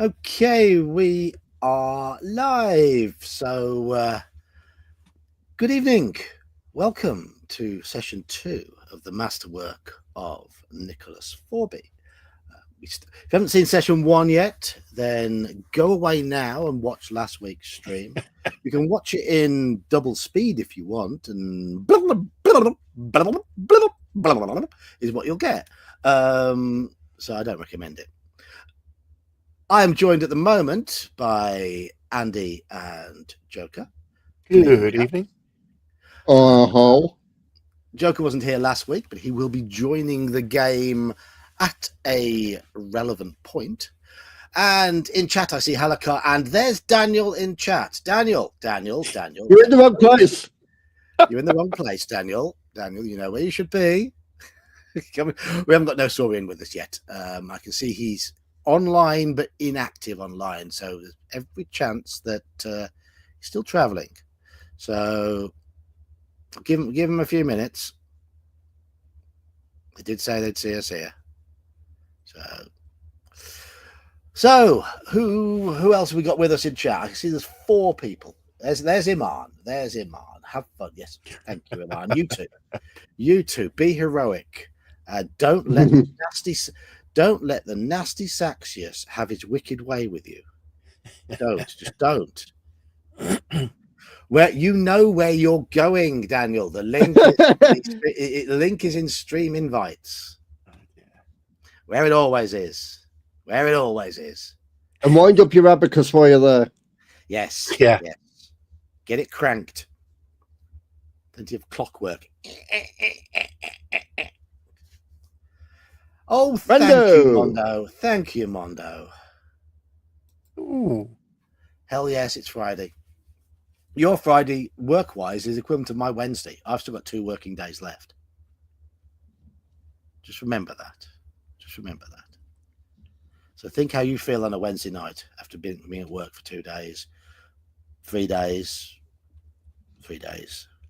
Okay, we are live. So, good evening. Welcome to session 2 of the Masterwork of Nicholas Forby. If you haven't seen session 1 yet, then go away now and watch last week's stream. You can watch it in double speed if you want, and is what you'll get. So I don't recommend it. I am joined at the moment by Andy and Joker. Good evening. Joker wasn't here last week, but he will be joining the game at a relevant point. And in chat, I see Halakar, and there's Daniel in chat. Daniel. You're in the wrong place. You're in the wrong place, Daniel. Daniel, you know where you should be. We haven't got no story in with us yet. I can see he's online but inactive online, so there's every chance that he's still traveling. So give him a few minutes. They did say they'd see us here. So who else have we got with us in chat? I can see there's 4 people. There's Iman. There's Iman. Have fun. Yes, thank you, Iman. You two, be heroic. Don't let the nasty Saxius have his wicked way with you. Just don't. Where you know where you're going, Daniel. The link is in stream invites. Where it always is. And wind up your abacus while you're there. Yes. Yeah. Yes. Get it cranked. Plenty of clockwork. Oh, thank you, Mondo. Ooh. Hell yes, it's Friday. Your Friday, work-wise, is equivalent to my Wednesday. I've still got 2 working days left. Just remember that. So think how you feel on a Wednesday night after being at work for 2 days, 3 days.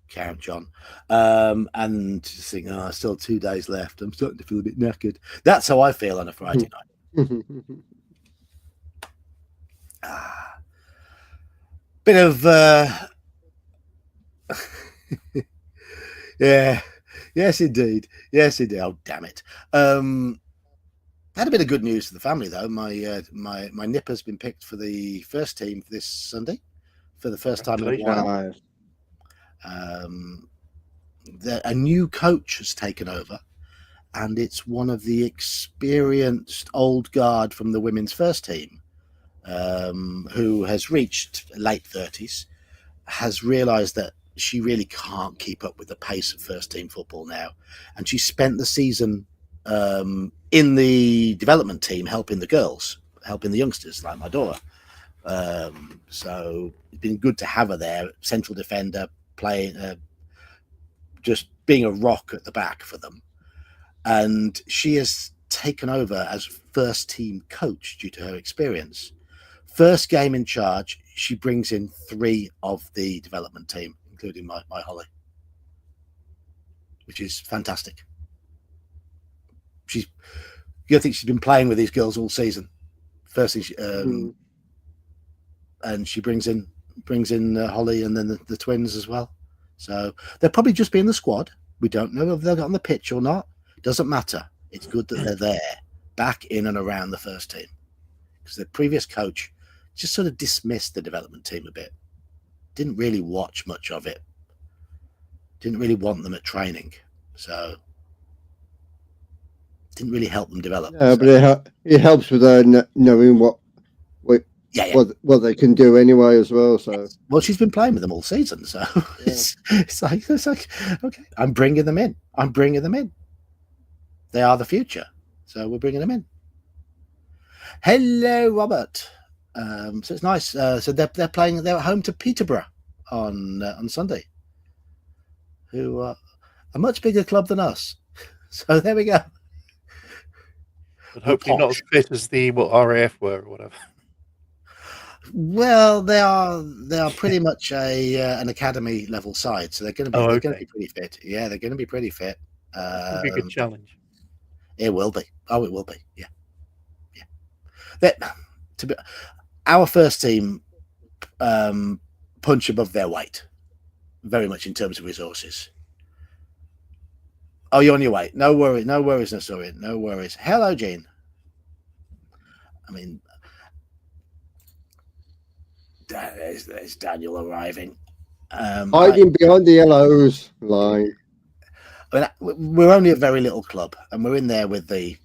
Count, John. And just think, still 2 days left. I'm starting to feel a bit knackered. That's how I feel on a Friday night. Bit of yeah. Yes, indeed. Oh, damn it. Had a bit of good news for the family though. My nipper's been picked for the first team for this Sunday for the first time in a while. A new coach has taken over, and it's one of the experienced old guard from the women's first team, who has reached late 30s, has realised that she really can't keep up with the pace of first team football now, and she spent the season in the development team helping the youngsters like my daughter. So it's been good to have her there, central defender, playing, just being a rock at the back for them. And she has taken over as first team coach due to her experience. First game in charge, she brings in 3 of the development team, including my Holly, which is fantastic. You think she's been playing with these girls all season. First thing, and she brings in Holly and then the twins as well. So they'll probably just be in the squad. We don't know if they'll get on the pitch or not. Doesn't matter. It's good that they're there, back in and around the first team. Because the previous coach just sort of dismissed the development team a bit. Didn't really watch much of it. Didn't really want them at training. So didn't really help them develop. But it helps with knowing what they can do anyway as well. So she's been playing with them all season, so it's like okay, I'm bringing them in. They are the future, so we're bringing them in. Hello, Robert. So it's nice. So they're playing. They're at home to Peterborough on Sunday, who are a much bigger club than us. So there we go. But hopefully not as fit as the RAF were or whatever. Well, they are pretty much an academy level side, so they're going to be pretty fit. Yeah, they're going to be pretty fit. It'll be a good challenge. It will be. Oh, it will be. Yeah. our first team punch above their weight, very much in terms of resources. Oh, you're on your way. No worries, Nasurian. No worries. Hello, Gene. I mean, there's Daniel arriving. Hiding behind the yellows line. I mean, we're only a very little club, and we're in there with the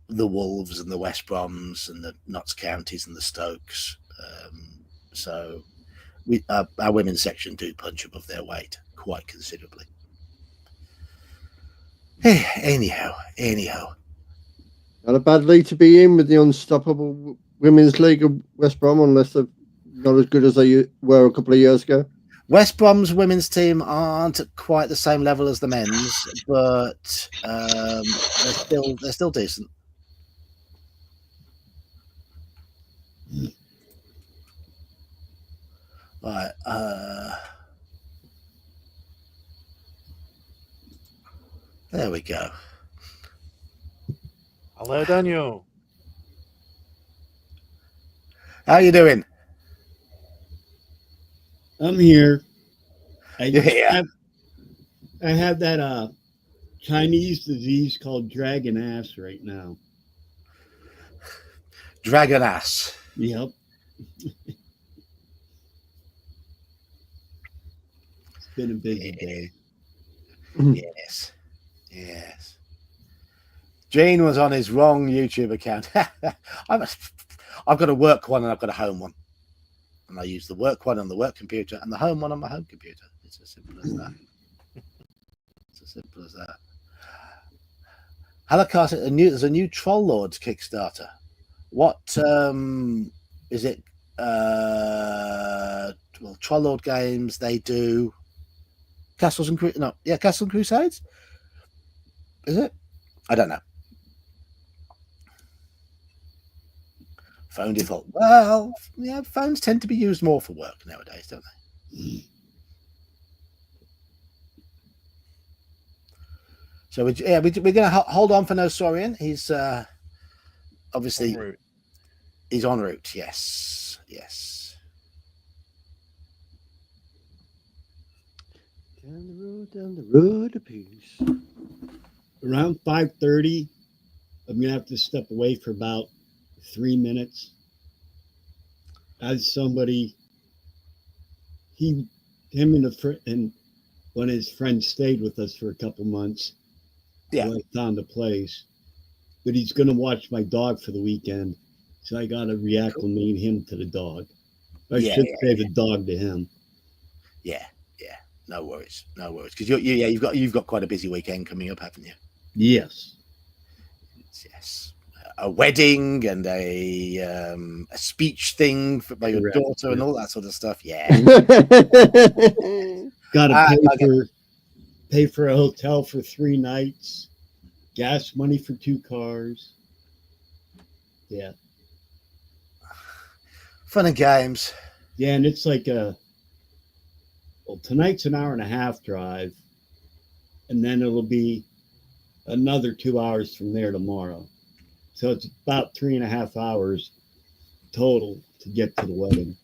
Wolves and the West Broms and the Notts Counties and the Stokes. So our women's section do punch above their weight quite considerably. Anyhow. Not a bad league to be in with the unstoppable Women's League of West Brom, unless they're not as good as they were a couple of years ago. West Brom's women's team aren't at quite the same level as the men's, but they're still decent. Right. There we go. Hello, Daniel. How you doing? I'm here. I Yeah. have that Chinese disease called dragon ass right now. Dragon ass. Yep. It's been a busy day. Yes. Gene was on his wrong YouTube account. I've got a work one and I've got a home one. And I use the work one on the work computer and the home one on my home computer. It's as simple as that. It's as simple as that. Halakart, there's a new Troll Lords Kickstarter. What is it? Well, Troll Lord games, they do Castles and Crusades? Is it? I don't know. Phone default. Well, yeah, phones tend to be used more for work nowadays, don't they? So we're going to hold on for Nosorian. He's obviously he's en route. Yes. Down the road of peace. Around 5:30, I'm gonna have to step away for about 3 minutes. As somebody, him and one of his friends stayed with us for a couple months. Yeah, I found a place, but he's gonna watch my dog for the weekend, so I gotta reacclimate him to the dog. I should say the dog to him. Yeah. No worries. Because you've got quite a busy weekend coming up, haven't you? Yes. Yes. A wedding and a speech thing by your daughter and all that sort of stuff. Yeah. Got to pay for a hotel for 3 nights, gas money for 2 cars. Yeah. Fun and games. Yeah, and it's like tonight's an hour and a half drive, and then it'll be another 2 hours from there tomorrow. So it's about 3.5 hours total to get to the wedding.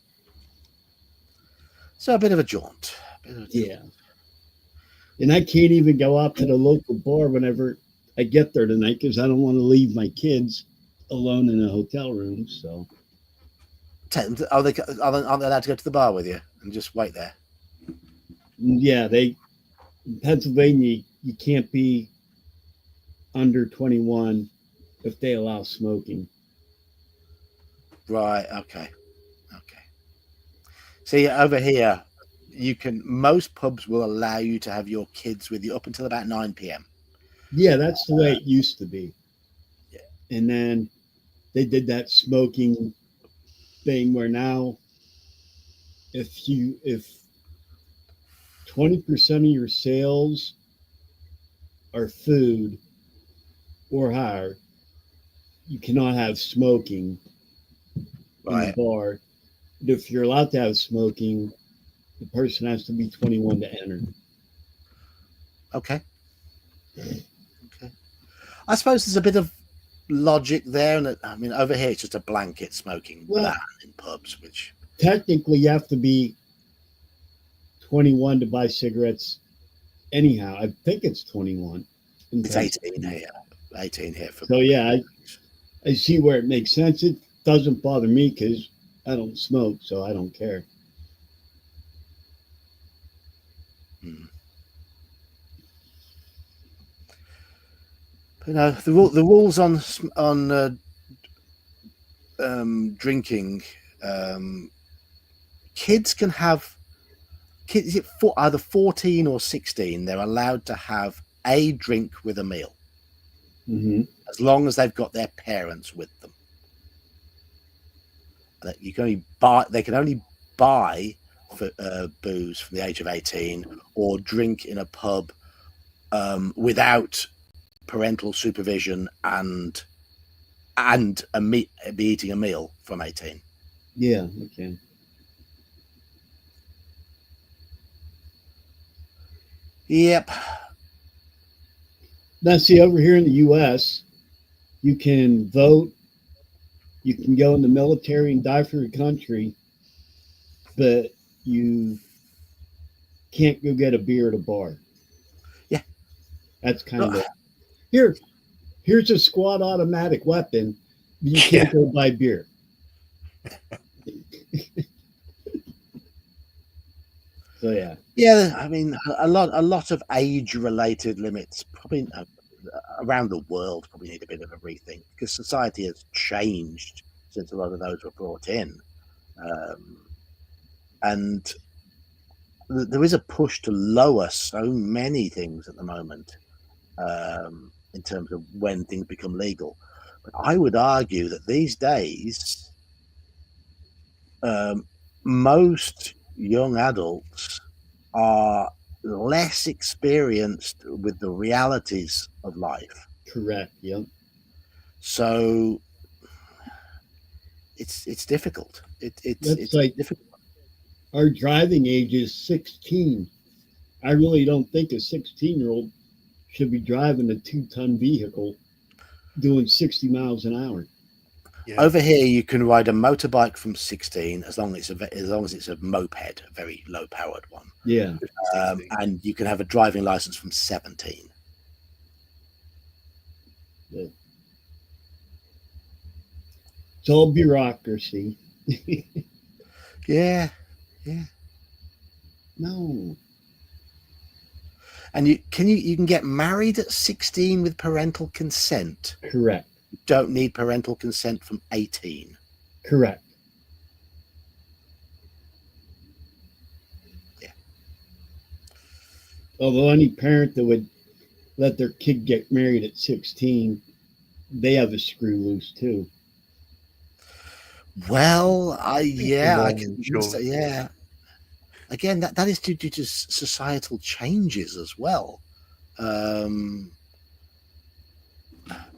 So a bit of a jaunt. Yeah. And I can't even go out to the local bar whenever I get there tonight because I don't want to leave my kids alone in a hotel room. So aren't they allowed to go to the bar with you and just wait there? Yeah, in Pennsylvania, you can't be under 21 if they allow smoking. Right. Okay. See, over here, most pubs will allow you to have your kids with you up until about 9 p.m. Yeah, that's the way it used to be. Yeah. And then they did that smoking thing where now if 20% of your sales are food or higher, you cannot have smoking in the bar. But if you're allowed to have smoking, the person has to be 21 to enter. Okay. I suppose there's a bit of logic there, and I mean over here it's just a blanket smoking ban in pubs, which technically you have to be 21 to buy cigarettes. Anyhow, I think it's 21. it's 18 here. 18 here for. So yeah, I see where it makes sense. It doesn't bother me because I don't smoke, so I don't care. But no, the rules on drinking. Kids can have either 14 or 16. They're allowed to have a drink with a meal, as long as they've got their parents with them. You can only buy. They can only buy booze from the age of 18 or drink in a pub without parental supervision and be eating a meal from 18. Yeah, okay. Yep. Now, see, over here in the U.S., you can vote, you can go in the military and die for your country, but you can't go get a beer at a bar. Yeah. That's kind of here's a squad automatic weapon, but you can't go buy beer. So yeah. I mean, a lot of age-related limits probably around the world probably need a bit of a rethink, because society has changed since a lot of those were brought in, and there is a push to lower so many things at the moment in terms of when things become legal. But I would argue that these days, most young adults are less experienced with the realities of life. correct. Yep. So it's difficult. It's like difficult. Our driving age is 16. I really don't think a 16-year-old should be driving a 2-ton vehicle doing 60 miles an hour. Yeah. Over here, you can ride a motorbike from 16 as long as it's a moped, a very low-powered one. Yeah. And you can have a driving license from 17. Yeah. It's all bureaucracy. Yeah. No. And you can get married at 16 with parental consent. Correct. You don't need parental consent from 18. Correct. Yeah. Although any parent that would let their kid get married at 16, they have a screw loose too. Well, I can Sure. say, yeah. Again, that is due to societal changes as well,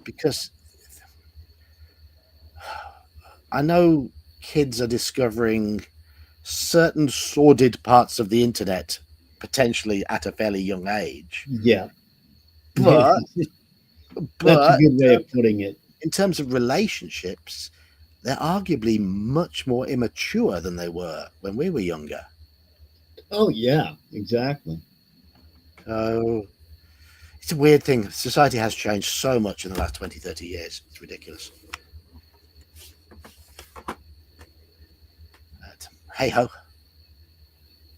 because I know kids are discovering certain sordid parts of the internet potentially at a fairly young age. Yeah. But That's a good way of putting it. in terms of relationships, they're arguably much more immature than they were when we were younger. Oh, yeah, exactly. So it's a weird thing. Society has changed so much in the last 20, 30 years. It's ridiculous. But, hey ho.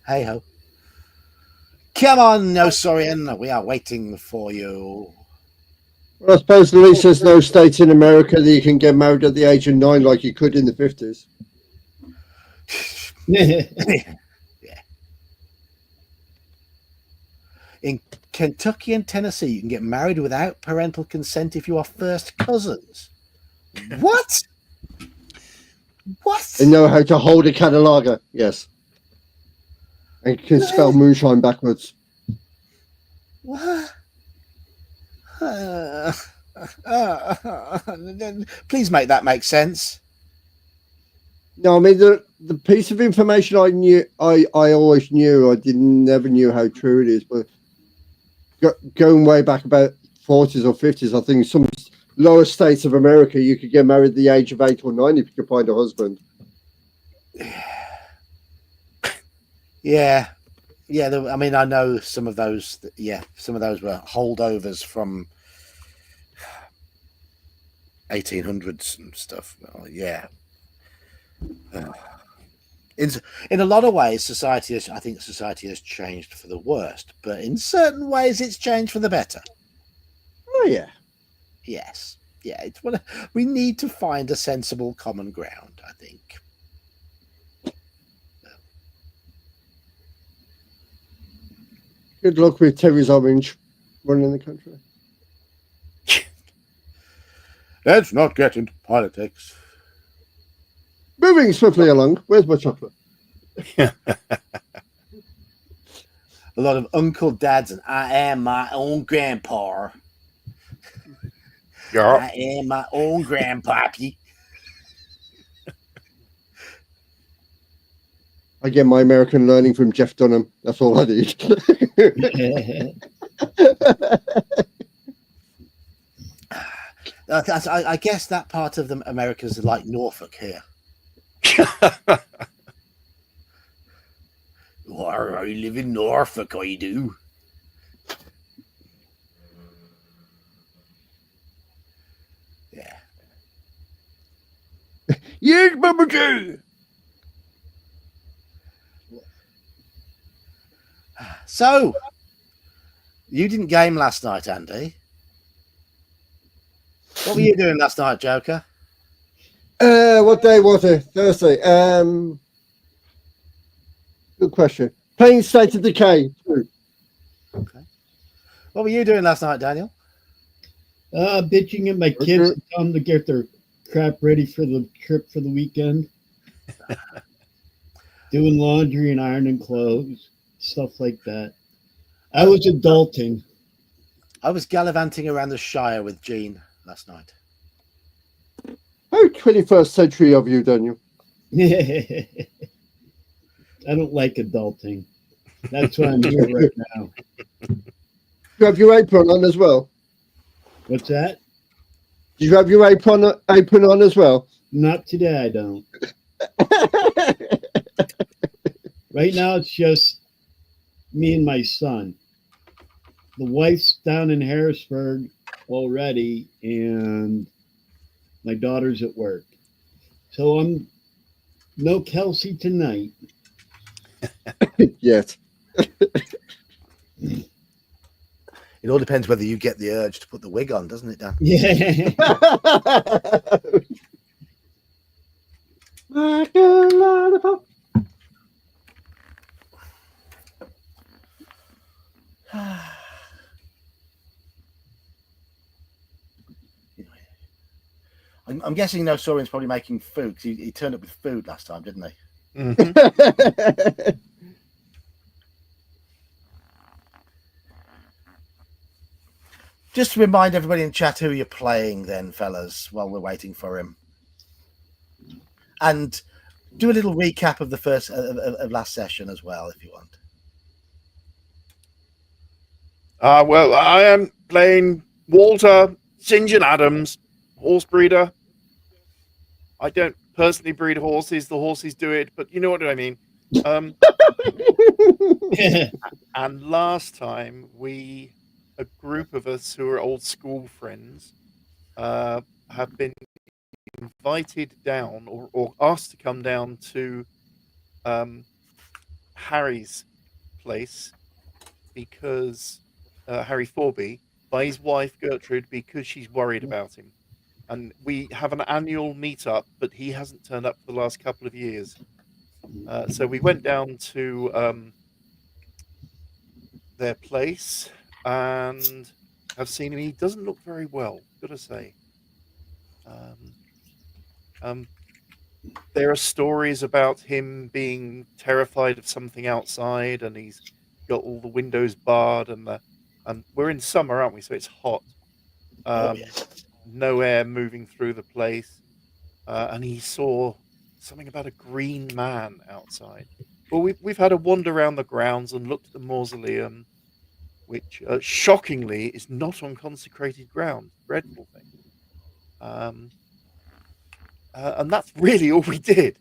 Hey ho. Come on, no Saurian. We are waiting for you. Well, I suppose at least there's no state in America that you can get married at the age of 9 like you could in the 50s. In Kentucky and Tennessee, you can get married without parental consent if you are first cousins. What? What? They know how to hold a catalogue, yes. And can spell moonshine backwards. What? Please make that make sense. No, I mean the piece of information I knew, I always knew. I never knew how true it is, but going way back about 40s or 50s, I think lower states of America, you could get married at the age of 8 or 9 if you could find a husband. Yeah. I mean, I know some of those. Some of those were holdovers from 1800s and stuff. Well, yeah. In a lot of ways, I think society has changed for the worst, but in certain ways, it's changed for the better. Oh yeah. Yes. Yeah. We need to find a sensible common ground, I think. Good luck with Terry's Orange running the country. Let's not get into politics. Moving swiftly along. Where's my chocolate? A lot of Uncle Dads and I am my own grandpa. Yeah. I am my own grandpappy. I get my American learning from Jeff Dunham. That's all I need. I guess that part of America's like Norfolk here. I live in Norfolk, I do. Yeah. Yes, Baba Joe. So, you didn't game last night, Andy. What were you doing last night, Joker? What day was it? Thursday. Good question. Playing State of Decay. Okay. What were you doing last night, Daniel? Bitching at my kids and telling them to get their crap ready for the trip for the weekend. Doing laundry and ironing clothes, stuff like that. I was adulting. I was gallivanting around the Shire with Jean last night. How 21st century of you, Daniel? I don't like adulting. That's why I'm here right now. You have your apron on as well? What's that? Did you have your apron on as well? Not today, I don't. Right now, it's just me and my son. The wife's down in Harrisburg already, and my daughter's at work. So I'm no Kelsey tonight. Yes. It all depends whether you get the urge to put the wig on, doesn't it, Dan? Yeah. I'm guessing no Soren's probably making food because he turned up with food last time, didn't he? Mm-hmm. Just to remind everybody in chat who you're playing then, fellas, while we're waiting for him. And do a little recap of the first of last session as well, if you want. Well, I am playing Walter St. John Adams, horse breeder. I don't personally breed horses. The horses do it, but you know what I mean. And last time, a group of us who are old school friends, have been invited down or asked to come down to Harry's place because Harry Forby, by his wife Gertrude, because she's worried about him. And we have an annual meetup, but he hasn't turned up for the last couple of years. So we went down to their place and have seen him. He doesn't look very well, gotta say. There are stories about him being terrified of something outside, and he's got all the windows barred, and we're in summer, aren't we? So it's hot. No air moving through the place, and he saw something about a green man outside. Well, we've had a wander around the grounds and looked at the mausoleum, which shockingly is not on consecrated ground. Dreadful thing. And that's really all we did.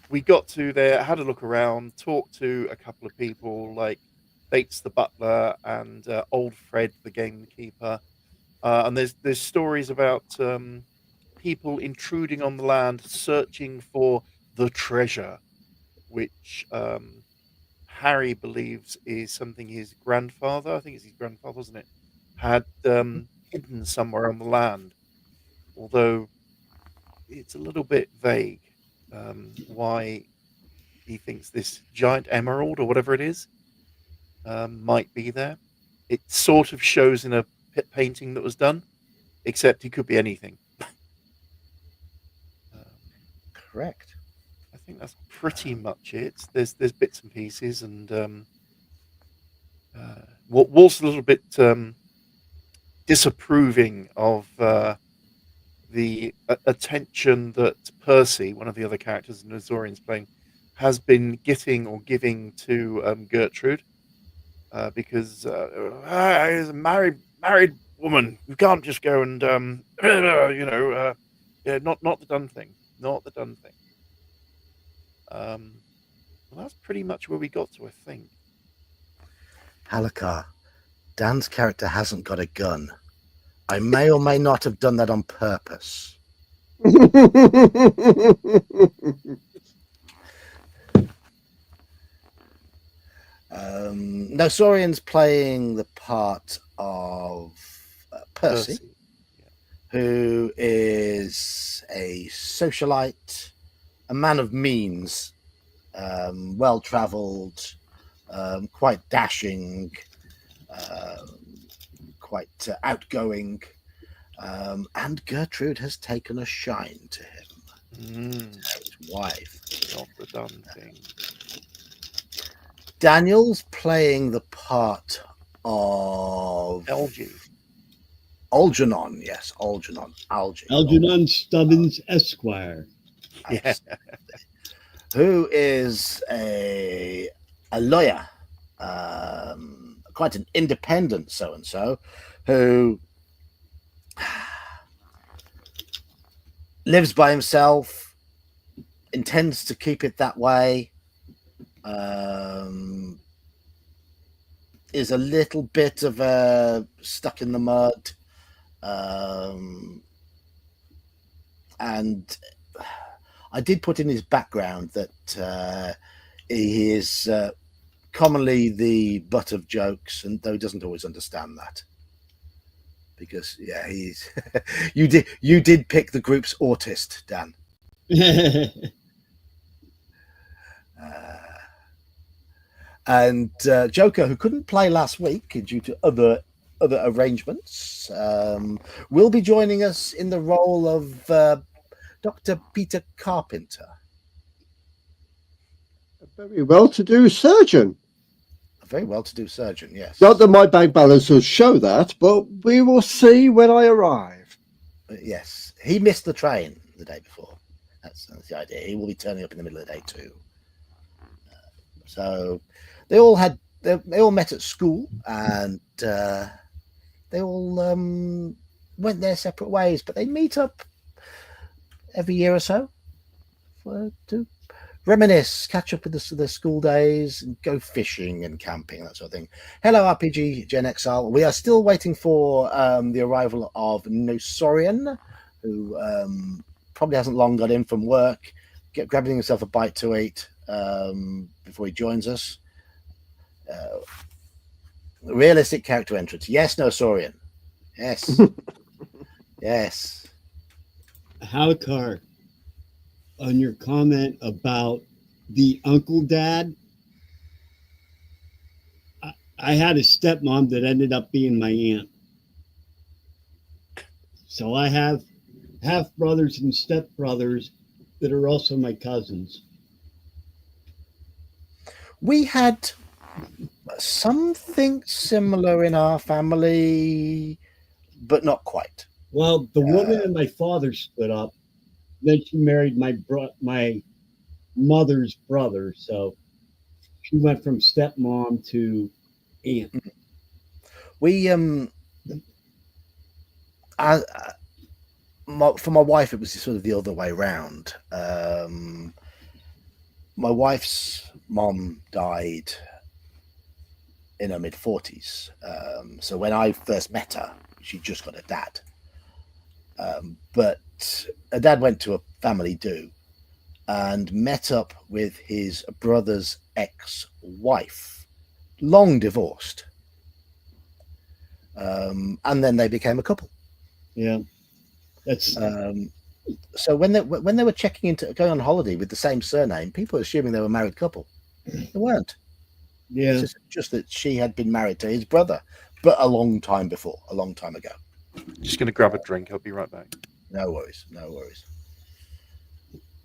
We got to there, had a look around, talked to a couple of people like Bates the butler and old Fred the gamekeeper. And there's stories about people intruding on the land, searching for the treasure, which Harry believes is something his grandfather, I think it's his grandfather, wasn't it, had hidden somewhere on the land. Although it's a little bit vague why he thinks this giant emerald or whatever it is might be there. It sort of shows in a painting that was done, except it could be anything. Correct. I think that's pretty much it. There's bits and pieces, and Wolf's a little bit disapproving of the attention that Percy, one of the other characters Nazorian's playing, has been getting or giving to Gertrude, because he's a married woman. You can't just go and yeah, not the done thing, not the done thing. Well, that's pretty much where we got to, I think. Halakar, Dan's character hasn't got a gun. I may or may not have done that on purpose. Nosorian's playing the part of Percy. Yeah. Who is a socialite, a man of means, well-travelled, quite dashing, quite outgoing, and Gertrude has taken a shine to him. His wife. Not the done thing. Daniel's playing the part of Algernon, yes, Algernon. Algernon Stubbins Esquire. Yeah. Who is a lawyer, quite an independent so-and-so, who lives by himself, intends to keep it that way, is a little bit of a stuck in the mud, and I did put in his background that he is commonly the butt of jokes, and though he doesn't always understand that, because yeah, he's you did pick the group's autist, Dan. And Joker, who couldn't play last week due to other arrangements, will be joining us in the role of Dr. Peter Carpenter. A very well-to-do surgeon. A very well-to-do surgeon, yes. Not that my bank balance will show that, but we will see when I arrive. Yes, he missed the train the day before. That's the idea. He will be turning up in the middle of the day too. So they all met at school, and they all went their separate ways, but they meet up every year or so to reminisce, catch up with the school days, and go fishing and camping, that sort of thing. Hello, RPG Gen Exile. We are still waiting for the arrival of Nosorian, who probably hasn't long got in from work, grabbing himself a bite to eat before he joins us. Realistic character entrance. Yes, Nosorian. Yes. Yes. Halakar, on your comment about the uncle dad, I had a stepmom that ended up being my aunt. So I have half brothers and stepbrothers that are also my cousins. We had something similar in our family, but not quite. Well, the woman and my father split up. Then she married my mother's brother, so she went from stepmom to aunt. We for my wife, it was sort of the other way round. My wife's mom died in her mid-40s. So when I first met her, she just got a dad. But her dad went to a family do and met up with his brother's ex-wife, long divorced. And then they became a couple. Yeah. That's So when they were checking into going on holiday with the same surname, people were assuming they were a married couple. They weren't. yeah. It's just that she had been married to his brother, but a long time before, a long time ago. Just going to grab a drink. I'll be right back. No worries, no worries.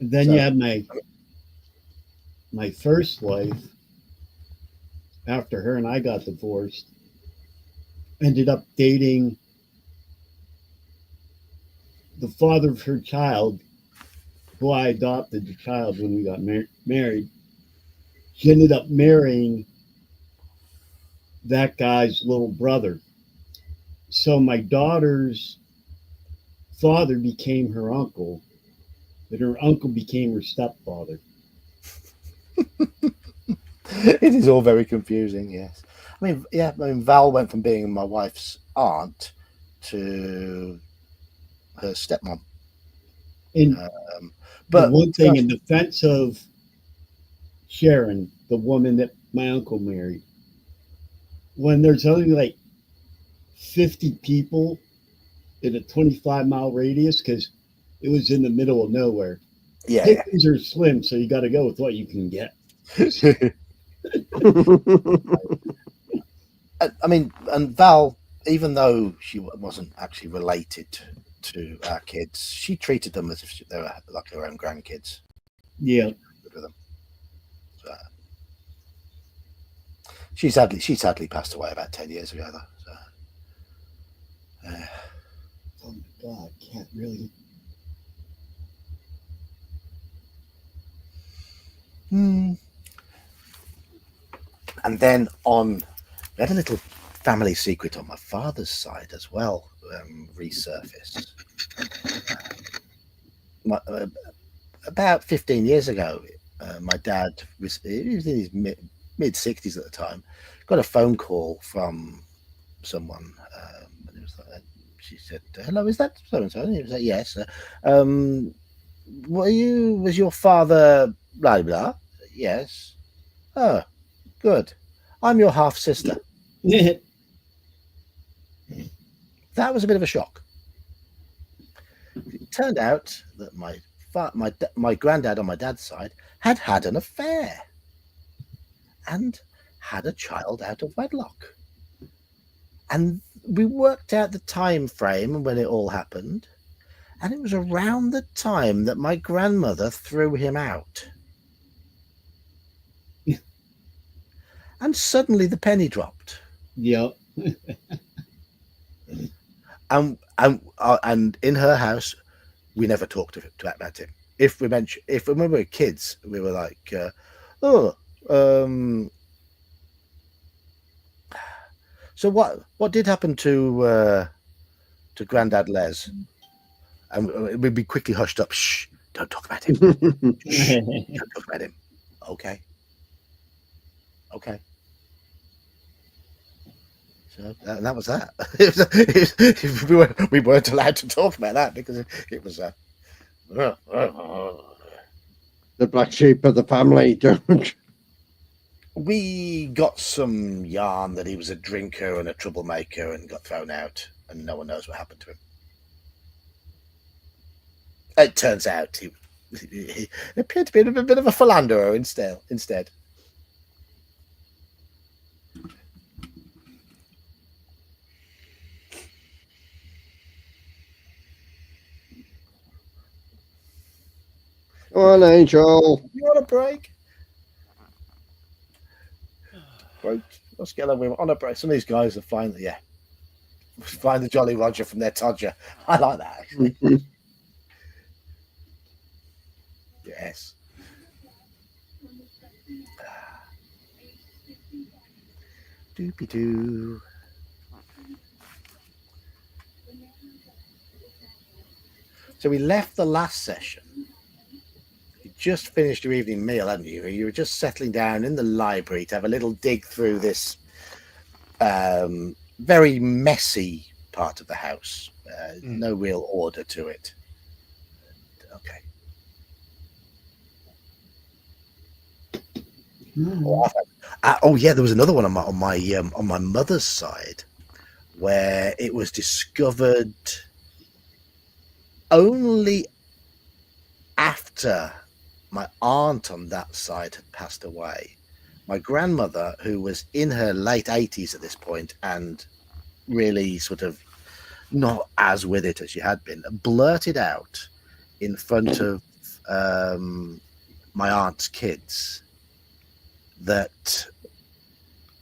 And then So- you had my first wife. After her and I got divorced, ended up dating the father of her child, who I adopted the child when we got married. She ended up marrying that guy's little brother. So my daughter's father became her uncle, but her uncle became her stepfather. It is all very confusing. Yes, I mean, Val went from being my wife's aunt to her stepmom. And But the one thing in defense of Sharon, the woman that my uncle married, when there's only like 50 people in a 25-mile radius, because it was in the middle of nowhere. yeah, Pickings are slim, so you got to go with what you can get. I mean, and Val, even though she wasn't actually related to our kids, she treated them as if they were like her own grandkids. Yeah. With them. So, she sadly passed away about 10 years ago, though. So, Oh my God, can't really. And then we had a little family secret on my father's side as well, resurfaced. About 15 years ago, my dad he was in his mid-60s at the time, got a phone call from someone, and it was like, she said, "Hello, is that so and so?" And he was like, "Yes." Was your father blah blah? Yes. Oh, good. I'm your half sister. That was a bit of a shock. It turned out that my granddad on my dad's side had an affair and had a child out of wedlock. And we worked out the time frame when it all happened, and it was around the time that my grandmother threw him out. And suddenly the penny dropped. Yep. And in her house, we never talked about him. If when we were kids, we were like, so what did happen to Grandad Les? And we'd be quickly hushed up. Shh! Don't talk about him. Shh! Don't talk about him. Okay. So that was that. We weren't allowed to talk about that because it was the black sheep of the family. Don't. We got some yarn that he was a drinker and a troublemaker and got thrown out, and no one knows what happened to him. It turns out he appeared to be a bit of a philanderer instead. Come on, Angel. You want a break? Right, let's get on. We're on a break. Some of these guys are find the Jolly Roger from their Todger. I like that actually. Yes. Doopy doo. So we left the last session. You just finished your evening meal, hadn't you? You were just settling down in the library to have a little dig through this very messy part of the house. No real order to it. Okay. Oh yeah, there was another one on my mother's side where it was discovered only after my aunt on that side had passed away. My grandmother, who was in her late 80s at this point and really sort of not as with it as she had been, blurted out in front of my aunt's kids that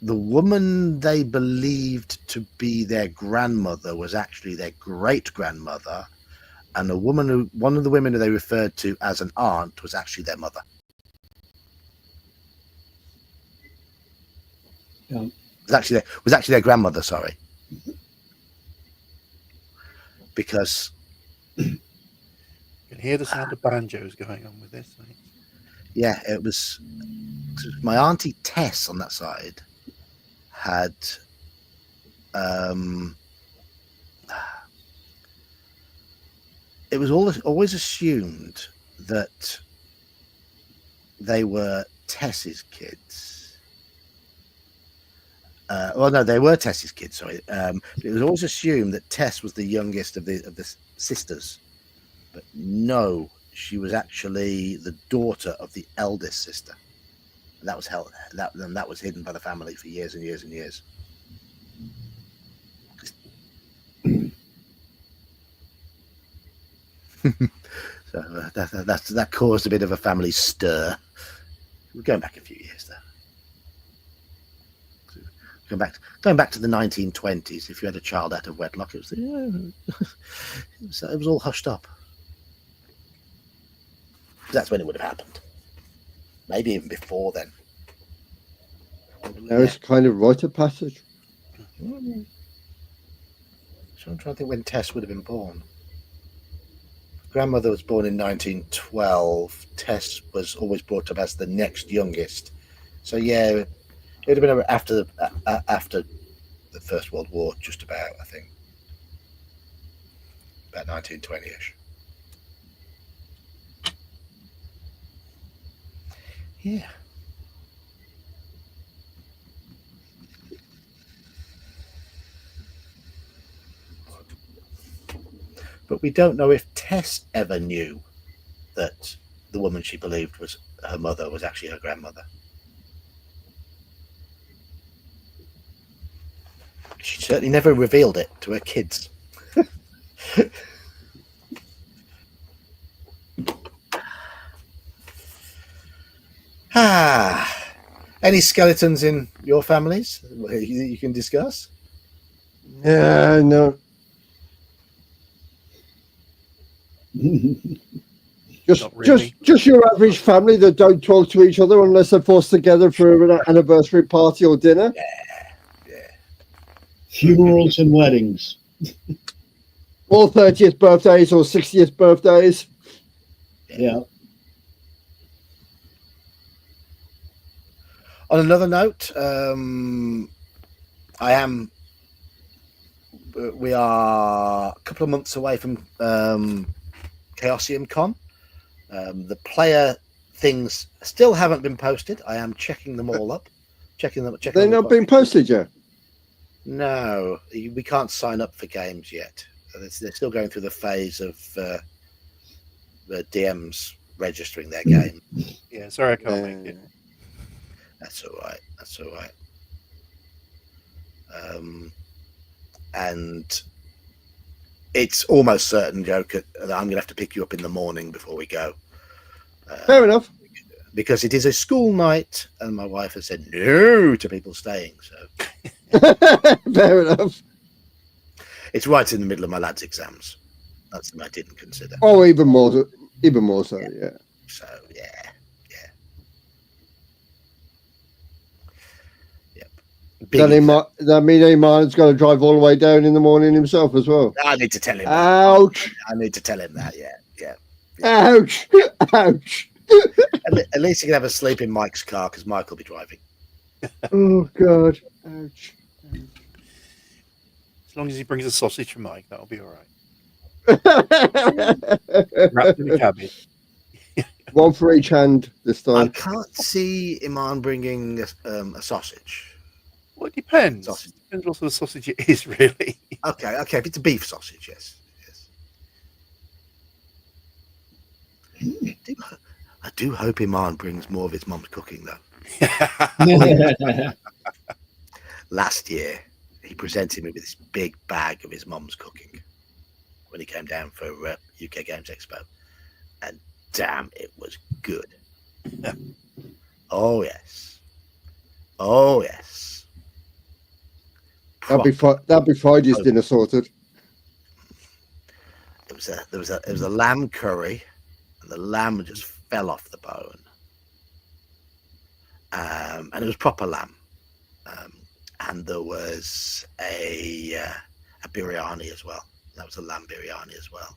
the woman they believed to be their grandmother was actually their great grandmother, and one of the women who they referred to as an aunt was actually their mother. Yeah. Was actually their grandmother. Sorry, because You can hear the sound of banjos going on with this. yeah, it was my auntie Tess on that side had it was always assumed that they were Tess's kids. Well, no, they were Tess's kids. Sorry, it was always assumed that Tess was the youngest of the sisters, but no, she was actually the daughter of the eldest sister. And that was that was hidden by the family for years and years and years. So that caused a bit of a family stir. We're going back a few years there. Going back to the 1920s. If you had a child out of wedlock, it was all hushed up. That's when it would have happened. Maybe even before then. Now it's kind of rite of passage. So I'm trying to think when Tess would have been born. Grandmother was born in 1912. Tess was always brought up as the next youngest. So yeah, it would have been after the First World War, just about, I think. About 1920-ish. Yeah. But we don't know if Tess ever knew that the woman she believed was her mother was actually her grandmother. She certainly never revealed it to her kids. Any skeletons in your families you can discuss? Yeah, no. Just your average family that don't talk to each other unless they're forced together for an anniversary party or dinner. Yeah. Funerals and weddings. All 30th birthdays or 60th birthdays. Yeah. On another note, we are a couple of months away from Chaosium Con. The player things still haven't been posted. I am checking them all up. They're not being posted yet? No, we can't sign up for games yet. They're still going through the phase of the DMs registering their game. Yeah, sorry I can't make it. That's all right. And it's almost certain, Joker, that I'm going to have to pick you up in the morning before we go. Fair enough. Because it is a school night, and my wife has said no to people staying. So fair enough. It's right in the middle of my lad's exams. That's something I didn't consider. Oh, even more so, yeah. So yeah. Yep. That mean Iman's got to drive all the way down in the morning himself as well. I need to tell him. Ouch! I need to tell him that. Yeah. Ouch! Ouch! At least he can have a sleep in Mike's car because Mike will be driving. Oh God! Ouch! As long as he brings a sausage from Mike, that'll be all right. Wrapped Wrapped in a cabbage. One for each hand this I time. can't see Iman bringing a sausage. Well, it depends. Sausage. Depends what sort of sausage it is, really. Okay. If it's a beef sausage, yes. I do hope Iman brings more of his mum's cooking, though. Last year, he presented me with this big bag of his mum's cooking when he came down for UK Games Expo. And damn, it was good. Oh, yes. That'd be Friday's dinner sorted. There was a lamb curry, and the lamb just fell off the bone. And it was proper lamb. And there was a biryani as well. That was a lamb biryani as well.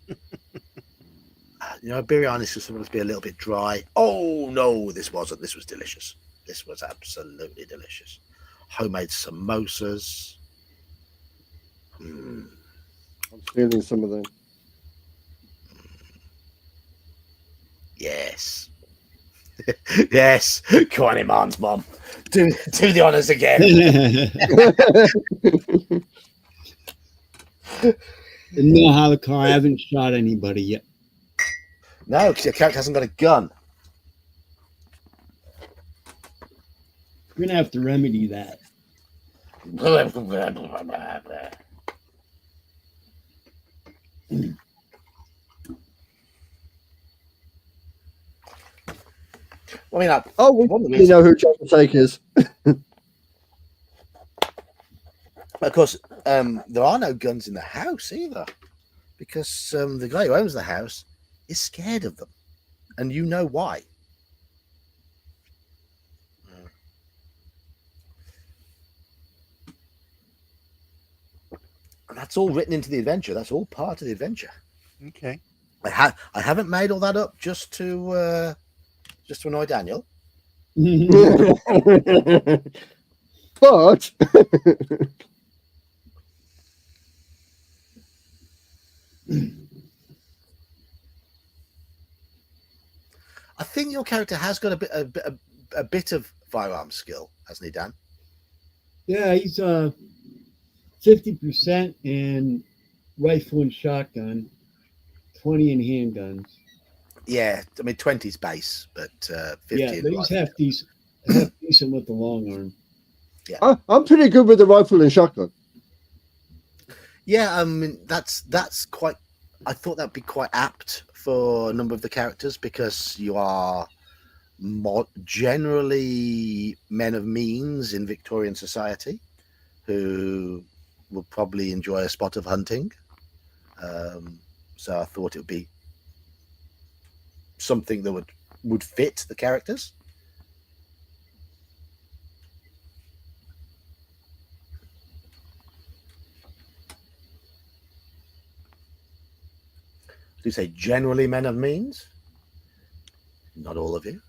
Biryani is supposed to be a little bit dry. Oh no, this wasn't. This was delicious. This was absolutely delicious. Homemade samosas. I'm feeling some of them. Yes. Yes. Go on, Iman's mum. Do the honours again. No, how the car. I haven't shot anybody yet. No, because your character hasn't got a gun. We're gonna have to remedy that. I mean, you know who John Sake is. of course, there are no guns in the house either, because the guy who owns the house is scared of them, and you know why. And that's all written into the adventure. That's all part of the adventure. Okay. I haven't made all that up just to annoy Daniel. But I think your character has got a bit of firearm skill, hasn't he, Dan? Yeah, he's 50% in rifle and shotgun, 20 in handguns. Yeah, I mean 20's base, but 50. Yeah, but he's half decent with the long arm. Yeah, I'm pretty good with the rifle and shotgun. Yeah, I mean that's quite. I thought that'd be quite apt for a number of the characters because you are generally men of means in Victorian society who will probably enjoy a spot of hunting. So I thought it would be something that would fit the characters. Do you say generally men of means? Not all of you.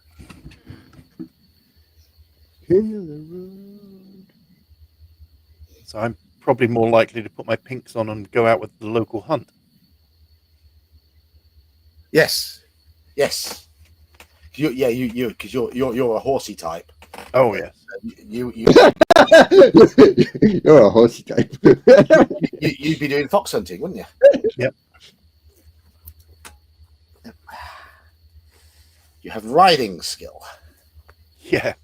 So I'm probably more likely to put my pinks on and go out with the local hunt. Yes. You because you're a horsey type. Oh yes. You You're a horsey type. you'd be doing fox hunting, wouldn't you? Yep. You have riding skill. Yeah.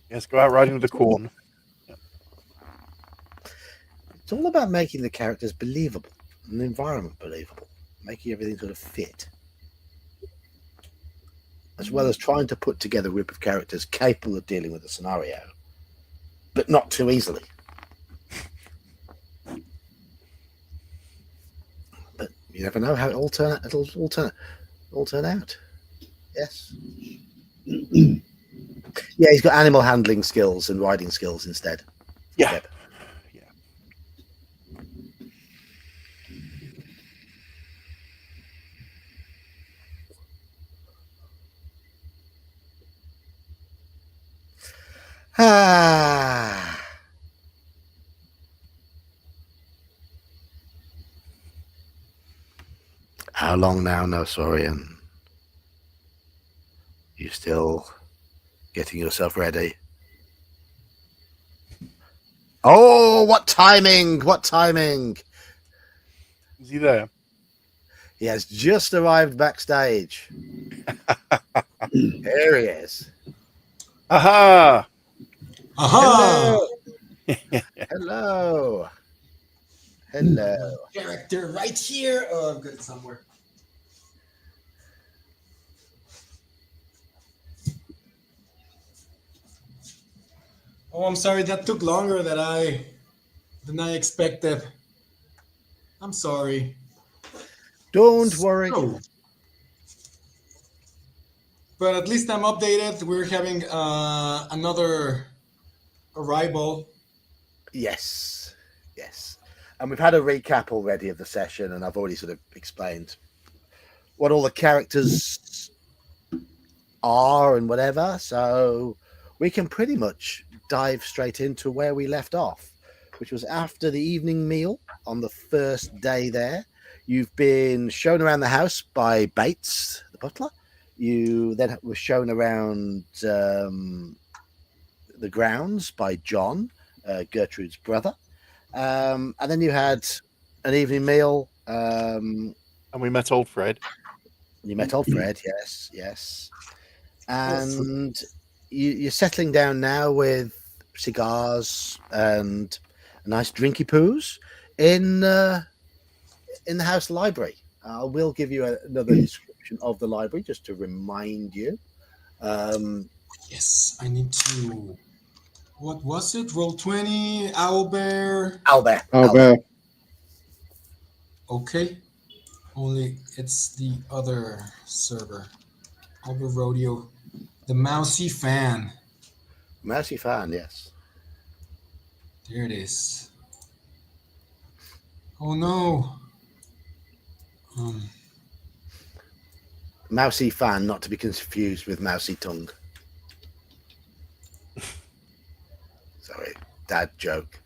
Yes, go out riding with the corn. It's all about making the characters believable and the environment believable, making everything sort of fit, as well as trying to put together a group of characters capable of dealing with the scenario, but not too easily. But you never know how it'll all turn out. Yes. Yeah, he's got animal handling skills and riding skills instead. Yeah. Yep. Yeah. Ah. How long now, no Saurian? You still getting yourself ready? Oh, what timing! What timing! Is he there? He has just arrived backstage. Here he is. Aha! Aha! Hello. Hello. Character right here. Oh, I've got it somewhere. Oh, I'm sorry. That took longer than I expected. I'm sorry. Don't worry. So, but at least I'm updated. We're having another arrival. Yes. Yes. And we've had a recap already of the session, and I've already sort of explained what all the characters are and whatever. So we can pretty much dive straight into where we left off, which was after the evening meal on the first day there. You've been shown around the house by Bates, the butler. You then were shown around the grounds by John, Gertrude's brother. And then you had an evening meal. And we met old Fred. You met old Fred, yes. And you're settling down now with cigars and a nice drinky poos in the house library. I will give you another description of the library just to remind you. Yes, I need to. What was it? Roll 20, Owlbear. Albert. Okay. Only it's the other server. Owlbear Rodeo. The Mousy Fan. Mousy fan, yes. There it is. Oh no. Mousy fan, not to be confused with mousy tongue. Sorry, dad joke.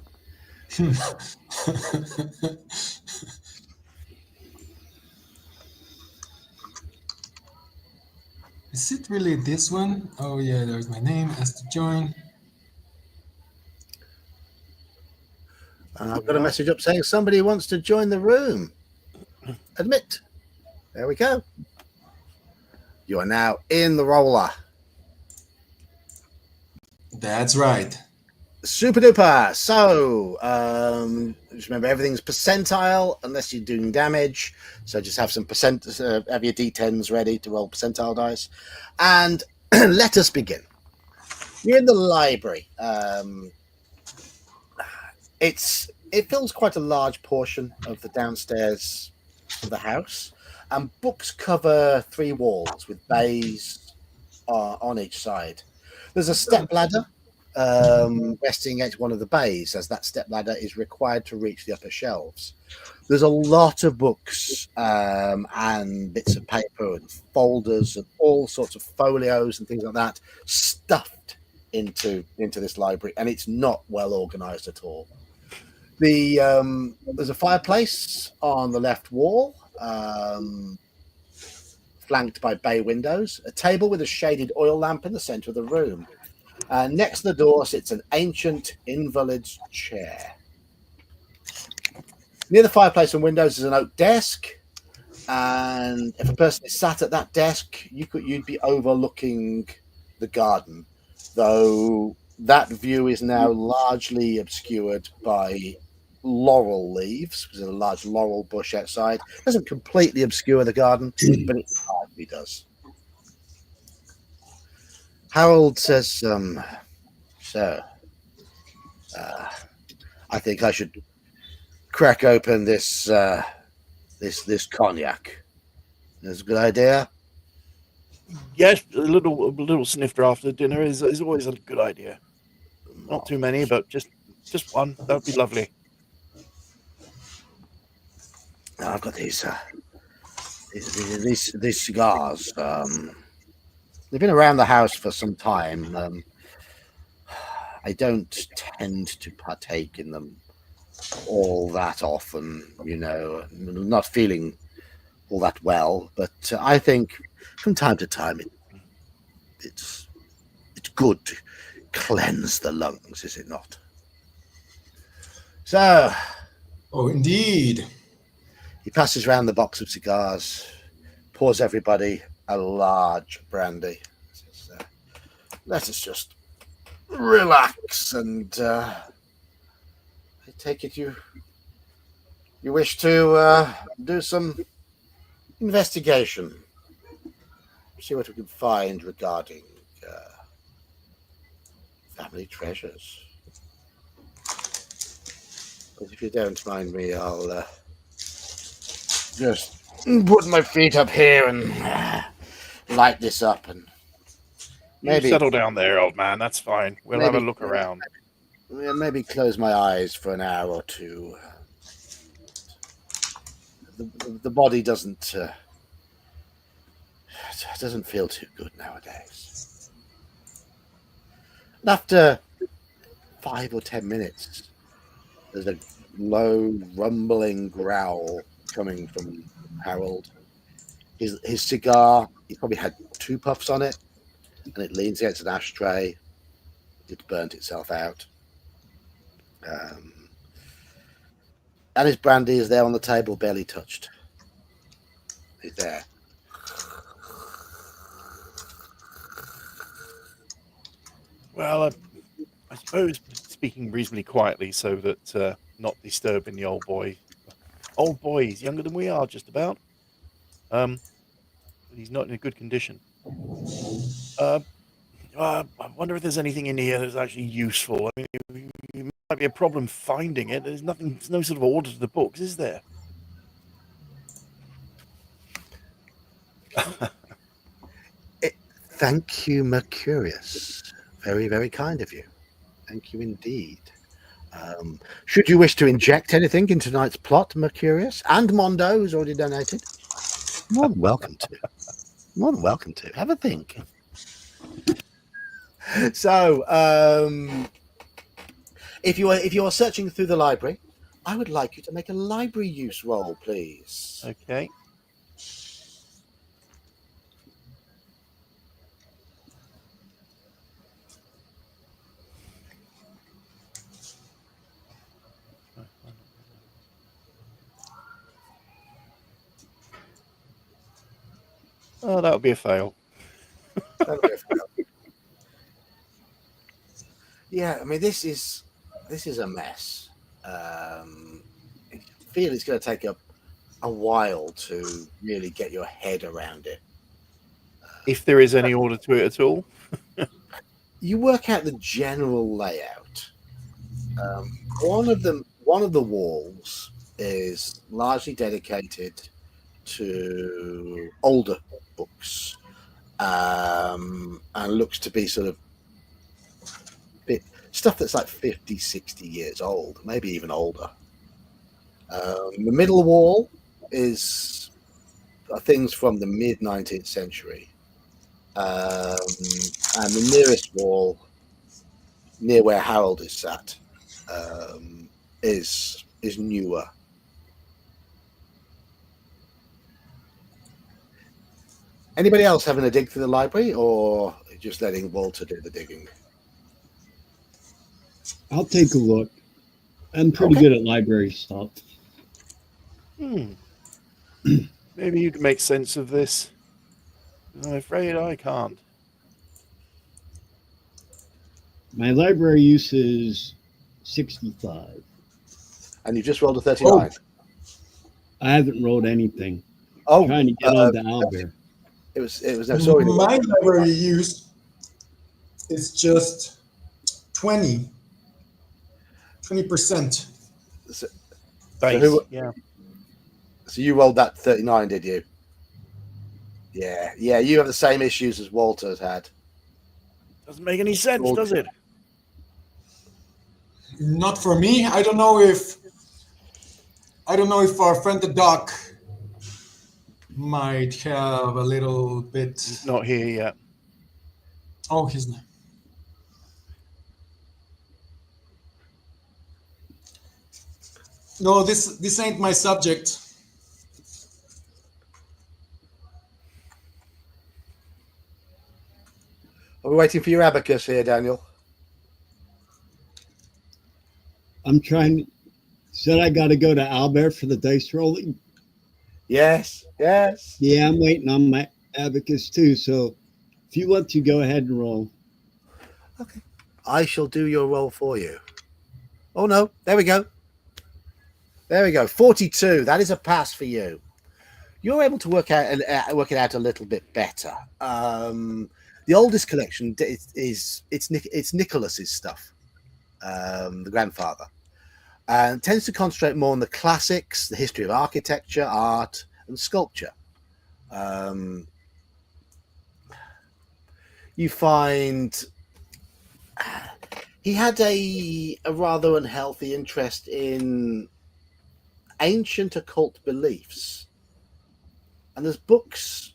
Is it really this one? Oh yeah, there's my name. Ask to join. And I've got a message up saying somebody wants to join the room. Admit. There we go. You are now in the roller. That's right. Super duper. So, just remember everything's percentile unless you're doing damage. So just have some have your d10s ready to roll percentile dice. And let us begin. You're in the library. It fills quite a large portion of the downstairs of the house, and books cover 3 walls with bays on each side. There's a step ladder resting against one of the bays, as that step ladder is required to reach the upper shelves. There's a lot of books and bits of paper and folders and all sorts of folios and things like that stuffed into this library, and it's not well organized at all. There's a fireplace on the left wall, flanked by bay windows, a table with a shaded oil lamp in the center of the room. Next to the door sits an ancient invalid's chair. Near the fireplace and windows is an oak desk, and if a person is sat at that desk, you'd be overlooking the garden, though that view is now largely obscured by laurel leaves, because there's a large laurel bush outside. It doesn't completely obscure the garden, but it hardly does. Harold says, "So, I think I should crack open this cognac. That's a good idea." Yes, a little snifter after dinner is always a good idea. Not too many, but just one. That would be lovely. I've got these cigars. They've been around the house for some time. I don't tend to partake in them all that often, not feeling all that well. But I think from time to time it's good to cleanse the lungs, is it not? So Oh, indeed. he passes round the box of cigars, pours everybody a large brandy. Let us just relax, and I take it you wish to do some investigation, see what we can find regarding family treasures. But if you don't mind me, I'll just put my feet up here and light this up, and maybe You settle down there, old man. That's fine. We'll have a look around. Maybe close my eyes for an hour or two. The body doesn't feel too good nowadays. And after 5 or 10 minutes, there's a low rumbling growl coming from Harold. His cigar, he probably had 2 puffs on it, and it leans against an ashtray. It's burnt itself out. And his brandy is there on the table, barely touched. It's there. Well, I suppose speaking reasonably quietly so that not disturbing the old boy. Old boy, he's younger than we are, just about. But he's not in a good condition. I wonder if there's anything in here that's actually useful. I mean, it might be a problem finding it. There's no sort of order to the books, is there? Thank you, Mercurius. Very, very kind of you. Thank you indeed. Should you wish to inject anything into tonight's plot, Mercurius, and Mondo, who's already donated, more than welcome to. More than welcome to. Have a think. So, if you are searching through the library, I would like you to make a library use roll, please. Okay. Oh, that would be a fail. Yeah, I mean, this is a mess. I feel it's going to take a while to really get your head around it. If there is any order to it at all. You work out the general layout. One of the walls is largely dedicated to older books, and looks to be sort of stuff that's like 50, 60 years old, maybe even older. The middle wall is things from the mid 19th century, and the nearest wall, near where Harold is sat, is newer. Anybody else having a dig through the library, or just letting Walter do the digging? I'll take a look. I'm pretty good at library stuff. Maybe you can make sense of this. I'm afraid I can't. My library use is 65. And you just rolled a 39. I haven't rolled anything. Oh, Trying to get on to Albert. It was sorry. My library use is just 20%. So Yeah. So you rolled that 39, did you? Yeah, you have the same issues as Walter's had. Doesn't make any sense, does it? Not for me. I don't know if our friend the Doc might have a little bit. He's not here yet. Oh, he's not. No, this ain't my subject. Are we waiting for your abacus here, Daniel? I'm trying. Said I got to go to Albert for the dice rolling. Yes. Yeah, I'm waiting on my abacus too. So if you want to, go ahead and roll. Okay. I shall do your roll for you. Oh no! There we go. 42. That is a pass for you. You're able to work it out a little bit better. The oldest collection is Nicholas's stuff, the grandfather, and tends to concentrate more on the classics, the history of architecture, art, and sculpture. You find he had a rather unhealthy interest in ancient occult beliefs, and there's books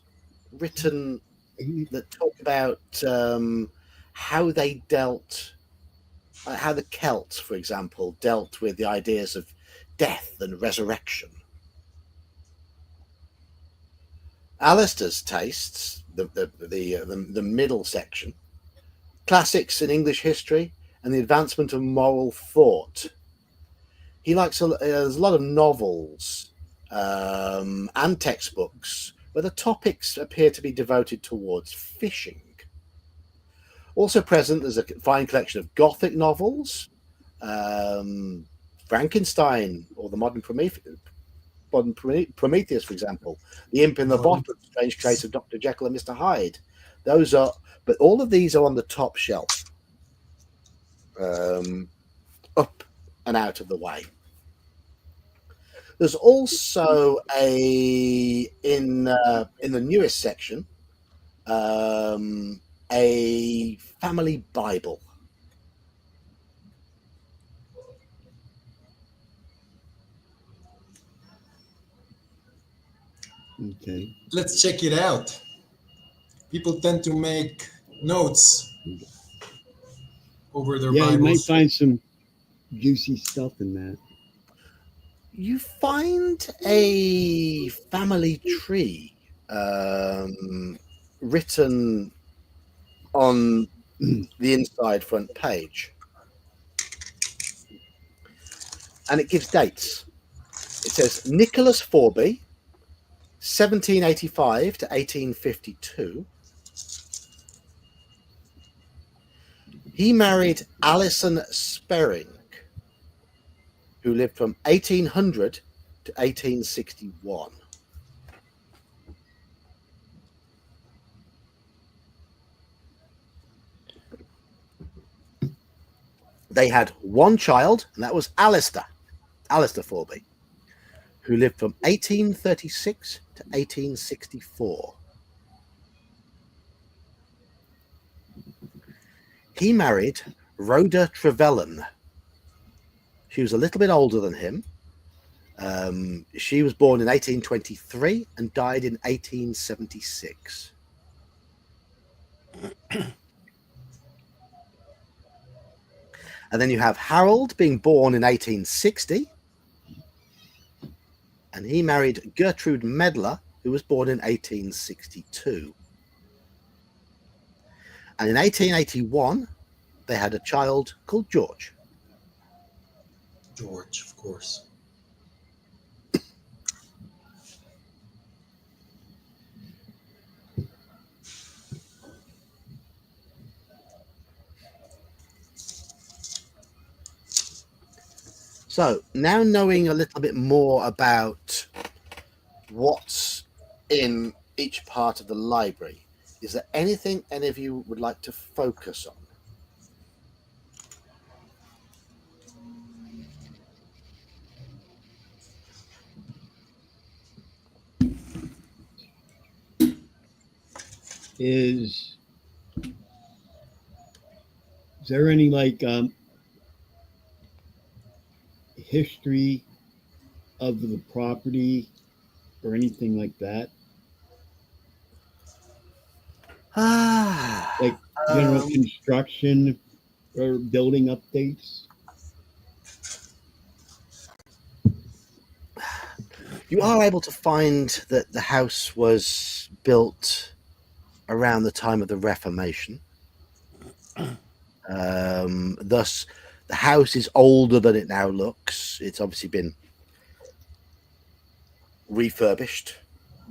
written that talk about how they dealt, how the Celts, for example, dealt with the ideas of death and resurrection. Alistair's tastes, the middle section, classics in English history and the advancement of moral thought. He likes there's a lot of novels and textbooks where the topics appear to be devoted towards fishing. Also present, there's a fine collection of Gothic novels, Frankenstein, or the modern Prometheus, for example, The Imp in the Bottle, Strange Case of Dr. Jekyll and Mr. Hyde. Those are, but all of these are on the top shelf, up and out of the way. There's also in the newest section, a family Bible. Okay. Let's check it out. People tend to make notes over their Yeah, Bibles. you might find some juicy stuff in that. You find a family tree written on the inside front page, and it gives dates. It says Nicholas Forby, 1785 to 1852. He married Alison Sperring, who lived from 1800 to 1861. They had one child, and that was Alistair Forby, who lived from 1836 to 1864. He married Rhoda Trevelyan. She was a little bit older than him. She was born in 1823 and died in 1876. And then you have Harold being born in 1860. And he married Gertrude Medler, who was born in 1862. And in 1881, they had a child called George. George, of course. So now knowing a little bit more about what's in each part of the library, is there anything any of you would like to focus on? is there any like history of the property or anything like that? Like general construction or building updates? You are able to find that the house was built around the time of the Reformation. Thus, the house is older than it now looks. It's obviously been refurbished,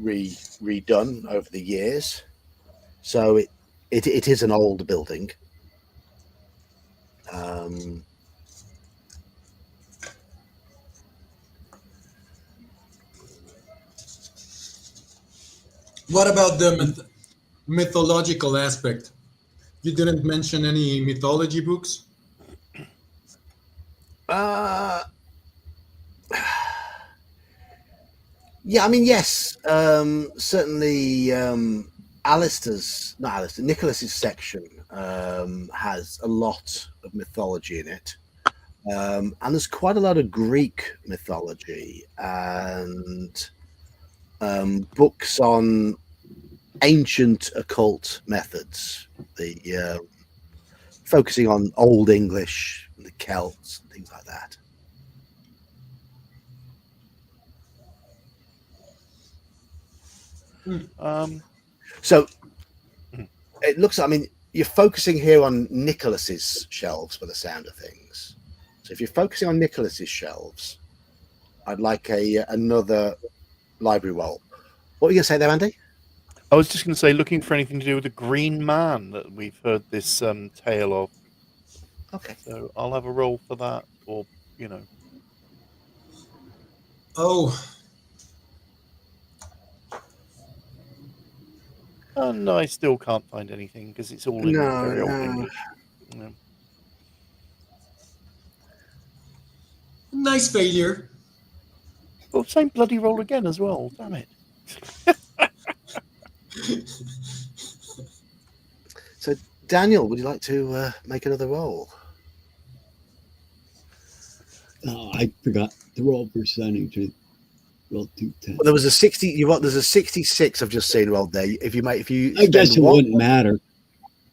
redone over the years. So it is an old building. What about the mythological aspect? You didn't mention any mythology books? Yeah, I mean, yes, certainly. Nicholas's section has a lot of mythology in it, and there's quite a lot of Greek mythology and books on ancient occult methods, the focusing on Old English, the Celts, and things like that. So it looks, I mean, you're focusing here on Nicholas's shelves by the sound of things. So if you're focusing on Nicholas's shelves, I'd like another library roll. What were you going to say there, Andy? I was just going to say, looking for anything to do with the Green Man that we've heard this tale of. Okay. So I'll have a roll for that, or, you know. Oh, And I still can't find anything because it's all in very old English. No. nice failure. Well, same bloody roll again as well. Damn it. So, Daniel, would you like to make another roll? Oh, I forgot the roll percentage. Roll 210. Well, there was a 60. There's a 66. I've just seen rolled there. If you I guess it wouldn't matter.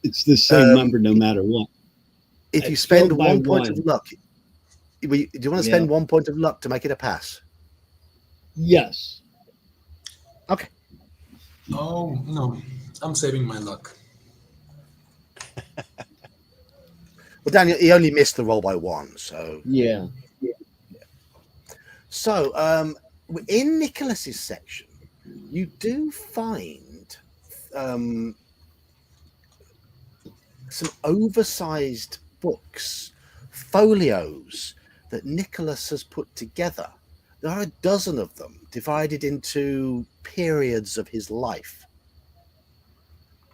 It's the same number no matter what. If you spend 1 point of luck, do you want to spend 1 point of luck to make it a pass? Yes. Okay. Oh, no. I'm saving my luck. Well, Daniel, he only missed the roll by 1, so Yeah. So, in Nicholas's section, you do find some oversized books, folios that Nicholas has put together. There are a dozen of them, divided into periods of his life.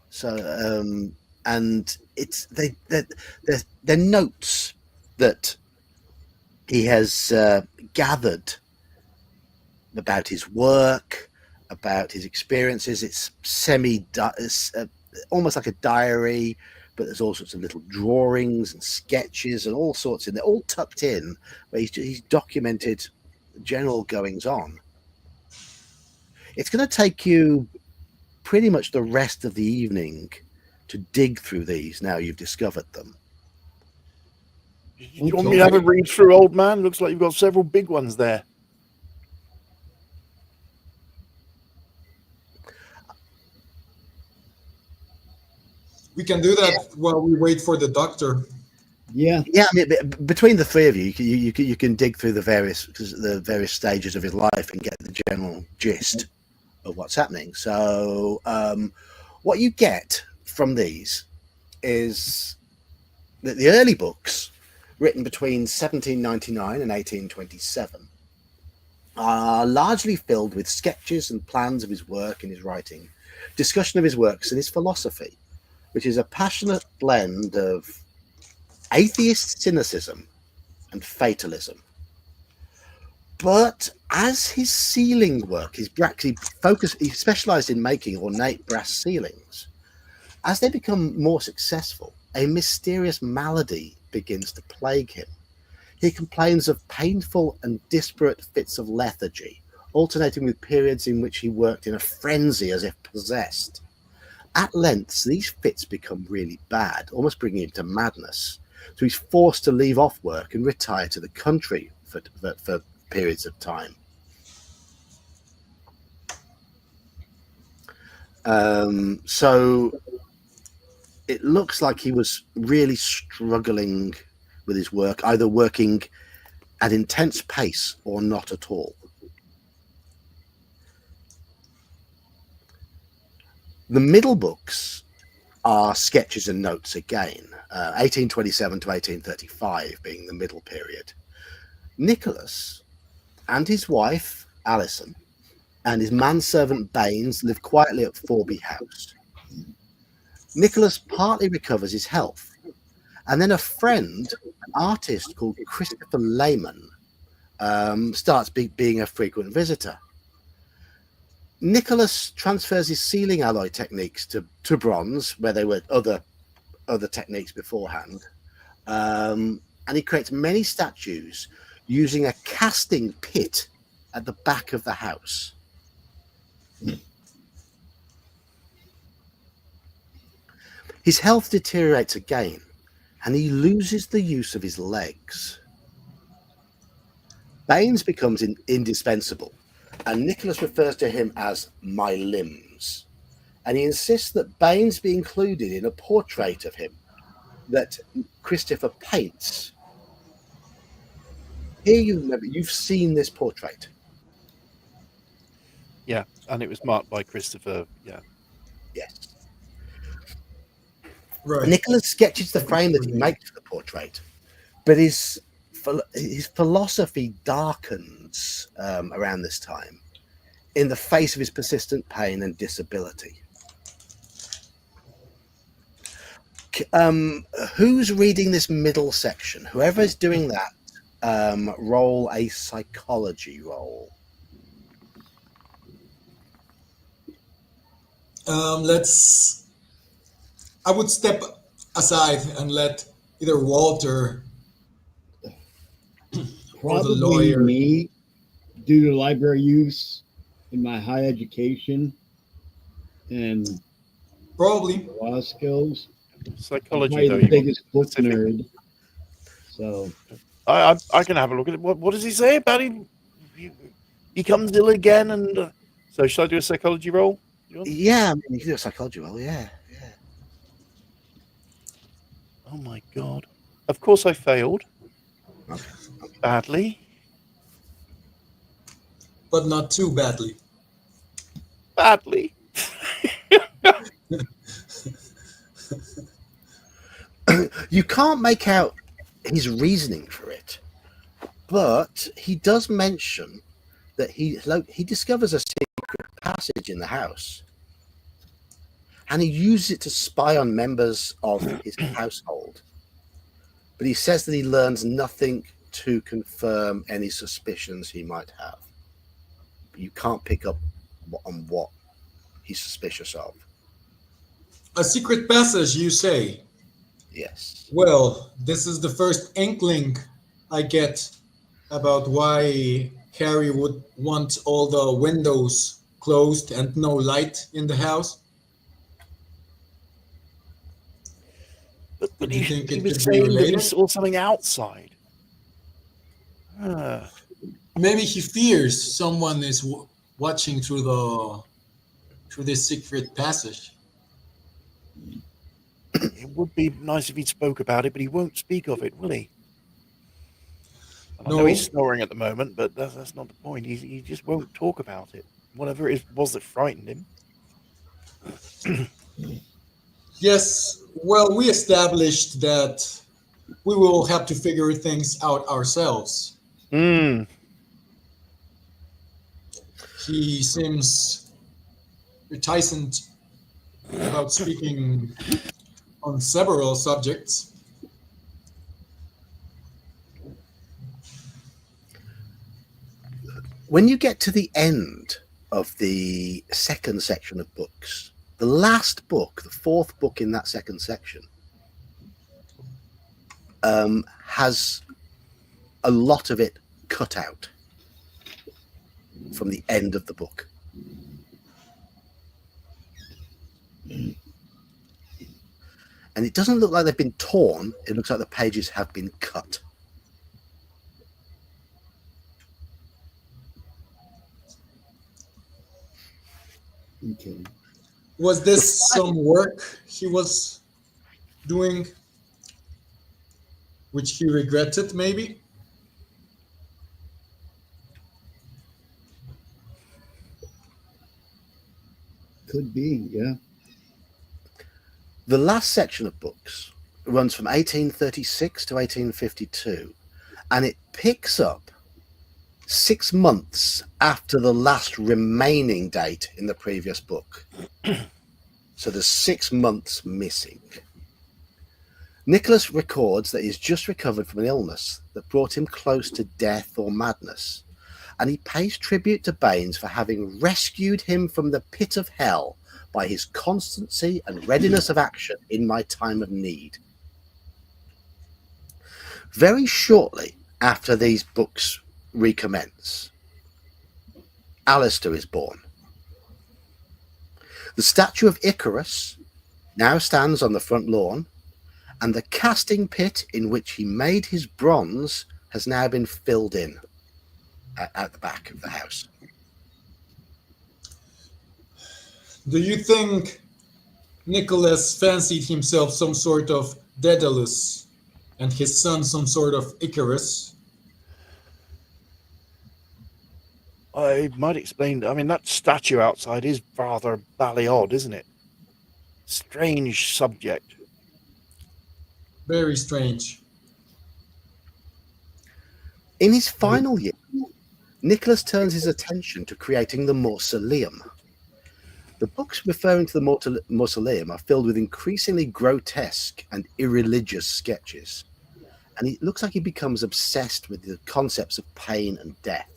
So, and it's they're notes that he has gathered about his work, about his experiences. It's almost like a diary, but there's all sorts of little drawings and sketches and all sorts in there, all tucked in, where he's documented general goings on. It's going to take you pretty much the rest of the evening to dig through these now you've discovered them. Do you want me to have a read through, old man? Looks like you've got several big ones there. We can do that while we wait for the doctor. Yeah. I mean, between the three of you, you can dig through the various stages of his life and get the general gist of what's happening. So, what you get from these is that the early books, written between 1799 and 1827, are largely filled with sketches and plans of his work and his writing, discussion of his works and his philosophy, which is a passionate blend of atheist cynicism and fatalism. But as his ceiling work, he specialized in making ornate brass ceilings. As they become more successful, a mysterious malady begins to plague him. He complains of painful and disparate fits of lethargy, alternating with periods in which he worked in a frenzy as if possessed. At length, these fits become really bad, almost bringing him to madness. So he's forced to leave off work and retire to the country for periods of time. So it looks like he was really struggling with his work, either working at intense pace or not at all. The middle books are sketches and notes again, 1827 to 1835 being the middle period. Nicholas and his wife, Alison, and his manservant Baines live quietly at Forby House. Nicholas partly recovers his health, and then a friend, an artist called Christopher Lehman, starts being a frequent visitor. Nicholas transfers his sealing alloy techniques to bronze, where there were other techniques beforehand, and he creates many statues using a casting pit at the back of the house. His health deteriorates again, and he loses the use of his legs. Baines becomes indispensable, and Nicholas refers to him as my limbs. And he insists that Baines be included in a portrait of him that Christopher paints. Here you've seen this portrait. Yeah, and it was marked by Christopher. Yeah. Yes. Right. Nicholas sketches the frame that he makes for the portrait, but his philosophy darkens around this time in the face of his persistent pain and disability. Who's reading this middle section? Whoever is doing that, roll a psychology roll. I would step aside and let either Walter or the Probably lawyer. me, due to library use and my high education and Probably. law skills. Psychology, Probably though. the biggest book specific. nerd. So I can have a look at it. What does he say about him? He comes ill again, and so should I do a psychology roll? Yeah, I mean, you can do a psychology roll. Yeah. Oh my god! Of course, I failed Okay. badly. But not too badly. Badly. You can't make out his reasoning for it, but he does mention that he discovers a secret passage in the house, and he uses it to spy on members of his household. But he says that he learns nothing to confirm any suspicions he might have. But you can't pick up on what he's suspicious of. A secret passage, you say? Yes. Well, this is the first inkling I get about why Harry would want all the windows closed and no light in the house. But Do you he think it was could be saying that he related? saw something outside. Maybe he fears someone is watching through this secret passage. It would be nice if he spoke about it, but he won't speak of it, will he? And I know No. he's snoring at the moment, but that's not the point. He just won't talk about it. Whatever it was that frightened him. Yes, well, we established that we will have to figure things out ourselves. He seems reticent about speaking on several subjects. When you get to the end of the second section of books, The last book, the fourth book in that second section, has a lot of it cut out from the end of the book. And it doesn't look like they've been torn. It looks like the pages have been cut. Okay. Was this some work he was doing, which he regretted, maybe? Could be, yeah. The last section of books runs from 1836 to 1852, and it picks up 6 months after the last remaining date in the previous book. So there's 6 months missing. Nicholas records that he's just recovered from an illness that brought him close to death or madness, and he pays tribute to Baines for having rescued him from the pit of hell by his constancy and readiness of action in my time of need. Very shortly after these books recommence, Alistair is born. The statue of Icarus now stands on the front lawn, and the casting pit in which he made his bronze has now been filled in at the back of the house. Do you think Nicholas fancied himself some sort of Daedalus and his son some sort of Icarus? I might explain. I mean, that statue outside is rather bally odd, isn't it? Strange subject. Very strange. In his final year, Nicholas turns his attention to creating the mausoleum. The books referring to the mausoleum are filled with increasingly grotesque and irreligious sketches, and it looks like he becomes obsessed with the concepts of pain and death.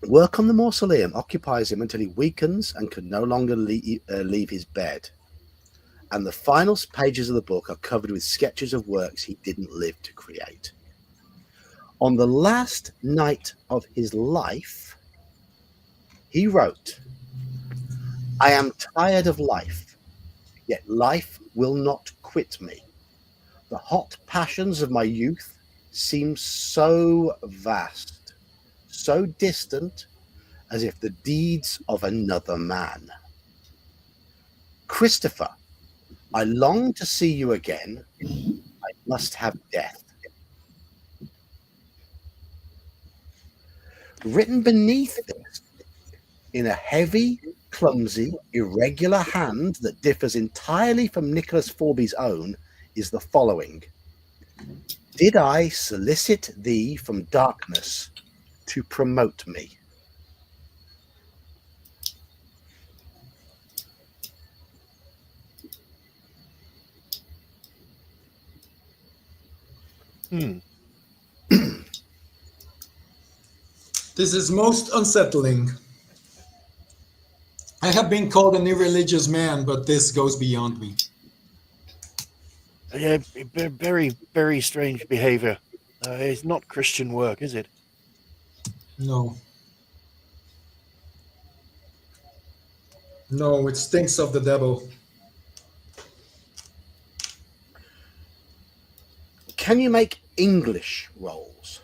Work on the mausoleum occupies him until he weakens and can no longer leave his bed. And the final pages of the book are covered with sketches of works he didn't live to create. On the last night of his life, he wrote, "I am tired of life, yet life will not quit me. The hot passions of my youth seem so vast, so distant, as if the deeds of another man. Christopher, I long to see you again. I must have death." Written beneath this, in a heavy, clumsy, irregular hand that differs entirely from Nicholas Forby's own, is the following: "Did I solicit thee from darkness to promote me?" This is most unsettling. I have been called an irreligious man, but this goes beyond me. Yeah, very, very strange behavior. It's not Christian work, is it? No. No, it stinks of the devil. Can you make English rolls?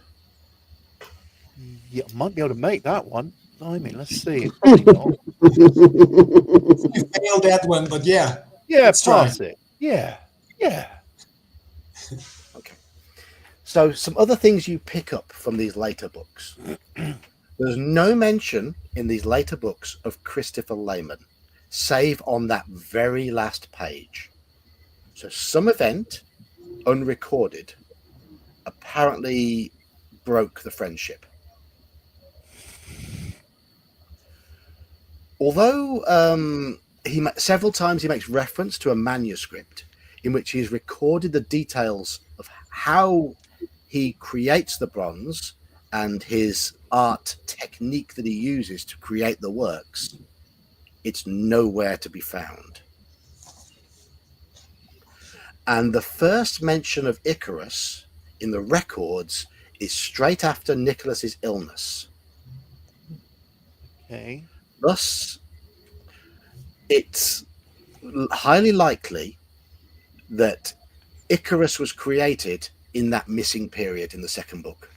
Yeah, I might be able to make that one. Blimey, let's see. Probably not. You failed that one, but yeah. Yeah, Let's try. pass it. Yeah. Okay. So some other things you pick up from these later books. There's no mention in these later books of Christopher Lehman, save on that very last page. So some event, unrecorded, apparently broke the friendship. Although several times he makes reference to a manuscript in which he has recorded the details of how he creates the bronze and his art technique that he uses to create the works, it's nowhere to be found. And the first mention of Icarus in the records is straight after Nicholas's illness. Okay. Thus, it's highly likely that Icarus was created in that missing period in the second book.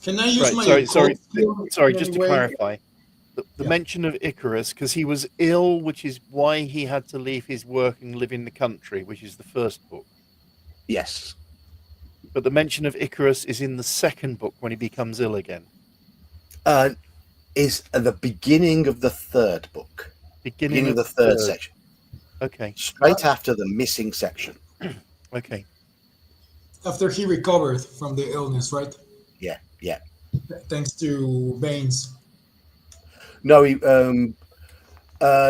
Can I use Right. my Sorry. occult skill Sorry. in Just any to way? clarify, the Yeah. mention of Icarus, because he was ill, which is why he had to leave his work and live in the country, which is the first book. Yes. But the mention of Icarus is in the second book when he becomes ill again. Is at the beginning of the third book. Beginning of the third section. Okay. Straight after the missing section. Okay. After he recovered from the illness, right? Yeah, yeah. Thanks to Baines. No, he,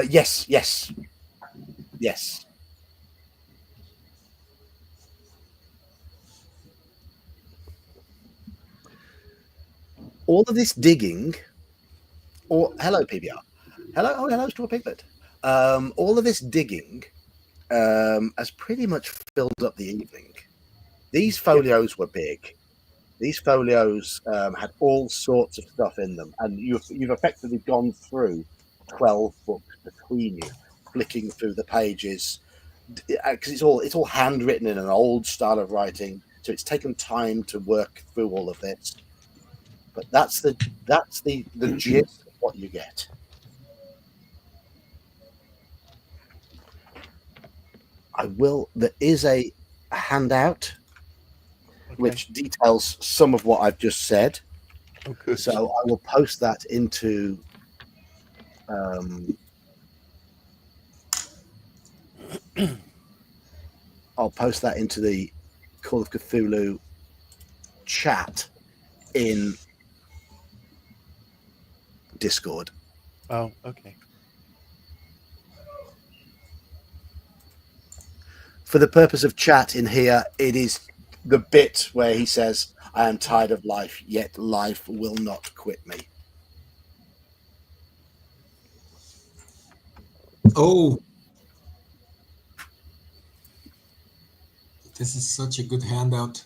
yes. All of this digging, or hello PBR, hello Straw Piglet. All of this digging has pretty much filled up the evening. These folios were big. These folios had all sorts of stuff in them, and you've effectively gone through 12 books between you, flicking through the pages, because it's all handwritten in an old style of writing, so it's taken time to work through all of this. But that's the gist of what you get. There is a handout which details some of what I've just said. Okay. So I will post that into I'll post that into the Call of Cthulhu chat in Discord. Oh, okay. For the purpose of chat in here, it is the bit where he says, "I am tired of life, yet life will not quit me." Oh, this is such a good handout.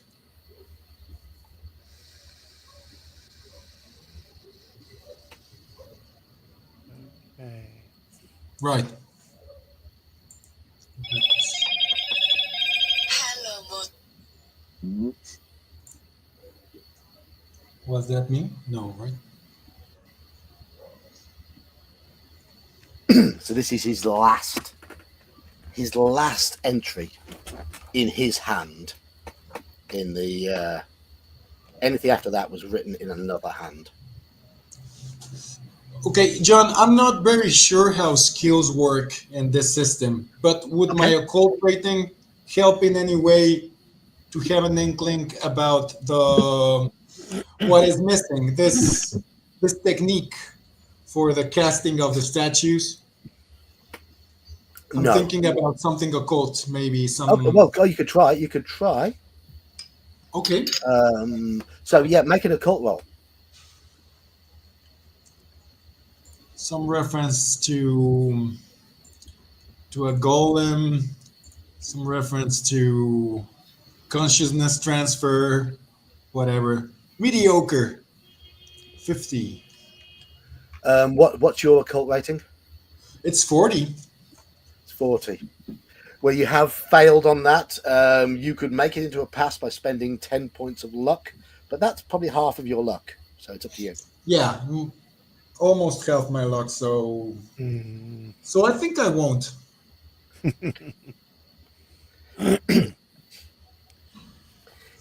Okay. Right. Was that me? No, right? So this is his last entry in his hand. In the anything after that was written in another hand. Okay, John, I'm not very sure how skills work in this system, but would my occult rating help in any way to have an inkling about the what is missing? This technique for the casting of the statues. I'm thinking about something occult, maybe some. Okay, well, you could try. You could try. Okay. So yeah, make an occult roll. Some reference to a golem, some reference to consciousness transfer, whatever. Mediocre. 50. What's your occult rating? It's 40. It's 40. Well, you have failed on that. You could make it into a pass by spending 10 points of luck, but that's probably half of your luck. So it's up to you. Yeah, almost half my luck. So I think I won't.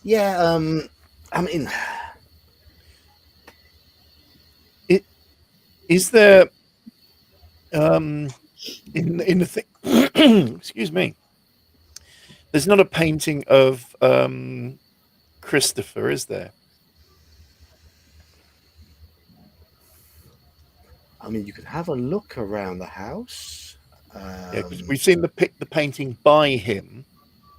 Yeah. I mean, is there in the thing? Excuse me. There's not a painting of Christopher, is there? I mean, you could have a look around the house. because we've seen the painting by him,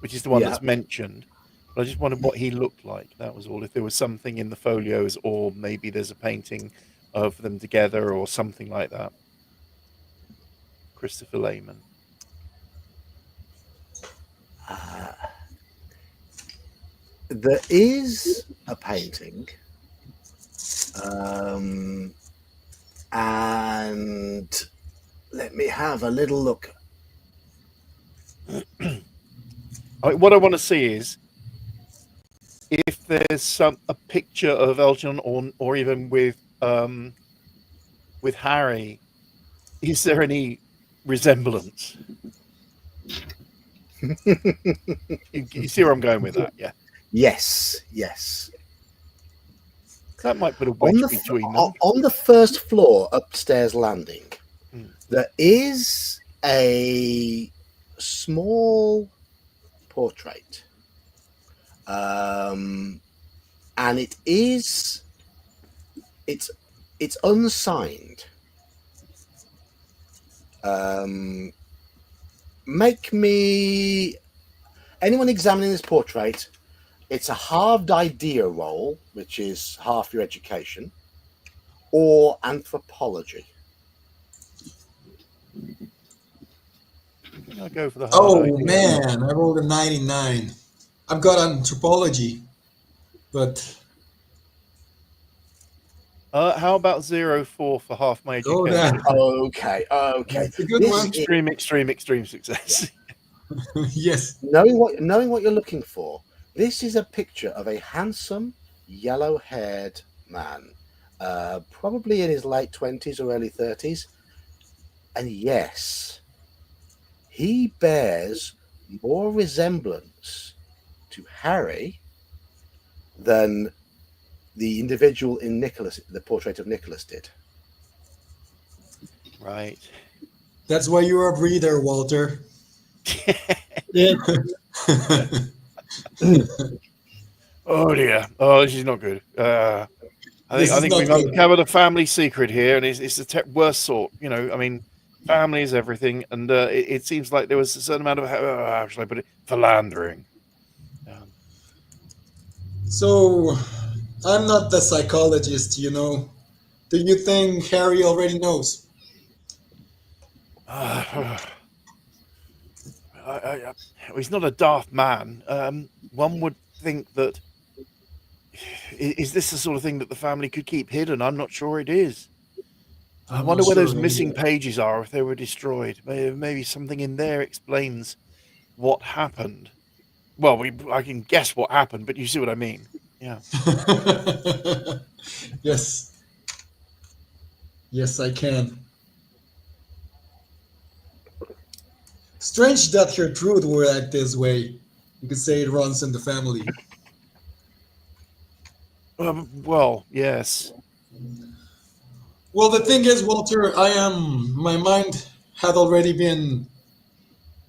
which is the one Yeah. that's mentioned. But I just wondered what he looked like. That was all. If there was something in the folios, or maybe there's a painting of them together, or something like that. Christopher Lehman. There is a painting, and let me have a little look. What I want to see is if there's a picture of Elton, or even with Harry. Is there any resemblance? You see where I'm going with that? Yeah. Yes. That might put a wedge between them. On the first floor upstairs landing, there is a small portrait, and it's unsigned. Anyone examining this portrait, it's a halved idea roll, which is half your education, or anthropology. I'll go for the hard Oh idea. man, I rolled a 99. I've got anthropology, but how about 04 for half my education? oh, that Okay. that's a good This one. Extreme success. Yes. Knowing what you're looking for, this is a picture of a handsome, yellow-haired man, probably in his late 20s or early 30s. And yes, he bears more resemblance to Harry than the individual in the portrait of Nicholas did. Right. That's why you're a breeder, Walter. Yeah. Oh dear. Oh, this is not good. I This is think not we've good. uncovered a family secret here, and it's the worst sort. I mean, family is everything, and it seems like there was a certain amount of how should I put it, philandering. So, I'm not the psychologist, you know. Do you think Harry already knows? He's not a daft man. One would think that. Is this the sort of thing that the family could keep hidden? I'm not sure it is. I I'm wonder not where sure those missing either. pages are, if they were destroyed. Maybe something in there explains what happened. Well, I can guess what happened, but you see what I mean. Yeah. Yes. Yes, I can. Strange that Gertrude would act this way. You could say it runs in the family. Well, yes. Well, the thing is, Walter, my mind had already been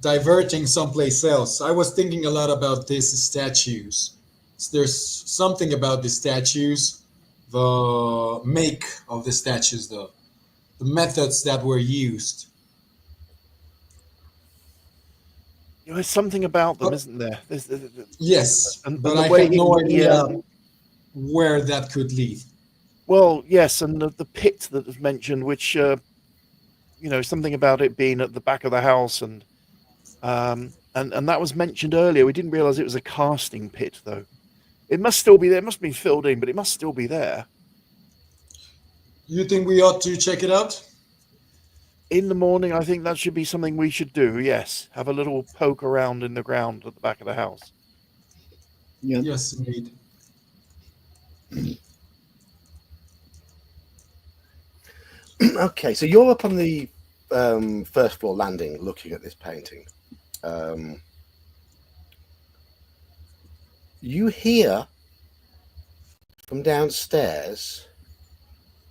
diverting someplace else. I was thinking a lot about these statues. There's something about the statues, the make of the statues, the methods that were used. There's something about them, But isn't there? yes, And but the I way have no he, idea where that could lead. well, yes, and the pit that was mentioned, which something about it being at the back of the house, and that was mentioned earlier. We didn't realize it was a casting pit, though. It must still be there. It must have been filled in, but it must still be there. You think we ought to check it out? In the morning, I think that should be something we should do. Yes, have a little poke around in the ground at the back of the house. Yeah. Yes, indeed. Okay, so you're up on the first floor landing looking at this painting. You hear from downstairs,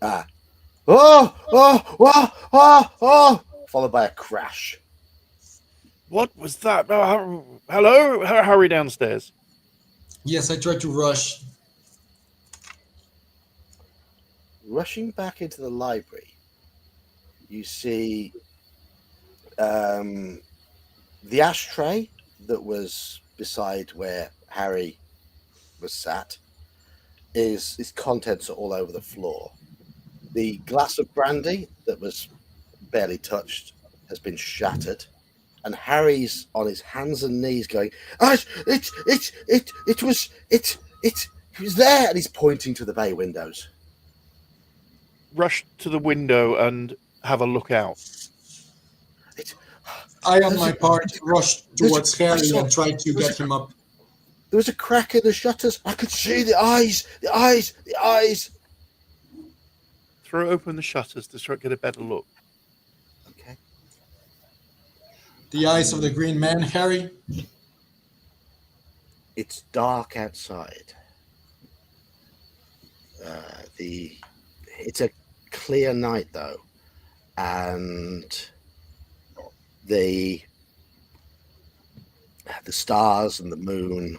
followed by a crash. What was that? Hello? Hurry downstairs. Yes, I tried to rush. Rushing back into the library, you see The ashtray that was beside where Harry was sat is its contents are all over the floor. The glass of brandy that was barely touched has been shattered, and Harry's on his hands and knees going, it was there, and he's pointing to the bay windows. Rush to the window and have a look out. I, on my part, rushed towards Harry and tried to get him up. There was a crack in the shutters. I could see the eyes. Throw open the shutters to get a better look. Okay. The eyes of the green man, Harry? It's dark outside. It's a clear night though, and the stars and the moon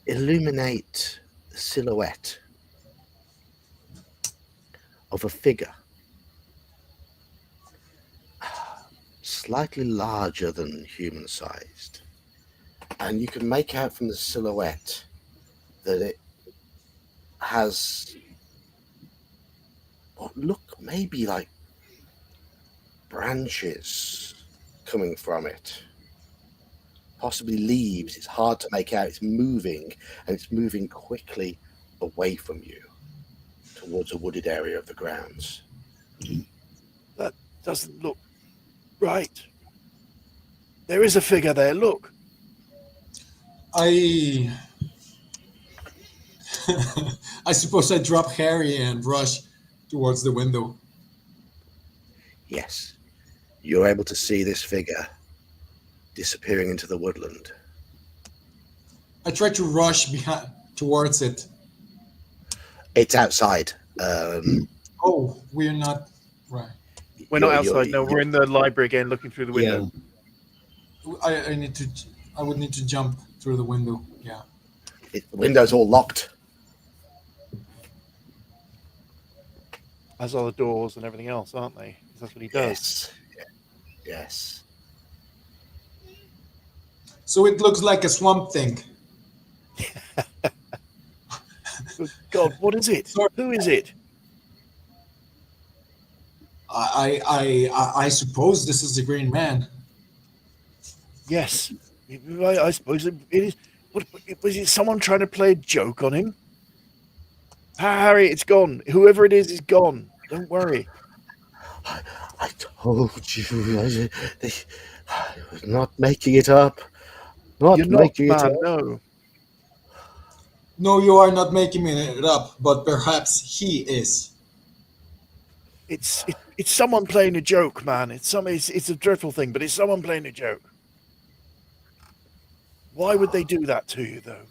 illuminate the silhouette of a figure slightly larger than human sized, and you can make out from the silhouette that it has what look maybe like branches coming from it, possibly leaves. It's hard to make out. It's moving, and it's moving quickly away from you towards a wooded area of the grounds. That doesn't look right. There is a figure there, look. I suppose I drop Harry and rush towards the window. Yes, you're able to see this figure disappearing into the woodland. I try to rush towards it. It's outside. Oh, we're not right. We're not outside. No, we're in the library again, looking through the window. I would need to jump through the window. Yeah. The window's all locked. As are the doors and everything else, aren't they? That's what he does. Yes. So it looks like a swamp thing. God, what is it? Who is it? I suppose this is the Green Man. Yes, I suppose it is. Was it someone trying to play a joke on him? Harry, it's gone. Whoever it is gone. Don't worry. I told you. I was not making it up. You're not, man, no. No, you are not making it up, but perhaps he is. It's someone playing a joke, man. It's a dreadful thing, but it's someone playing a joke. Why would they do that to you, though?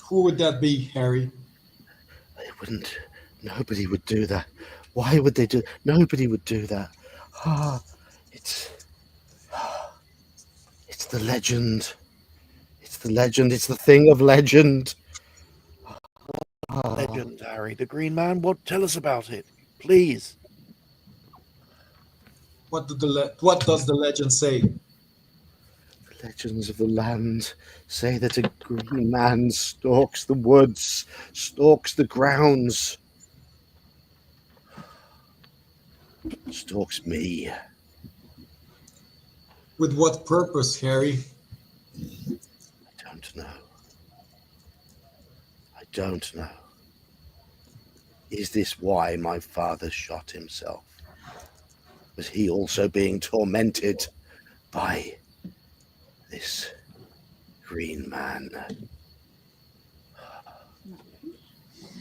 Who would that be, Harry? They wouldn't. Nobody would do that. Why would they do? Nobody would do that. It's the legend. It's the legend. It's the thing of legend. Legend, Harry. The Green Man. What? Tell us about it, please. What does the legend say? The legends of the land say that a green man stalks the woods, stalks the grounds, stalks me. With what purpose, Harry? I don't know. I don't know. Is this why my father shot himself? Was he also being tormented by this green man?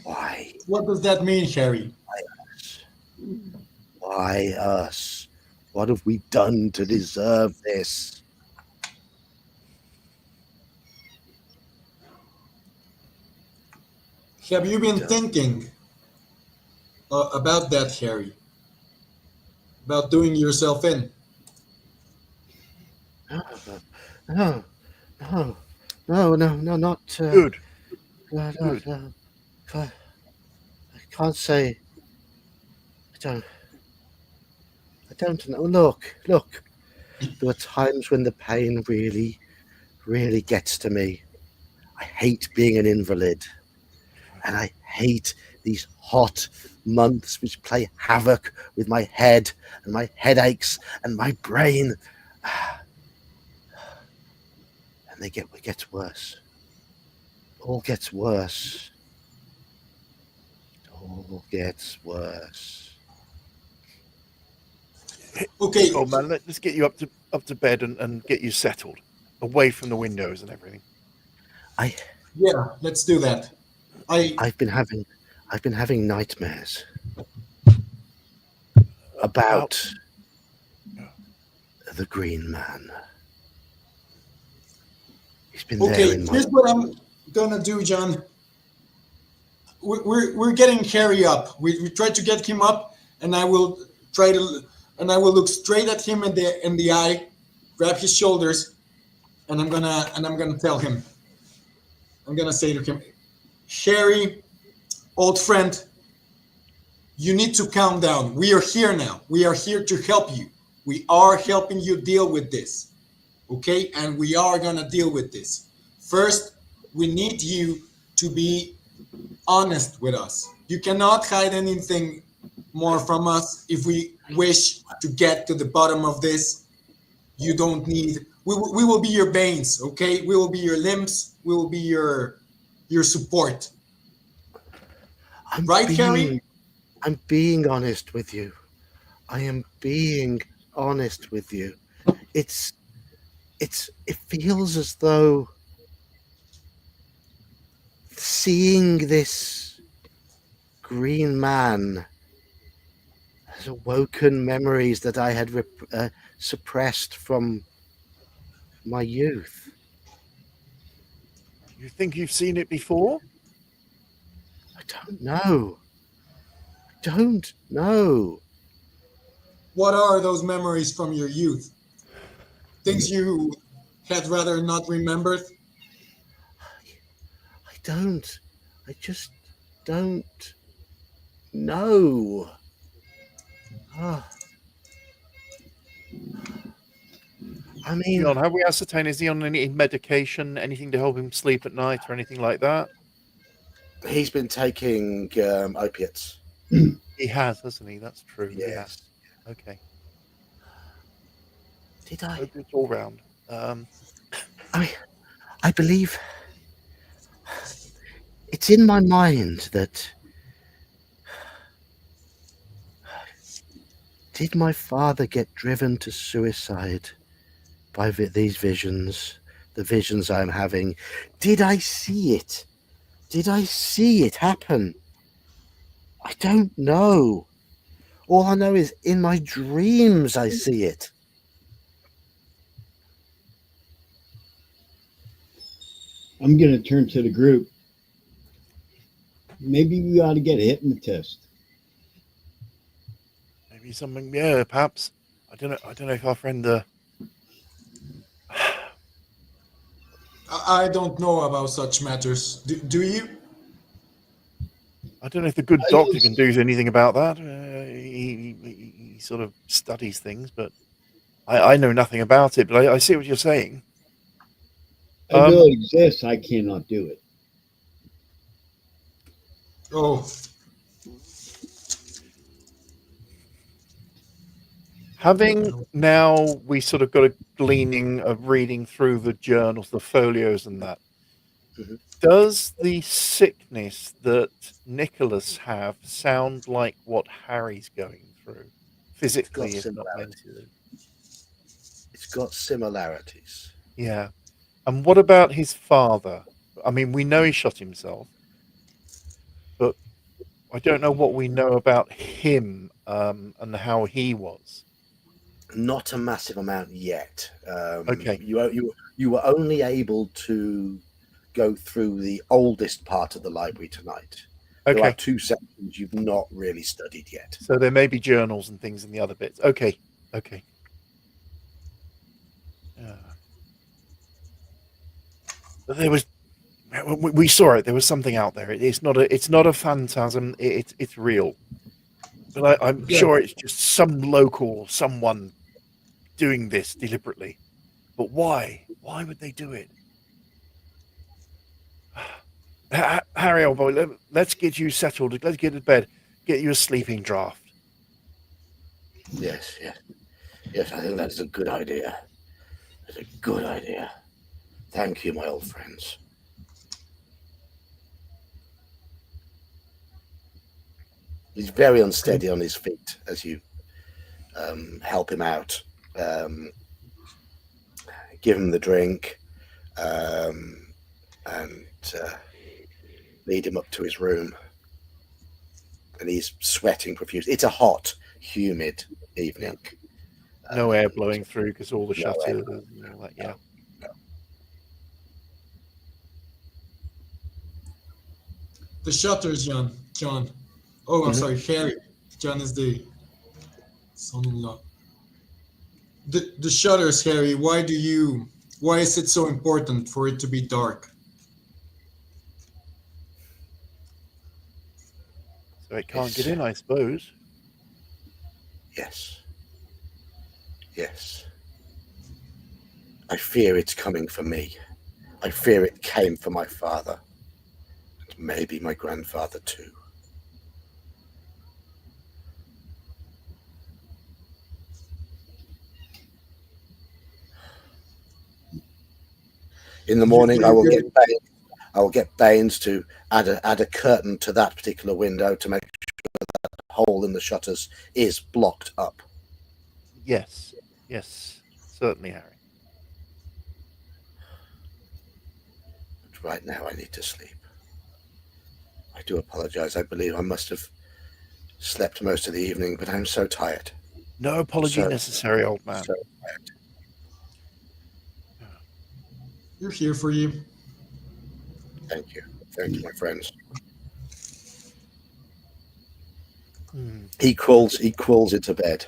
Why? What does that mean, Harry? Why us? What have we done to deserve this? Have you been thinking about that, Harry? About doing yourself in? No, not. Good. No. I can't say. I don't know. Look. There are times when the pain really, really gets to me. I hate being an invalid, and I hate these hot months which play havoc with my head and my headaches and my brain. And it gets worse. All gets worse. All gets worse. Okay. Oh man, let's get you up to bed and get you settled, away from the windows and everything. Yeah, let's do that. I've been having nightmares about the Green Man. He's been there Okay, in my... here's what I'm gonna do, John. We're getting Harry up. We tried to get him up, and I will look straight at him in the eye, grab his shoulders, and I'm gonna tell him. I'm gonna say to him, Harry, old friend, you need to calm down. We are here now. We are here to help you. We are helping you deal with this. Okay? And we are gonna deal with this. First, we need you to be honest with us. You cannot hide anything more from us. If we wish to get to the bottom of this, you don't need... We will be your veins, okay? We will be your limbs. We will be your support. Harry? I'm being honest with you. I am being honest with you. It feels as though seeing this Green Man has awoken memories that I had suppressed from my youth. You think you've seen it before? I don't know. What are those memories from your youth? Things you had rather not remembered? I just don't know. I mean, John, have we ascertained, is he on any medication, anything to help him sleep at night or anything like that? He's been taking opiates. He has, hasn't he? That's true. Yes. Yeah. Okay. Did I? It's all round. I believe it's in my mind that did my father get driven to suicide by these visions, the visions I'm having? Did I see it? Did I see it happen? I don't know. All I know is in my dreams I see it. I'm going to turn to the group. Maybe we ought to get a hypnotist. Maybe something, yeah, perhaps. I don't know if our friend... I don't know about such matters. Do you? I don't know if the good doctor can do anything about that. He sort of studies things, but I know nothing about it. But I see what you're saying. I know it exists. I cannot do it. Oh. Having now we sort of got a gleaning of reading through the journals, the folios and that. Mm-hmm. Does the sickness that Nicholas have sound like what Harry's going through? Physically, if not mentally. It's got similarities. Yeah. And what about his father? I mean, we know he shot himself, but I don't know what we know about him and how he was. Not a massive amount yet. Okay. You were only able to go through the oldest part of the library tonight. Okay. There are 2 sections you've not really studied yet. So there may be journals and things in the other bits. Okay. But there was, we saw it. There was something out there. It's not a phantasm. It's real. But I'm Yeah. sure it's just some local, someone doing this deliberately. But why? Why would they do it? Harry, old boy, let's get you settled. Let's get to bed. Get you a sleeping draft. Yes, yes. Yes, I think that's a good idea. That's a good idea. Thank you, my old friends. He's very unsteady on his feet as you help him out. Give him the drink and lead him up to his room. And he's sweating profusely. It's a hot, humid evening. No air blowing through because all the no shutters air. and all that. Yeah. The shutters, John. Oh, I'm sorry, Harry. John is the son-in-law. The shutters, Harry. Why is it so important for it to be dark? So it can't get in, I suppose. Yes. Yes. I fear it's coming for me. I fear it came for my father. And maybe my grandfather too. In the morning, I will get Baines to add a curtain to that particular window to make sure that hole in the shutters is blocked up. Yes. Yes. Certainly, Harry. But right now, I need to sleep. I do apologize. I believe I must have slept most of the evening, but I'm so tired. No apology necessary, old man. So tired. We're here for you. Thank you. Thank you, my friends. He crawls into bed,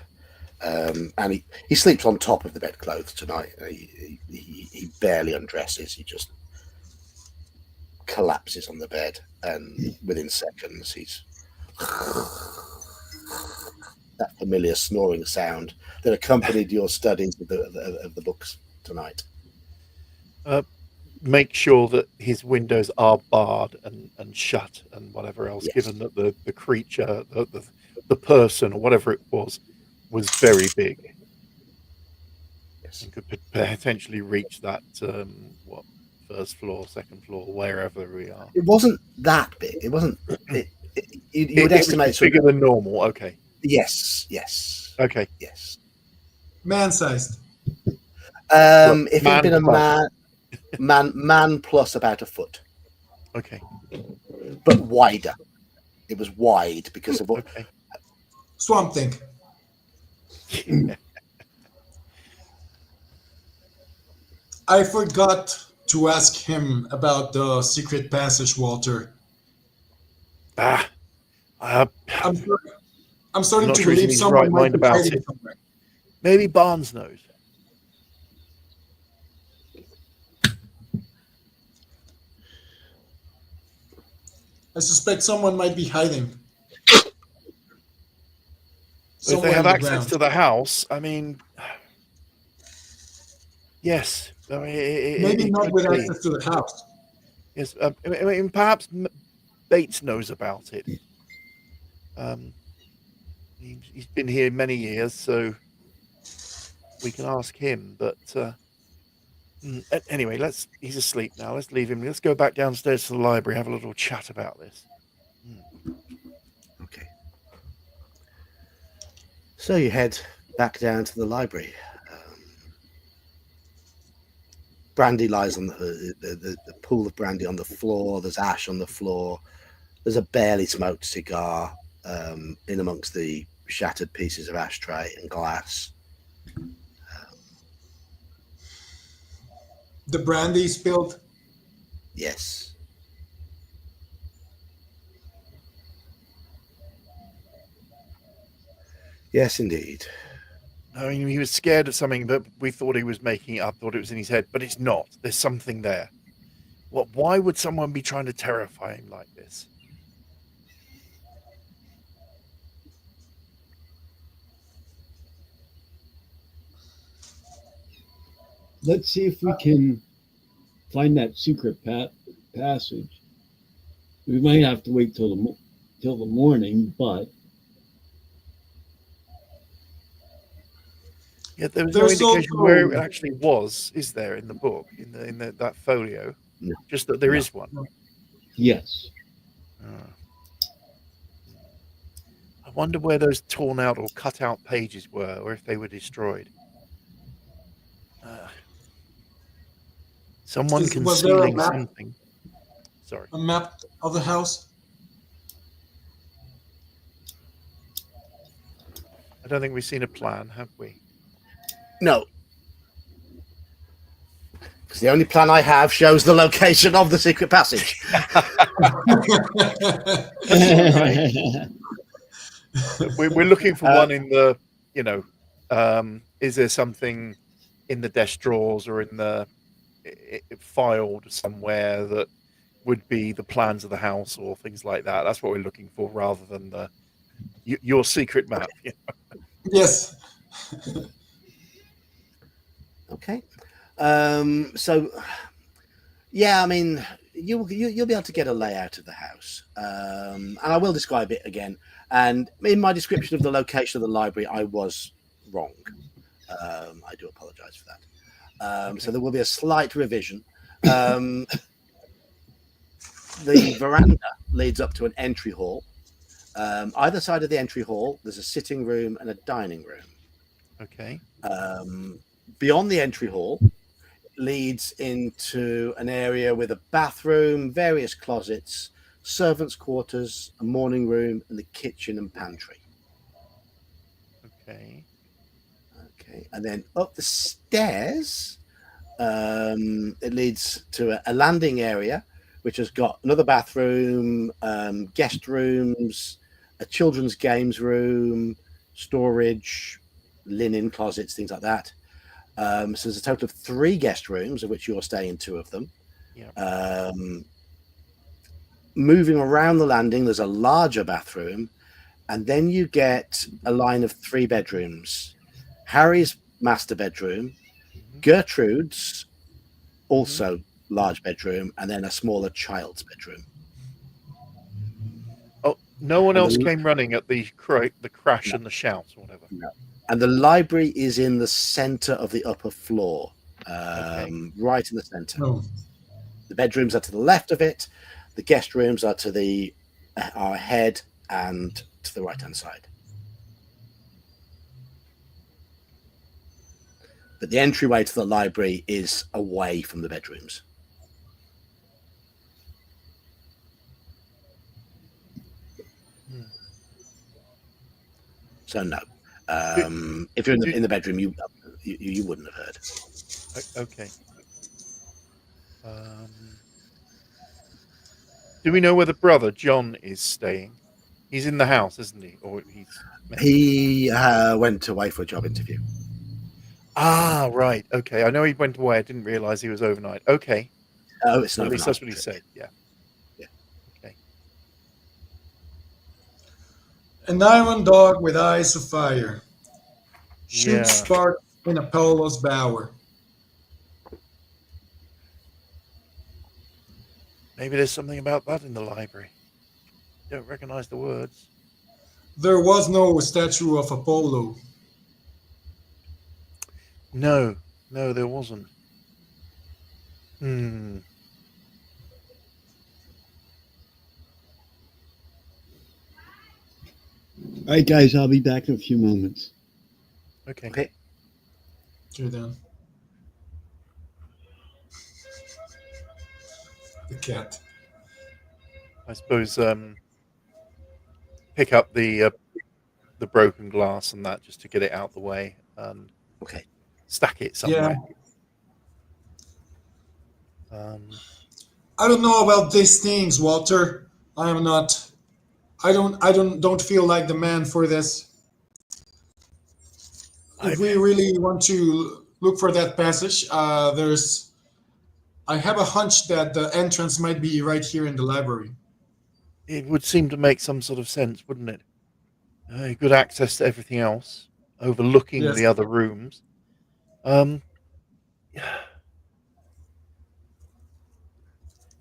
and he sleeps on top of the bedclothes tonight. He barely undresses. He just collapses on the bed, and within seconds, he's that familiar snoring sound that accompanied your studies of the books tonight. Make sure that his windows are barred and shut and whatever else, Yes. given that the creature, the person or whatever it was very big. Yes. And could potentially reach that, first floor, second floor, wherever we are. It wasn't that big. It wasn't. You would It estimate was bigger than normal. Okay. Yes. Okay. Yes. Man-sized. If Man it'd been a plus. man plus about a foot, Okay. but wider. It was wide because of what. Okay. Swamp Thing. I forgot to ask him about the secret passage, Walter. I'm I'm starting not to sure he's believe in his someone right might mind be about hiding it. somewhere. Maybe Barnes knows. I suspect someone might be hiding. If they Somewhere have in the access ground. to the house, I mean, yes. I mean, Maybe it not could with be. access to the house. Yes. I mean, perhaps Bates knows about it. He's been here many years, so we can ask him. But anyway, he's asleep now. Let's leave him. Let's go back downstairs to the library, have a little chat about this. Okay. So you head back down to the library. Brandy lies on the pool of brandy on the floor. There's ash on the floor. There's a barely smoked cigar in amongst the shattered pieces of ashtray and glass. The brandy spilled. Yes. Yes, indeed. I mean, he was scared of something, but we thought he was making it up, thought it was in his head, but it's not. There's something there. Why would someone be trying to terrify him like this? let's see if we can find that secret passage. We might have to wait till the morning, but Yeah, there was There's no indication also- where it actually was, is there, in the book, in that folio? No. Just that there No. is one. yes. I wonder where those torn out or cut out pages were, or if they were destroyed. Someone Was there a concealing map? something. Sorry. A map of the house? I don't think we've seen a plan, have we? No. Because the only plan I have shows the location of the secret passage. We're looking for one in the, is there something in the desk drawers or in the filed somewhere that would be the plans of the house or things like that? That's what we're looking for, rather than your secret map. Yes. Okay. So, yeah, I mean, you'll be able to get a layout of the house, and I will describe it again. And in my description of the location of the library, I was wrong. I do apologise for that. So there will be a slight revision. The veranda leads up to an entry hall. Either side of the entry hall, there's a sitting room and a dining room. Okay. Beyond the entry hall leads into an area with a bathroom, various closets, servants' quarters, a morning room, and the kitchen and pantry. Okay. And then up the stairs, it leads to a landing area, which has got another bathroom, guest rooms, a children's games room, storage, linen closets, things like that. So there's a total of 3 guest rooms, of which you're staying in 2 of them. Yeah. Moving around the landing, there's a larger bathroom, and then you get a line of 3 bedrooms. Harry's master bedroom, Gertrude's also large bedroom, and then a smaller child's bedroom. Oh, no one And else the- came running at the crash and the shout or whatever. No. And the library is in the center of the upper floor, right in the center. Oh. The bedrooms are to the left of it. The guest rooms are are ahead and to the right-hand side. But the entryway to the library is away from the bedrooms. So no. If you're in the bedroom, you wouldn't have heard. Okay. Do we know where the brother John is staying? He's in the house, isn't he? Or He went away for a job interview. Ah, right. Okay. I know he went away. I didn't realize he was overnight. Okay. Oh, it's not. At least that's what he said. Yeah. Yeah. Okay. An iron dog with eyes of fire. Shoots Yeah. sparks in Apollo's bower. Maybe there's something about that in the library. Don't recognize the words. There was no statue of Apollo. No, there wasn't. Hmm. All right, guys, I'll be back in a few moments. Okay. Okay. Sure then. The cat. I suppose pick up the broken glass and that just to get it out the way and Okay. stack it somewhere. I don't know about these things, Walter. I am not. I don't feel like the man for this. If we really want to look for that passage, I have a hunch that the entrance might be right here in the library. It would seem to make some sort of sense, wouldn't it? Good access to everything else, overlooking Yes. the other rooms.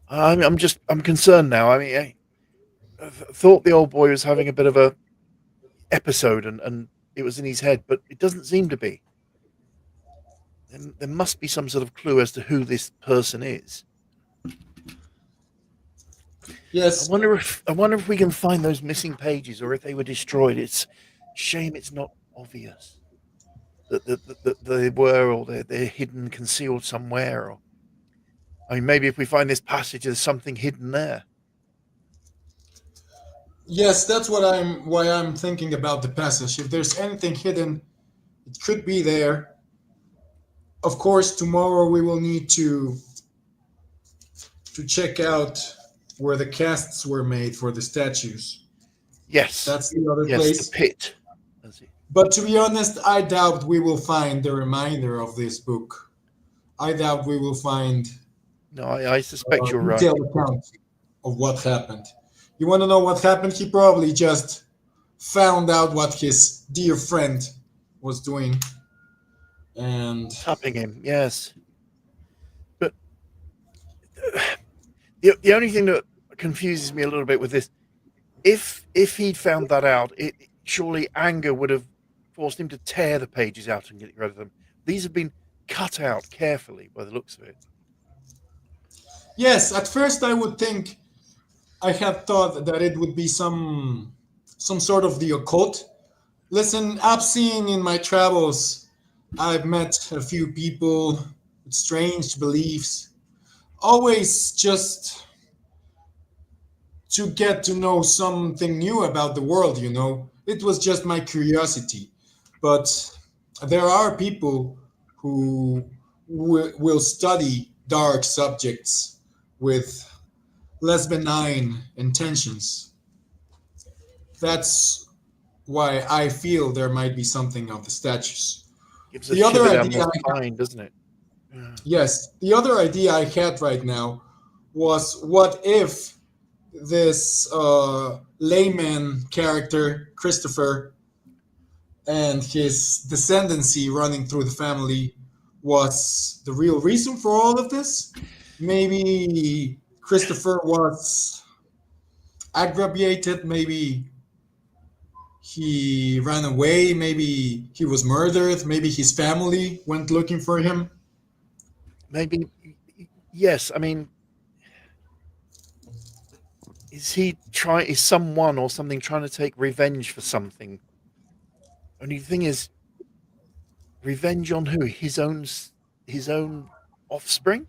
I'm concerned now. I mean, I thought the old boy was having a bit of a episode and it was in his head, but it doesn't seem to be. There must be some sort of clue as to who this person is. Yes. I wonder if we can find those missing pages, or if they were destroyed. It's shame it's not obvious that they were, or they're hidden, concealed somewhere. Or I mean, maybe if we find this passage, there's something hidden there. Yes, that's why I'm thinking about the passage. If there's anything hidden, it could be there. Of course, tomorrow we will need to check out where the casts were made for the statues. Yes, that's the other yes, place. The pit. But to be honest, I doubt we will find the reminder of this book. I doubt we will find. No, I suspect you're right. Detailed account of what happened. You want to know what happened? He probably just found out what his dear friend was doing and tapping him. Yes, but the only thing that confuses me a little bit with this, if he'd found that out, surely anger would have forced him to tear the pages out and get rid of them. These have been cut out carefully by the looks of it. Yes, at first I had thought that it would be some sort of the occult. Listen, I've seen in my travels, I've met a few people with strange beliefs, always just to get to know something new about the world, you know. It was just my curiosity. But there are people who will study dark subjects with less benign intentions. That's why I feel there might be something of the statues. Gives The a other shiver down idea, the spine, doesn't it? yes, the other idea I had right now was, what if this layman character, Christopher, and his descendancy running through the family was the real reason for all of this? Maybe Christopher was aggravated, maybe he ran away, maybe he was murdered, maybe his family went looking for him. Maybe, yes. I mean, is someone or something trying to take revenge for something? Only the thing is, revenge on who? His own offspring?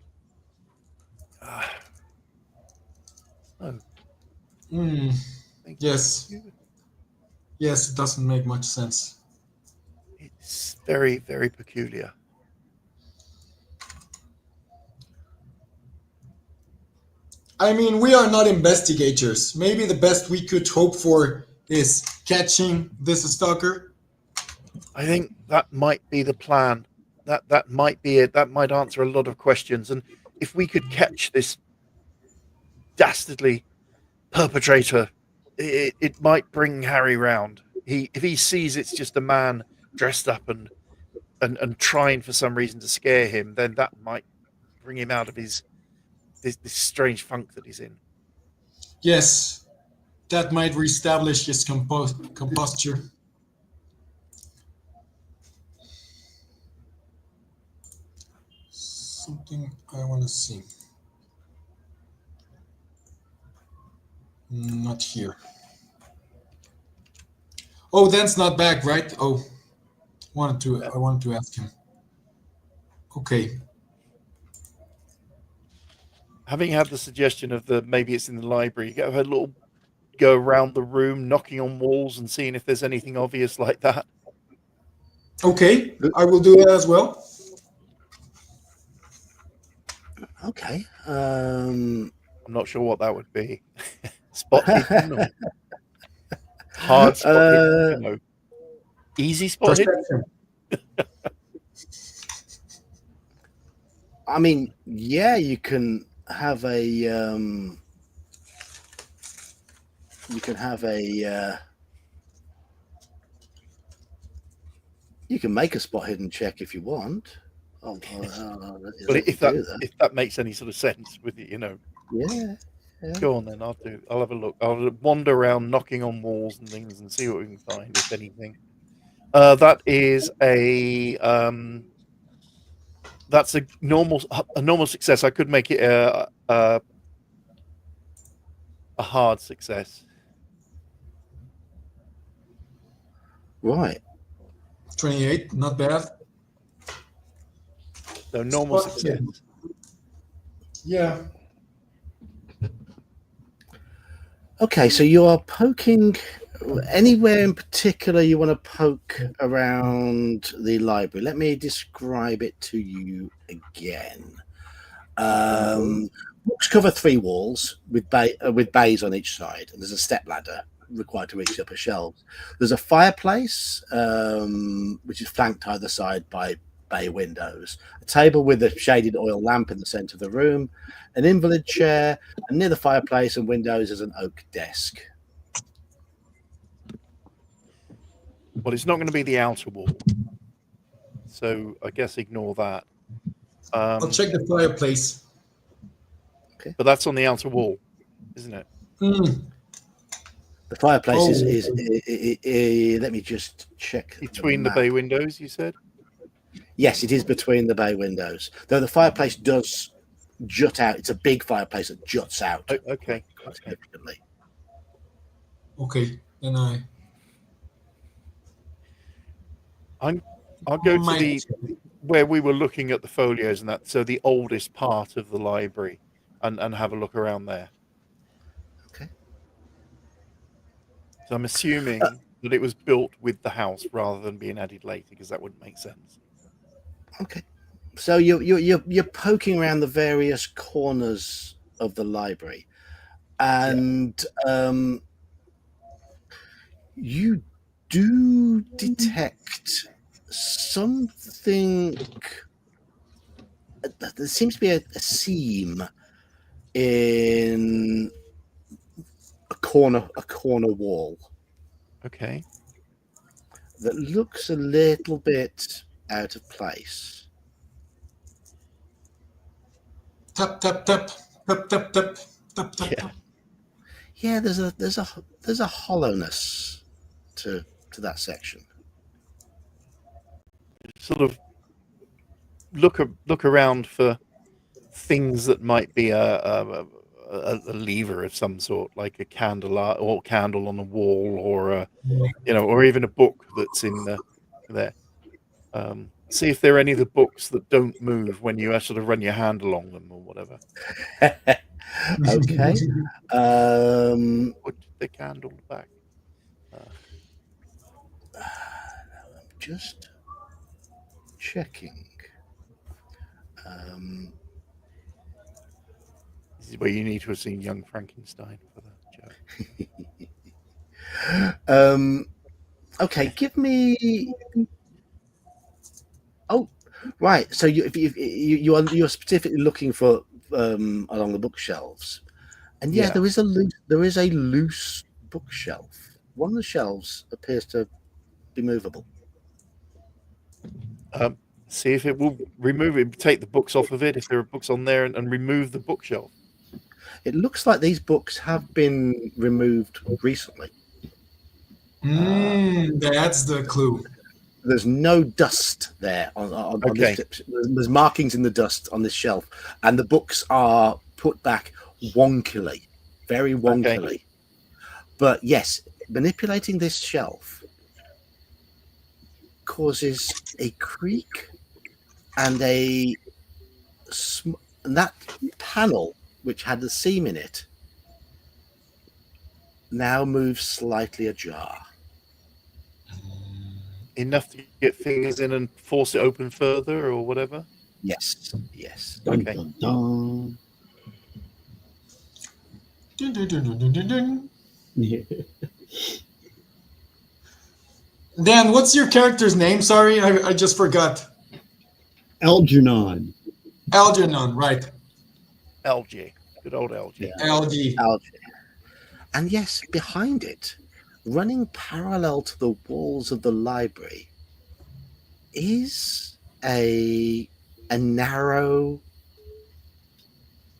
No. Yes. Yes, it doesn't make much sense. It's very, very peculiar. I mean, we are not investigators. Maybe the best we could hope for is catching this stalker. I think that might be the plan. That might be it. That might answer a lot of questions. And if we could catch this dastardly perpetrator, it might bring Harry round. If he sees it's just a man dressed up and trying for some reason to scare him, then that might bring him out of this strange funk that he's in. Yes, that might reestablish his composture. Something I want to see. Not here. Oh, Dan's not back, right? Oh, I wanted to ask him. Okay. Having had the suggestion of maybe it's in the library, have a little go around the room, knocking on walls and seeing if there's anything obvious like that. Okay, I will do that as well. Okay. I'm not sure what that would be. Spot hidden or hard spot hidden, you know. Easy spot hidden. I mean, yeah, you can have a you can make a spot hidden check if you want. But if that makes any sort of sense with you, yeah. Go on then. I'll have a look. I'll wander around, knocking on walls and things, and see what we can find, if anything. That is that's a normal success. I could make it a hard success. Right. 28, not bad. So normal Spot success. hidden. Yeah. Okay, so you are poking anywhere in particular you want to poke around the library. Let me describe it to you again. Books cover 3 walls with bays on each side, and there's a step ladder required to reach the upper shelves. There's a fireplace, which is flanked either side by bay windows, a table with a shaded oil lamp in the center of the room, an invalid chair, and near the fireplace and windows is an oak desk. Well, it's not going to be the outer wall, so I guess ignore that. I'll check the fireplace. Okay. But that's on the outer wall, isn't it? The fireplace is let me just check. Between the bay windows, you said? Yes, it is between the bay windows. Though the fireplace does jut out. It's a big fireplace that juts out. Okay. Quite significantly. Okay, then I'll go to where we were looking at the folios and that, so the oldest part of the library, and have a look around there. Okay. So I'm assuming that it was built with the house rather than being added later, because that wouldn't make sense. Okay. So you're poking around the various corners of the library, and you do detect something. There seems to be a seam in a corner wall Okay. that looks a little bit out of place. tap tap tap tap tap tap tap tap. Yeah. Yeah, there's a hollowness to that section. Sort of look around for things that might be a lever of some sort, like a candle on a wall, or or even a book that's in there. See if there are any of the books that don't move when you sort of run your hand along them or whatever. Okay. Put the candle back. I'm just checking. This is where you need to have seen Young Frankenstein for that joke. Okay, give me. Oh, right. So you're specifically looking for along the bookshelves, and Yeah. there is a loose bookshelf. One of the shelves appears to be movable. See if it will remove it, take the books off of it if there are books on there, and remove the bookshelf. It looks like these books have been removed recently. That's the clue. There's no dust there on Okay. this. There's markings in the dust on this shelf, and the books are put back wonkily, very wonkily. Okay. But yes, manipulating this shelf causes a creak, and that panel, which had the seam in it, now moves slightly ajar. Enough to get fingers in and force it open further or whatever? Yes. Dun, Okay. dun, dun. Dun, dun, dun, dun, dun, dun, dun. Dan, what's your character's name? Sorry, I just forgot. Algernon. Algernon, right. LG. Good old LG. Yeah. LG. And yes, behind it, running parallel to the walls of the library, is a a narrow,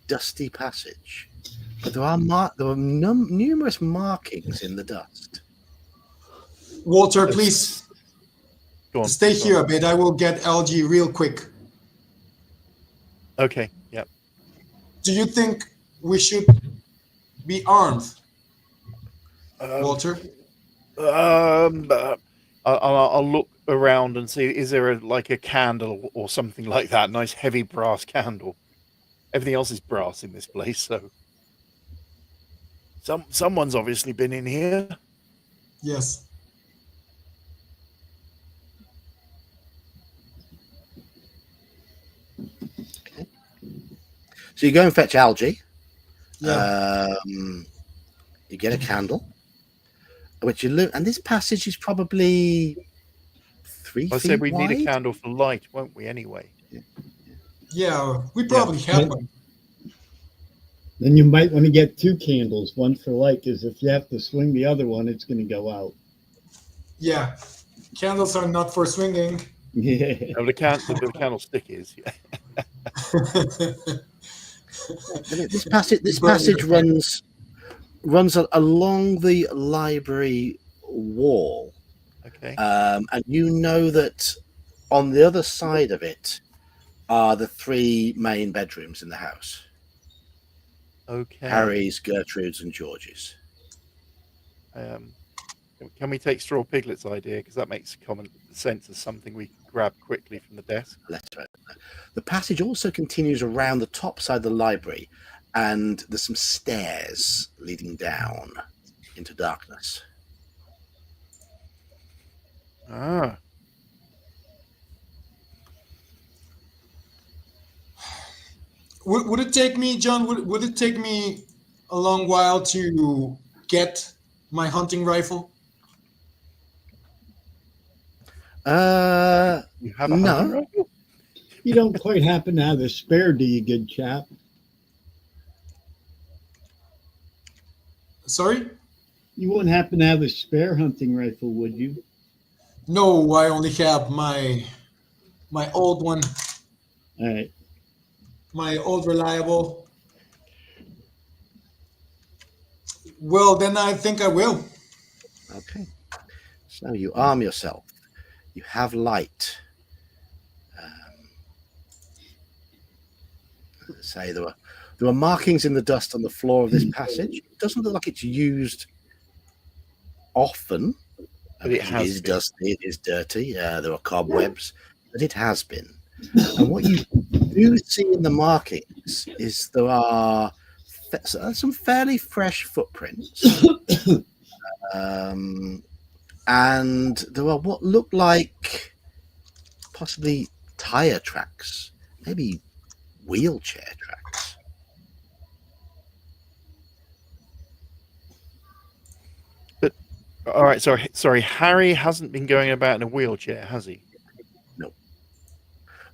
dusty passage, but there are numerous markings in the dust. Walter, please Go on. stay here a bit. I will get LG real quick. Okay. Yeah. Do you think we should be armed, Walter? I'll look around and see. Is there a candle or something like that? Nice heavy brass candle. Everything else is brass in this place, so someone's obviously been in here. Yes. Okay. So you go and fetch Algae. Yeah. You get a candle, which you look, and this passage is probably 3 I feet said we wide. need a candle for light, won't we? Anyway. Yeah, we probably have one. Then you might want to get 2 candles, one for light, because if you have to swing the other one, it's going to go out. Yeah. Candles are not for swinging. Yeah. Oh, the candlestick is. Yeah. This passage runs along the library wall, Okay. and you know that on the other side of it are the 3 main bedrooms in the house: Okay. Harry's, Gertrude's, and George's. Can we take Straw Piglet's idea, because that makes common sense as something we can grab quickly from the desk? The passage also continues around the top side of the library, and there's some stairs leading down into darkness. Ah. Would it take me, John? Would it take me a long while to get my hunting rifle? You have a No. hunting rifle? You don't quite happen to have a spare, do you, good chap? Sorry? You wouldn't happen to have a spare hunting rifle, would you? No, I only have my old one, All right. my old reliable. Well, then I think I will. Okay. So you arm yourself. You have light. Say there were markings in the dust on the floor of this passage. It doesn't look like it's used often. But it has is been. dusty. It is dirty. There are cobwebs, but it has been. And what you do see in the markings is there are some fairly fresh footprints, and there are what look like possibly tire tracks, maybe wheelchair tracks. But all right, sorry. Harry hasn't been going about in a wheelchair, has he? No.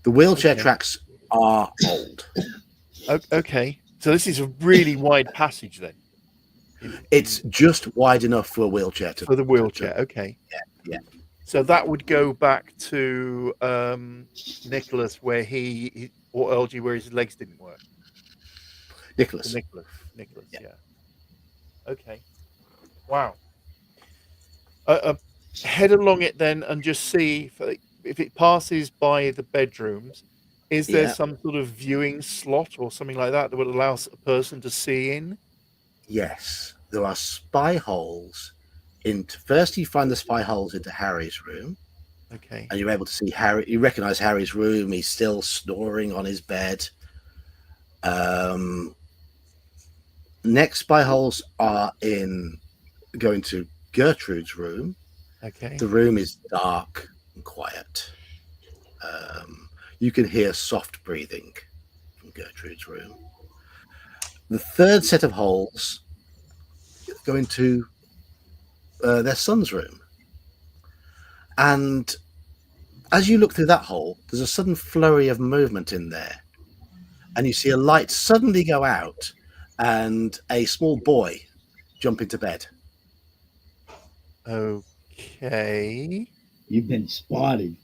The wheelchair Okay. tracks are old. Okay. So this is a really wide passage then. It's just wide enough for a wheelchair for the wheelchair. Okay. Yeah. So that would go back to Nicholas, where he or LG, where his legs didn't work. Nicholas. Nicholas. Yeah. Yeah. Okay. Wow. Head along it then, and just see if it passes by the bedrooms. Is there some sort of viewing slot or something like that would allow a person to see in? Yes, there are spy holes. First, you find the spy holes into Harry's room. Okay. And you're able to see Harry. You recognize Harry's room. He's still snoring on his bed. Next spy holes are going to Gertrude's room. Okay. The room is dark and quiet. You can hear soft breathing from Gertrude's room. The third set of holes go into their son's room. And as you look through that hole, there's a sudden flurry of movement in there. And you see a light suddenly go out and a small boy jump into bed. Okay. You've been spotted.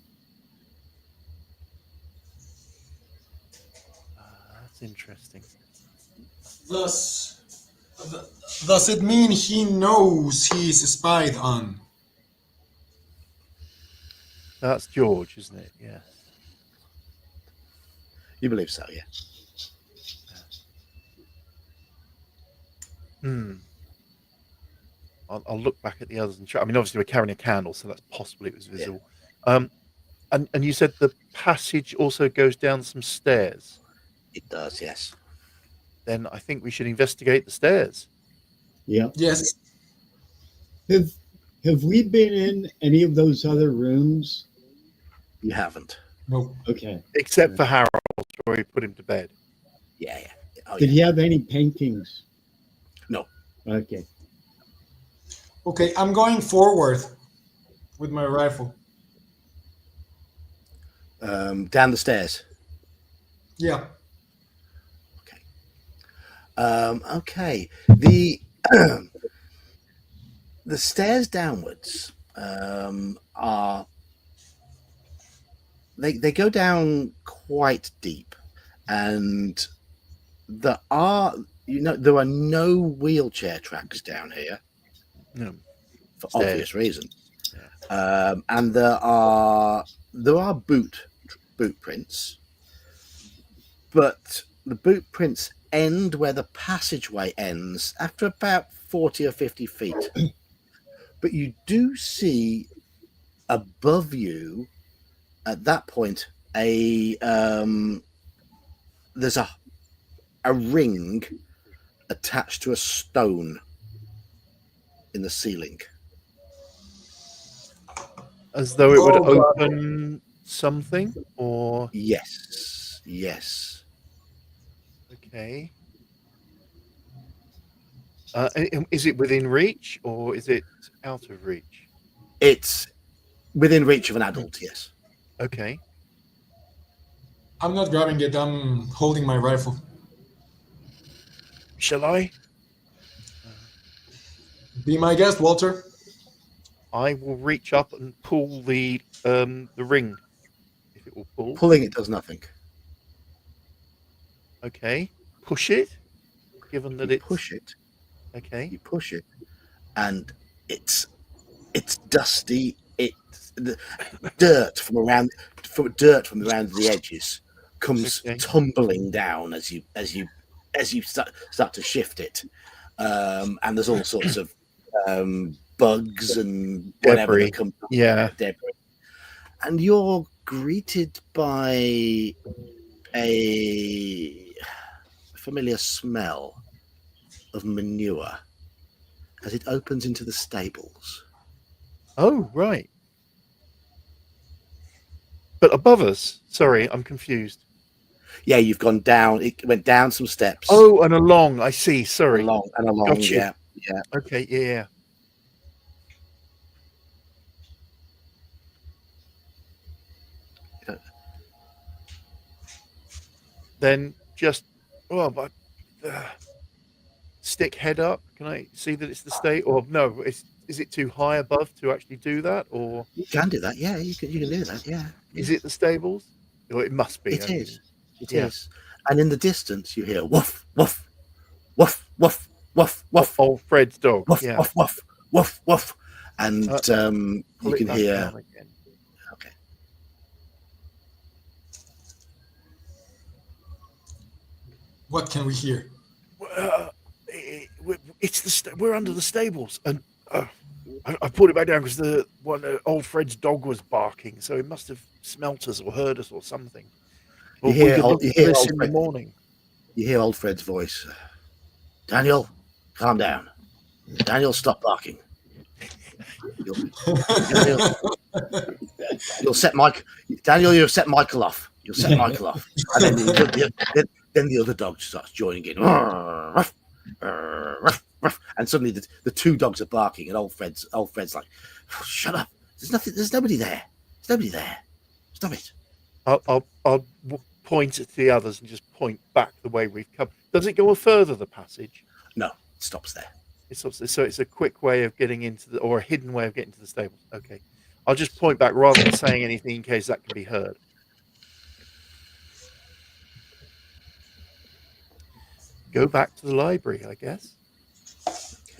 That's interesting. Does it mean he knows he's spied on? That's George, isn't it? Yes. You believe so, yeah. I'll look back at the others and check. I mean, obviously we're carrying a candle, so that's possibly it was visual. Yeah. And you said the passage also goes down some stairs. It does, yes. Then I think we should investigate the stairs. Yeah. Yes. Have we been in any of those other rooms? You haven't. No. Okay. Except for Harold, where he put him to bed. Yeah. Oh, Did he have any paintings? No. Okay. Okay, I'm going forward with my rifle. Down the stairs. Yeah. Okay. The the stairs downwards are they go down quite deep, and there are no wheelchair tracks down here. No. For Stairs. obvious reasons. Yeah. And there are boot prints, but the boot prints end where the passageway ends after about 40 or 50 feet. But you do see above you at that point there's a ring attached to a stone in the ceiling. As though it would open something, or Yes. Okay. Is it within reach or is it out of reach? It's within reach of an adult, yes. Okay. I'm not grabbing it. I'm holding my rifle. Shall I? Be my guest, Walter. I will reach up and pull the ring. If it will pull. Pulling it does nothing. Okay. Push it. Given that it's push it. Okay. You push it, and it's dusty. It's the dirt from around the edges comes tumbling down as you start to shift it, and there's all sorts of bugs and whatever debris. that comes up, debris, and you're greeted by a familiar smell of manure as it opens into the stables. Oh, right. But above us, sorry, I'm confused. Yeah, you've gone down. It went down some steps. Oh, and along. I see. Sorry. Along. Gotcha. Yeah. Okay. Yeah. Then just stick head up. Can I see that it's the state? Or no? Is it too high above to actually do that? Or you can do that. Yeah, you can do that. Yeah. Is it the stables? Or it must be. It is. It is. And in the distance, you hear woof, woof, woof, woof, woof, woof. Old Fred's dog. Woof, yeah. woof, woof, woof, woof. And you can hear. Okay. What can we hear? It's we're under the stables, and I pulled it back down because old Fred's dog was barking, so he must have smelt us or heard us or something. You hear in old the morning. You hear old Fred's voice. Daniel, calm down. Daniel, stop barking. You'll set Mike. Daniel, you'll set Michael off. You'll set Michael off, and then the other dog starts joining in. And suddenly the two dogs are barking, and old Fred's like, oh, "Shut up! There's nobody there. There's nobody there. Stop it." I'll point at the others and just point back the way we've come. Does it go further, the passage? No, it stops there. It stops there. So it's a quick way of getting into or a hidden way of getting to the stables. Okay. I'll just point back rather than saying anything in case that can be heard. go back to the library, I guess.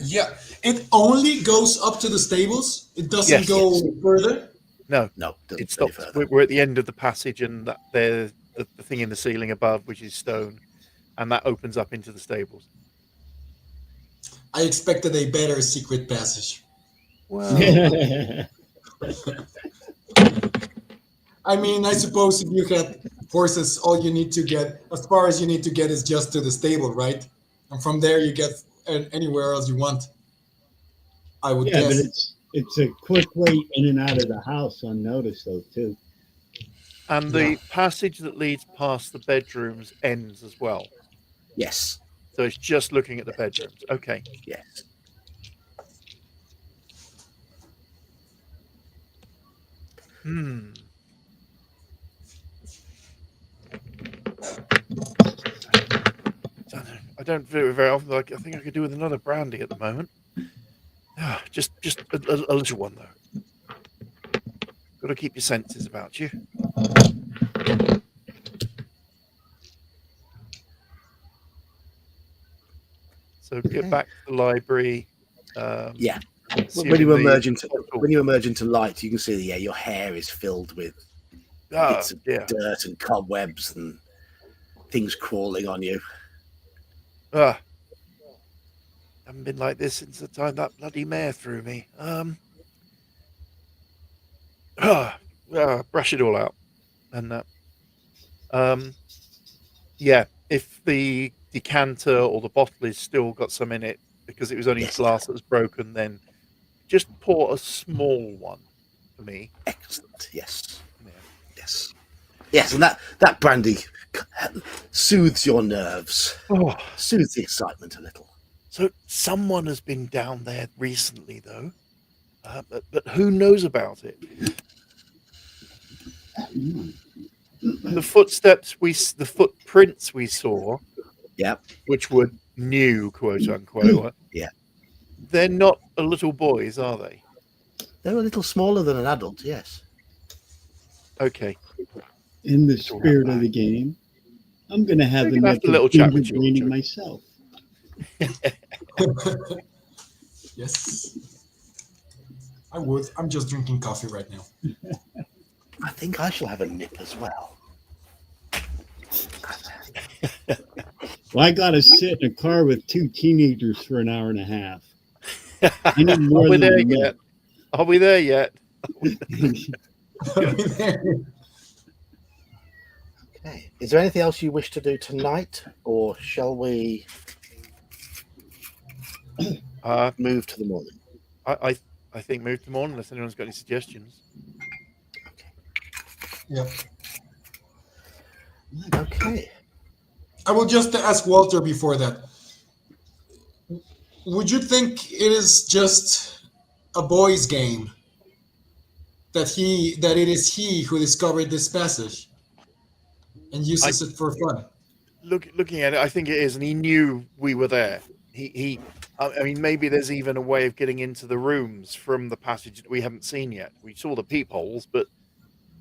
Yeah, it only goes up to the stables. It doesn't Yes. go further. No, No, doesn't it go any stops. further. We're at the end of the passage, and that there's the thing in the ceiling above, which is stone, and that opens up into the stables. I expected a better secret passage. Well, I mean, I suppose if you had horses, all you need to get, as far as you need to get, is just to the stable, right? And from there, you get anywhere else you want. I would Yeah, but guess. it's a quick way in and out of the house unnoticed, though, too. and the passage that leads past the bedrooms ends as well. Yes. So it's just looking at the bedrooms. Okay. Yes. Hmm. I don't do it very often. Like, I think I could do with another brandy at the moment. Just a little one though. Got to keep your senses about you. So get back to the library. Yeah. assuming When you the- emerge into light, you can see your hair is filled with bits of dirt and cobwebs and things crawling on you. haven't been like this since the time that bloody mare threw me. Brush it all out, and yeah, if the decanter or the bottle has still got some in it because it was only glass that was broken, then just pour a small one for me. Excellent. Yes. Yeah. Yes. Yes, and that brandy soothes your nerves, soothes the excitement a little. So someone has been down there recently, though, but who knows about it? The footprints we saw, which were new, quote unquote. Yeah, they're not little boys, are they? They're a little smaller than an adult. Yes. Okay. In the spirit of the game, I'm going to have a little chat with you myself. Yes. I would. I'm just drinking coffee right now. I think I shall have a nip as well. Well, I got to sit in a car with two teenagers for an hour and a half. I need more Are we than there a minute. yet? Are we there yet? Okay. Is there anything else you wish to do tonight, or shall we move to the morning? I think move to the morning unless anyone's got any suggestions. Yeah. Okay. I will just ask Walter before that. Would you think it is just a boy's game? That it is he who discovered this passage and uses it for fun? Looking at it, I think it is, and he knew we were there. I mean, maybe there's even a way of getting into the rooms from the passage that we haven't seen yet. We saw the peepholes, but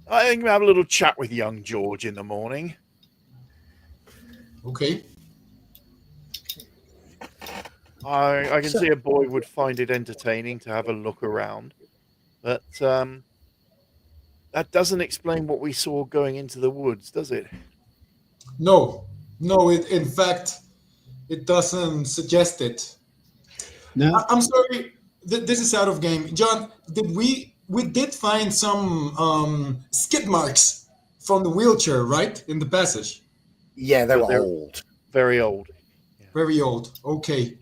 I think we'll have a little chat with young George in the morning. Okay. I can see a boy would find it entertaining to have a look around, but that doesn't explain what we saw going into the woods, does it? No. In fact, it doesn't suggest it. No. I'm sorry. This is out of game. John, we did find some skid marks from the wheelchair, right, in the passage? Yeah, they're old. Very old. Yeah. Very old. Okay.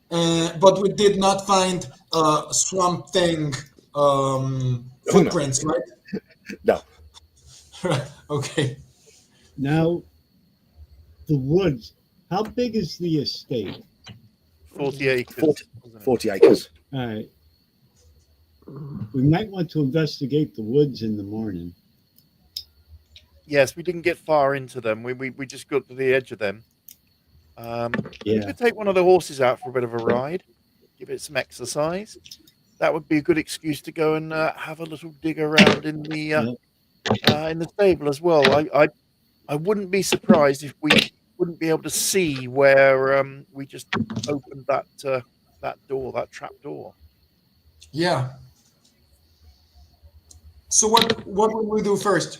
But we did not find Swamp Thing footprints, right? No. Okay. Now, the woods. How big is the estate? 40 acres. 40 acres. All right. We might want to investigate the woods in the morning. Yes, we didn't get far into them. We just got to the edge of them. We could take one of the horses out for a bit of a ride, give it some exercise. That would be a good excuse to go and have a little dig around in the stable as well. I wouldn't be surprised if we wouldn't be able to see where we just opened that trap door. Yeah. So what will we do first?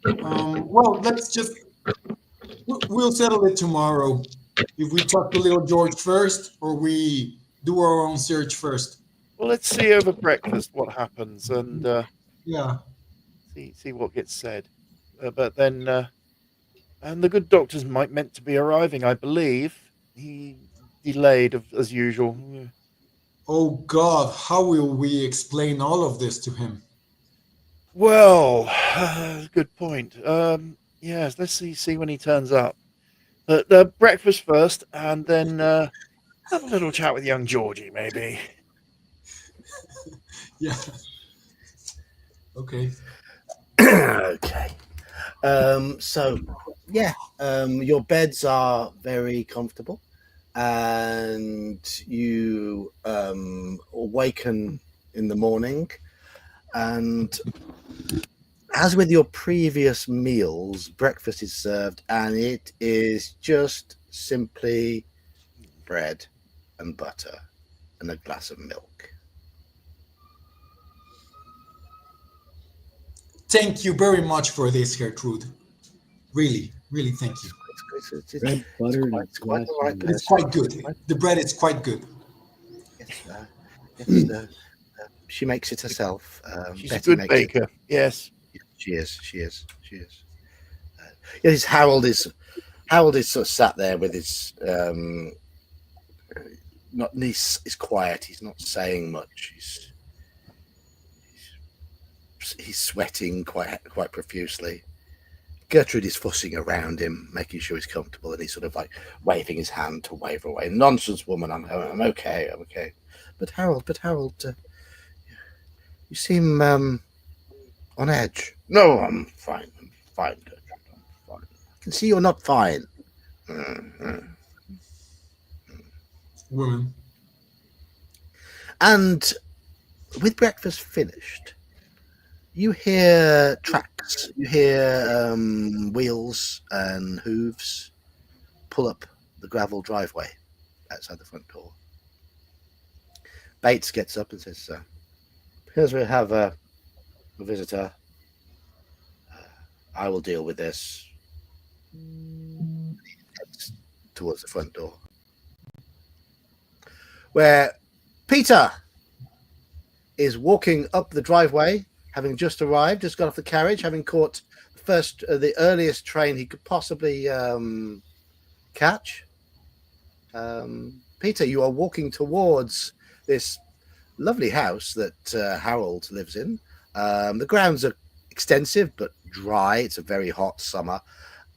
Well, we'll settle it tomorrow. If we talk to little George first, or we do our own search first. Well, let's see over breakfast what happens, and Yeah. see what gets said. But then, and the good doctor's meant to be arriving, I believe. He delayed as usual. Oh God, how will we explain all of this to him? Well, good point. Yes, let's see when he turns up. But breakfast first, and then have a little chat with young Georgie, maybe. Yeah. Okay. Okay. So, yeah, your beds are very comfortable, and you awaken in the morning, and as with your previous meals, breakfast is served, and it is just simply bread and butter and a glass of milk. Thank you very much for this, Gertrude. Really, really thank you. Bread, butter, and It's quite the right It's person. quite good. The bread is quite good. Yes, she makes it herself. She's Betty a good makes baker. It. Yes. She is. Yes, Harold is sort of sat there with his he's quiet. He's not saying much. He's sweating quite profusely. Gertrude is fussing around him, making sure he's comfortable, and he's sort of like waving his hand to wave her away. Nonsense, woman. I'm okay. I'm okay. But Harold, you seem on edge. No, I'm fine. Gertrude. I'm fine. I can see you're not fine. Woman. And with breakfast finished, you hear tracks. You hear wheels and hooves pull up the gravel driveway outside the front door. Bates gets up and says, "Here's we have a visitor. I will deal with this." He heads towards the front door, where Peter is walking up the driveway, having just arrived, just got off the carriage, having caught the earliest train he could possibly catch. Peter, you are walking towards this lovely house that Harold lives in. The grounds are extensive but dry. It's a very hot summer,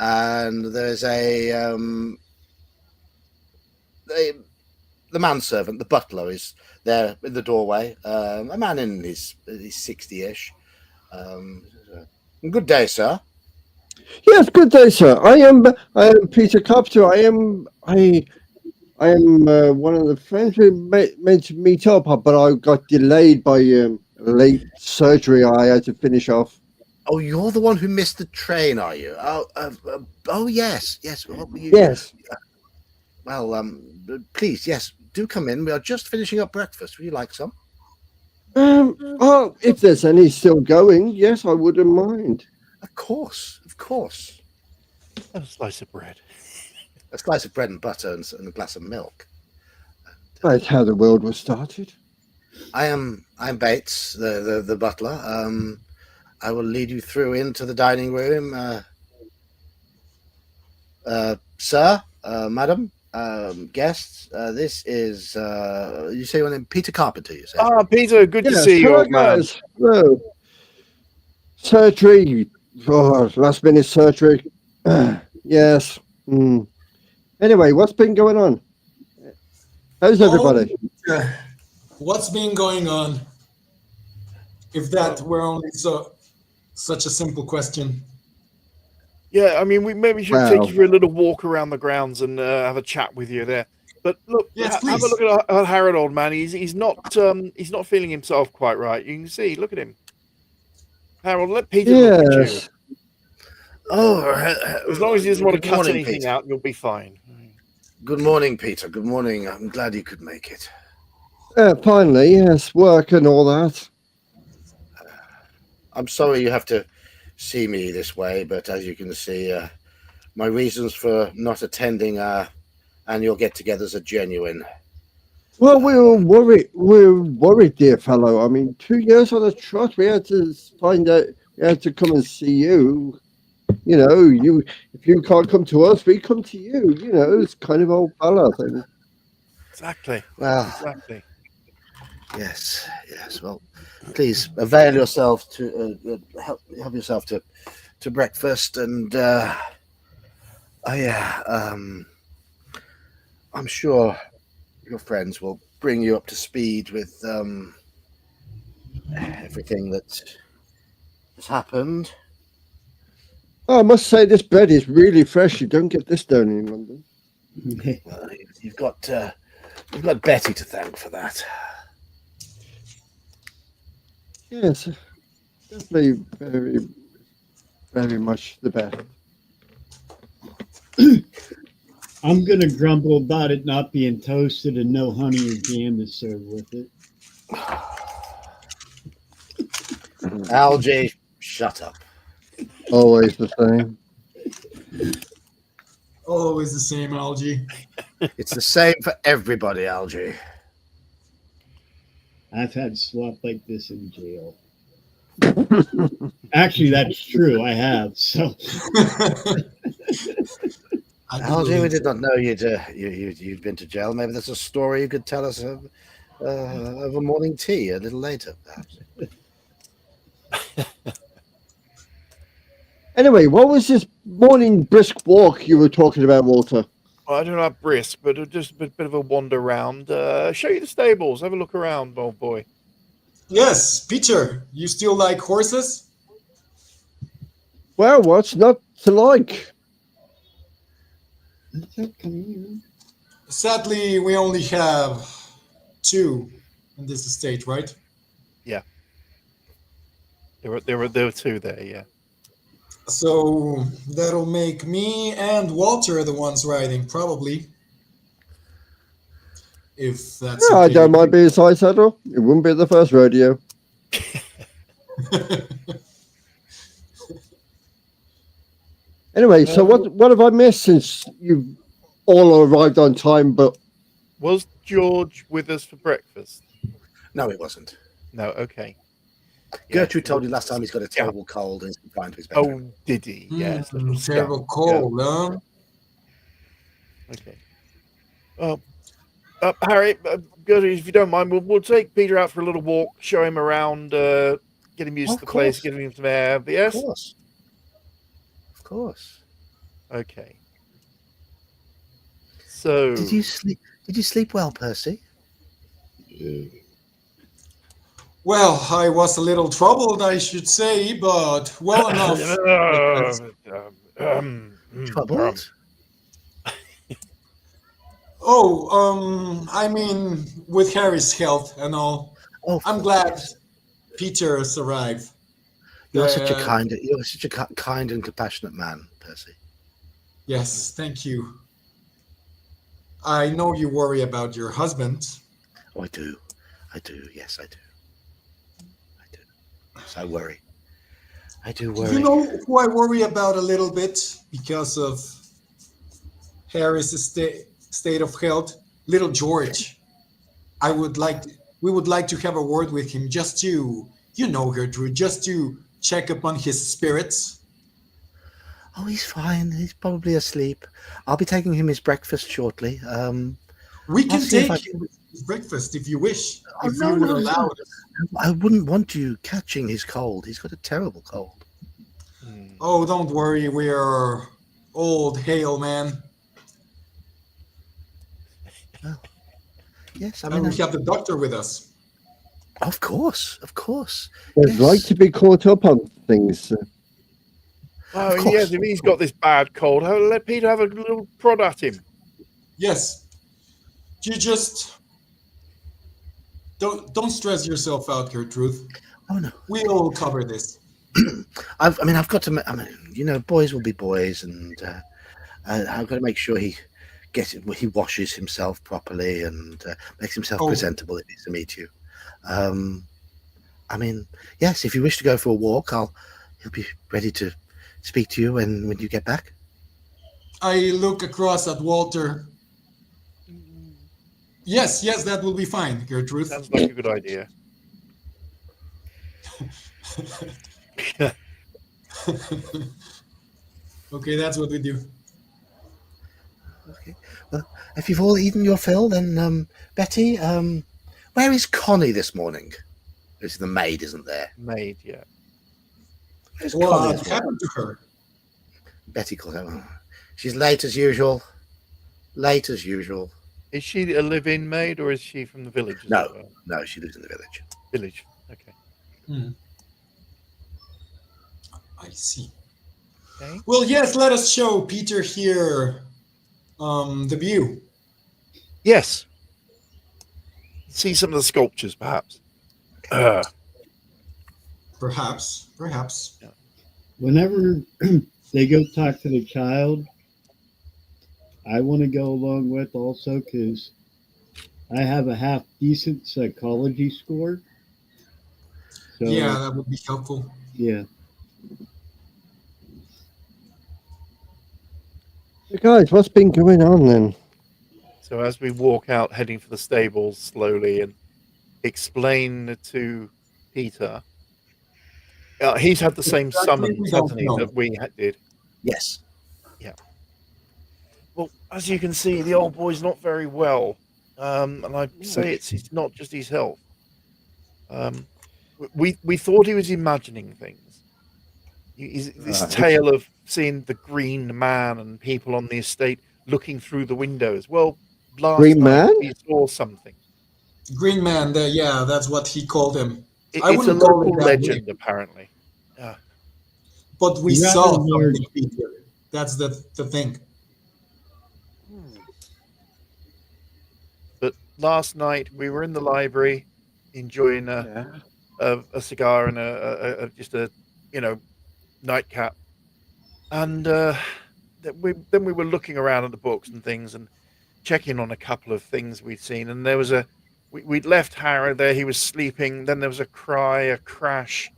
and there's the manservant, the butler, is there in the doorway. A man in his 60-ish. Good day, sir. Yes, good day, sir. I am Peter Copter. I am one of the friends we meant to meet up, but I got delayed by late surgery I had to finish off. Oh, you're the one who missed the train, are you? Oh, yes. Yes. Well, please, yes, do come in. We are just finishing up breakfast. Would you like some? Oh, if there's any still going, yes, I wouldn't mind. Of course. And a slice of bread. A slice of bread and butter and a glass of milk. That's how the world was started. I'm Bates, the butler. I will lead you through into the dining room, sir, madam, guests. This is you say your name, Peter Carpenter. You say? Peter, good to see you, old man. Hello. Surgery, last minute surgery. Yes. Anyway, what's been going on? How's everybody? What's been going on? If that were only such a simple question. Yeah, I mean, we maybe should take you for a little walk around the grounds and have a chat with you there. But look, yes, have a look at Harold, old man. He's not feeling himself quite right. You can see. Look at him. Harold, let Peter look at you. As long as he doesn't want to good cut morning, anything Peter. out, you'll be fine. Good morning, Peter. Good morning. I'm glad you could make it. Finally, yes, work and all that. I'm sorry you have to see me this way, but as you can see, my reasons for not attending our annual get-togethers are genuine. Well, we were worried. We were worried, dear fellow. I mean, 2 years on the trot, we had to find out. We had to come and see you. You know, if you can't come to us, we come to you. You know, it's kind of old fella thing. Exactly. Well, Exactly. yes. Well, please avail yourself to help yourself to breakfast, and I'm sure your friends will bring you up to speed with everything that has happened. Oh, I must say, this bread is really fresh. You don't get this down in London. Well, you've got Betty to thank for that. Yes, definitely very, very much the best. I'm gonna grumble about it not being toasted and no honey or jam to serve with it. Algie, shut up. Always the same. Always the same, Algie. It's the same for everybody, Algie. I've had slop like this in jail. Actually, that's true. I have. So Algie, we did not know you'd been to jail. Maybe there's a story you could tell us over morning tea a little later, perhaps. Anyway, what was this morning brisk walk you were talking about, Walter? Well, I don't know about brisk, but just a bit of a wander around. Show you the stables. Have a look around, old boy. Yes, Peter, you still like horses? Well, what's not to like? Sadly, we only have 2 in this estate, right? There were 2 there, yeah. So that'll make me and Walter the ones riding, probably. If that's Yeah, I okay. don't mind being side saddle. It wouldn't be the first rodeo. Anyway, so what have I missed since you've all arrived on time? But Was George with us for breakfast? No, it wasn't. No, okay. Gertrude told you last time he's got a terrible cold and he's confined to his bed. Oh, did he? Yes. little Terrible skunk. cold, huh? Okay. Harry, Gertrude, if you don't mind, we'll take Peter out for a little walk, show him around, get him used to the place, get him some air. But yes? Of course. Okay. So Did you sleep well, Percy? Well, I was a little troubled, I should say, but well enough. Troubled? I mean, with Harry's health and all. I'm glad Peter has arrived. You're such a kind and compassionate man, Percy. Yes, thank you. I know you worry about your husband. Oh, I do. Yes, I do. Yes, I worry. I do worry. You know who I worry about a little bit because of Harry's state of health? Little George. We would like to have a word with him, just to, Gertrude, just to check upon his spirits. Oh, he's fine. He's probably asleep. I'll be taking him his breakfast shortly. We can take his breakfast if you wish. If you would allow it. I wouldn't want you catching his cold. He's got a terrible cold. Oh, don't worry. We're old hale, man. Oh. Yes, I mean, we have the doctor with us. Of course. I'd like to be caught up on things. Oh, yes, if he's got this bad cold, let Peter have a little prod at him. Yes. You just don't stress yourself out, Gertrude. Oh, no. We'll cover this. I've got to. I mean, boys will be boys, and I've got to make sure he washes himself properly and makes himself presentable if he's to meet you. I mean, yes, if you wish to go for a walk, he'll be ready to speak to you when you get back. I look across at Walter. Yes, that will be fine, Gertrude. Sounds like a good idea. Okay, that's what we do. Okay. Well, if you've all eaten your fill, then Betty, where is Connie this morning? This is the maid, isn't there? Maid, yeah. Where's What Connie this morning? happened to her? Betty calls out. "Oh, she's late as usual. Late as usual." Is she a live-in maid or is she from the village? No, she lives in the village. Village, okay. I see. Okay. Well, yes, let us show Peter here the view. Yes. See some of the sculptures, perhaps. Perhaps. Whenever they go talk to the child, I want to go along with also because I have a half decent psychology score. So, Yeah, that would be helpful. Yeah. So guys, what's been going on then? So as we walk out, heading for the stables slowly, and explain to Peter, he's had the same summons, hasn't he, that we did? Yes. Yeah. Well, as you can see, the old boy's not very well, and I say it's not just his health. We thought he was imagining things. This tale of seeing the Green Man and people on the estate looking through the windows. Well, last Green night Man? we saw something. Green Man, yeah, that's what he called him. It's a local legend, apparently. Yeah. But we saw something, Peter. That's the thing. But last night we were in the library enjoying a cigar and just a nightcap, and then we were looking around at the books and things and checking on a couple of things we'd seen, and there was we'd left Harry there. He was sleeping. Then there was a crash,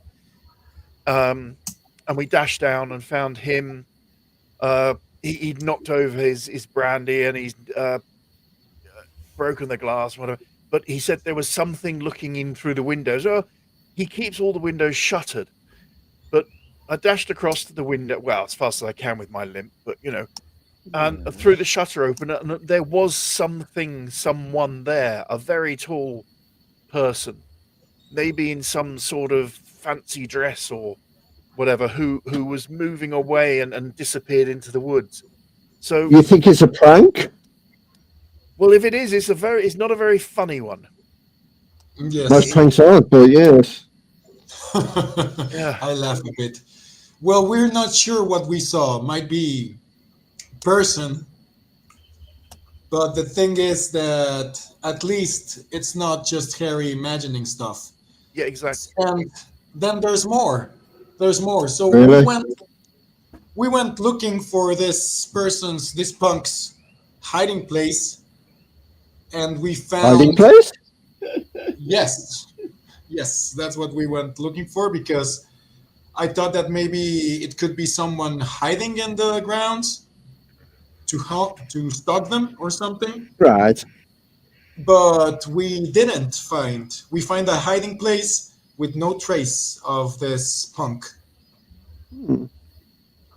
and we dashed down and found him. He'd knocked over his brandy and he's broken the glass, whatever. But he said there was something looking in through the windows. Oh, he keeps all the windows shuttered. But I dashed across to the window, well, as fast as I can with my limp, but and threw the shutter open, and there was someone there, a very tall person, maybe in some sort of fancy dress or whatever, who was moving away and disappeared into the woods. So you think it's a prank? Well, if it is, it's not a very funny one. Yes. Most pranks aren't, but yes. Yeah. I laugh a bit. Well, we're not sure what we saw. Might be person, but the thing is that at least it's not just Harry imagining stuff. Yeah, exactly. And then there's more. So really? we went looking for this punk's hiding place, and we found Hiding place? Yes, that's what we went looking for, because I thought that maybe it could be someone hiding in the grounds to stalk them or something. Right. But we didn't find. We find a hiding place with no trace of this punk. I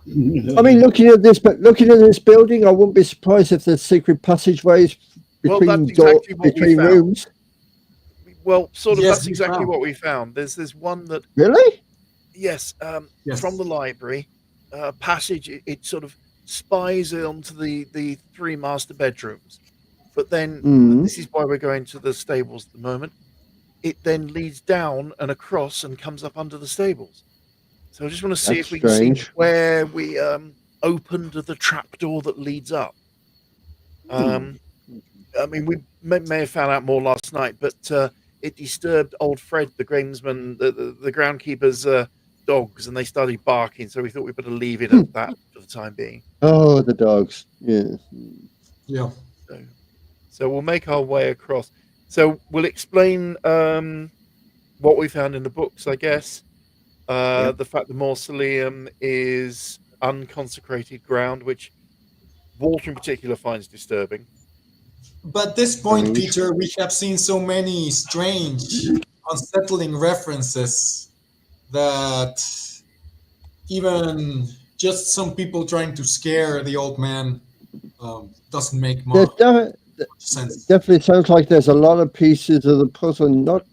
mean, looking at this building, I wouldn't be surprised if there's secret passageways between rooms. Well, Yes, that's exactly what we found. There's one that Really? yes, Yes. from the library passage. It sort of spies onto the three master bedrooms, but then this is why we're going to the stables at the moment. It then leads down and across and comes up under the stables. So I just want to see if we can see where we opened the trapdoor that leads up. I mean, we may have found out more last night, but it disturbed old Fred, the groundsman, the groundkeeper's dogs, and they started barking. So we thought we better leave it at that for the time being. Oh, the dogs. Yeah. Yeah. So we'll make our way across. So we'll explain what we found in the books, I guess. The fact the mausoleum is unconsecrated ground, which Walter in particular finds disturbing. But at this point, Right. Peter, we have seen so many strange, unsettling references that even just some people trying to scare the old man doesn't make much sense. Definitely sounds like there's a lot of pieces of the puzzle not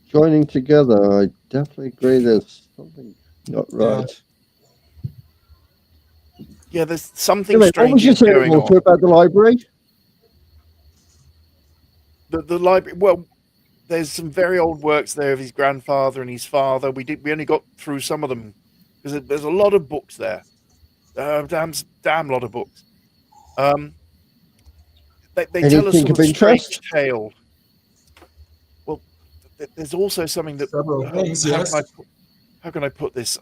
joining together. I definitely agree. There's something not right. Yeah, there's something Anyway, what was strange you saying, going Walter, on. about the library? The library. Well, there's some very old works there of his grandfather and his father. We only got through some of them because there's a lot of books there. Damn lot of books. They tell us Anything sort of of interest? strange tale. Well, there's also something that. Several things, how yes. how can I put this?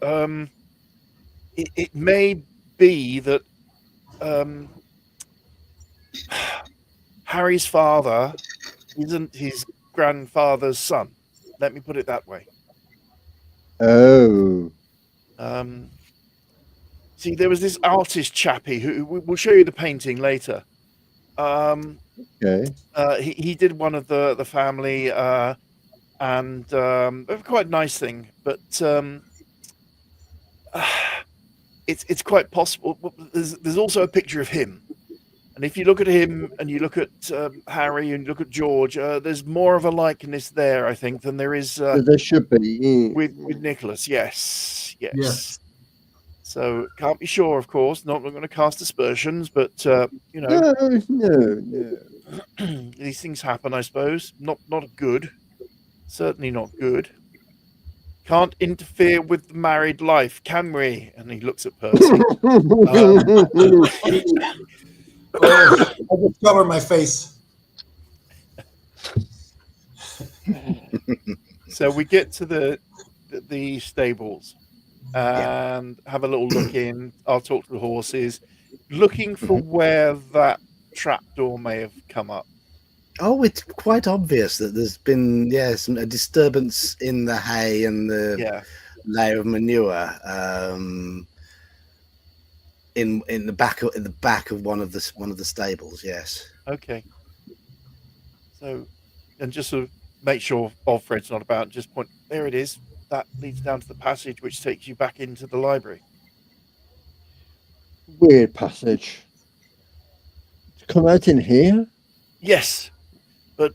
It may be that Harry's father isn't his grandfather's son. Let me put it that way. Oh. See, there was this artist chappie who we'll show you the painting later. Okay. He did one of the family, and it was quite a nice thing, but it's quite possible. There's also a picture of him, and if you look at him and you look at Harry and you look at George, there's more of a likeness there, I think, than there is There should be. with Nicholas. Yes. Yes. So can't be sure, of course. Not going to cast aspersions, but you know, No. these things happen, I suppose. Not good. Certainly not good. Can't interfere with the married life, can we? And he looks at Percy. I just cover my face. So we get to the stables and have a little look in. I'll talk to the horses, looking for where that trapdoor may have come up. Oh, it's quite obvious that there's been a disturbance in the hay and the layer of manure in the back of one of the stables. Yes. Okay. So, and just sort of make sure Alfred's not about. Just point. There it is. That leads down to the passage, which takes you back into the library. Weird passage. To come out in here? Yes, but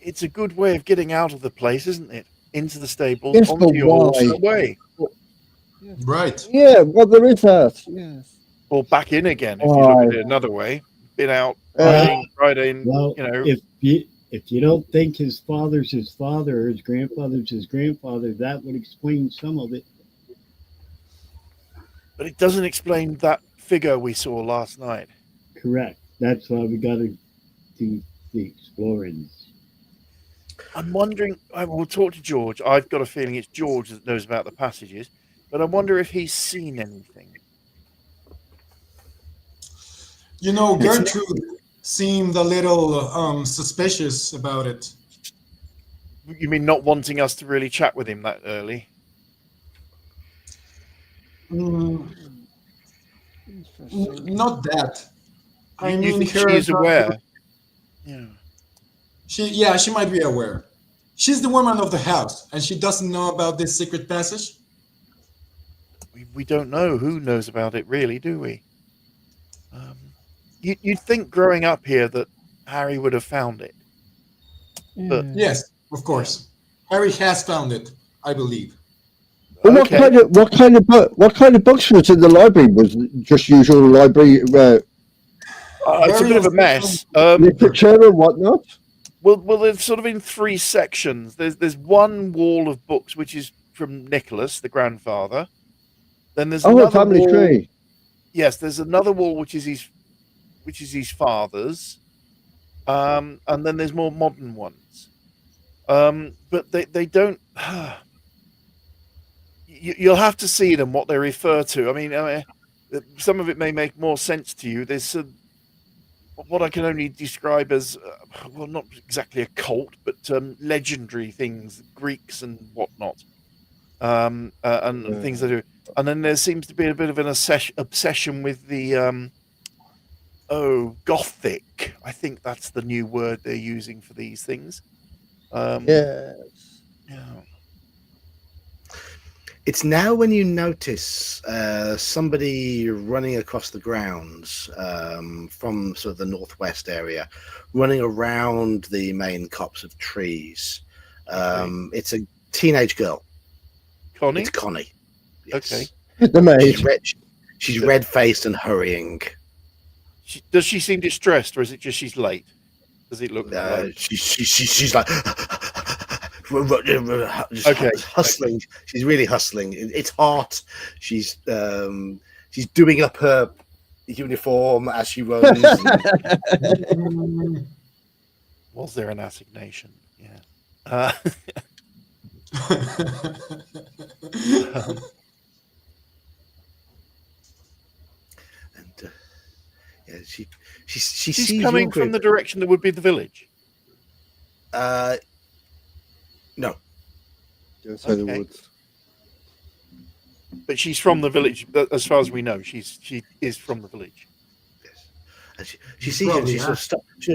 it's a good way of getting out of the place, isn't it? Into the stables, Yes, onto but your why? horse and away. Right. Yeah, well, there is that. Yes. Or back in again, if you look at it another way. Been out riding, Well, you know. If you don't think his father's his father or his grandfather's his grandfather, that would explain some of it. But it doesn't explain that figure we saw last night. Correct. That's why we got to do the exploring. I'm wondering, I will talk to George. I've got a feeling it's George that knows about the passages, but I wonder if he's seen anything. You know, Gertrude seemed a little suspicious about it. You mean not wanting us to really chat with him that early? Not that. I You mean, think she is aware? Yeah. She might be aware. She's the woman of the house, and she doesn't know about this secret passage. We don't know who knows about it, really, do we? You'd think growing up here that Harry would have found it. But Yes, of course. Harry has found it, I believe. Well, okay. what kind of books was in the library? Was it just usual library It's a bit of a mess. literature and whatnot? Well, they're sort of in three sections. There's one wall of books which is from Nicholas, the grandfather. Then there's A another family wall. tree. Yes, there's another wall which is his father's, and then there's more modern ones. But they don't. you'll have to see them, what they refer to. I mean, some of it may make more sense to you. There's what I can only describe as, well, not exactly a cult, but legendary things, Greeks and whatnot, and things that are. And then there seems to be a bit of an obsession with the Gothic. I think that's the new word they're using for these things. Yeah. It's now when you notice somebody running across the grounds from sort of the northwest area, running around the main copse of trees. It's a teenage girl. Connie? It's Connie. Yes. Okay. The maid. She's red-faced and hurrying. Does she seem distressed, or is it just she's late? Does it look like... She's like... hustling. Okay. She's really hustling. It's hot. She's doing up her uniform as she runs. Was there an assignation? Yeah. Yeah, she's coming from the direction that would be the village. No. Outside the woods. But she's from the village, as far as we know. She is from the village. Yes. And she sees it. She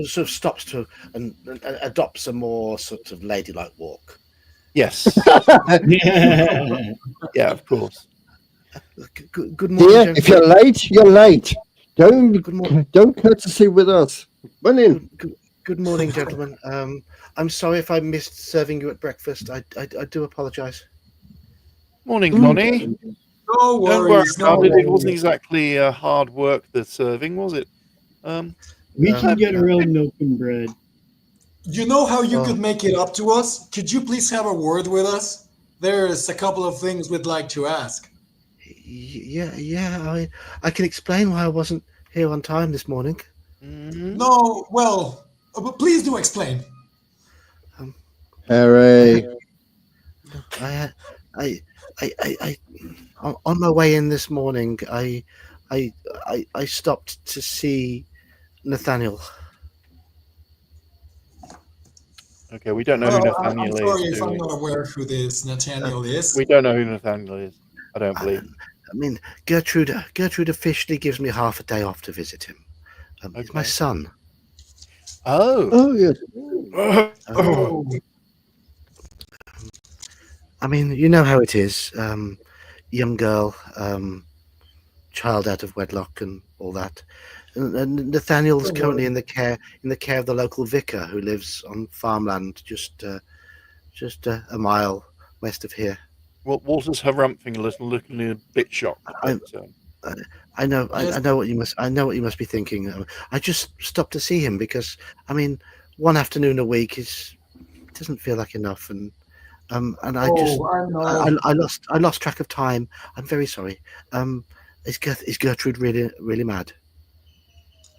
sort of stops to and adopts a more sort of ladylike walk. Yes. Yeah, of course. Good morning. Dear, if you're late, you're late. Don't courtesy with us. Run in. Good morning, gentlemen. I'm sorry if I missed serving you at breakfast. I do apologise. Morning, Connie. No worries. It wasn't exactly hard work, the serving, was it? We can get our own milk and bread. You know how you could make it up to us? Could you please have a word with us? There's a couple of things we'd like to ask. Yeah. I can explain why I wasn't here on time this morning. Mm-hmm. No, well, but please do explain. Harry. I on my way in this morning, I stopped to see Nathaniel. Okay, we don't know who Nathaniel is. I'm sorry if I'm not aware who this Nathaniel is. We don't know who Nathaniel is. I don't believe. I mean, Gertrude officially gives me half a day off to visit him. It's my son. Oh yes. I mean, you know how it is. Young girl, child out of wedlock, and all that. And Nathaniel's currently in the care of the local vicar, who lives on farmland just a mile west of here. Well, Walter's harumphing a little, looking a bit shocked. I know what you must be thinking. I just stopped to see him because, I mean, one afternoon a week doesn't feel like enough, and I lost track of time. I'm very sorry. Is Gertrude really mad?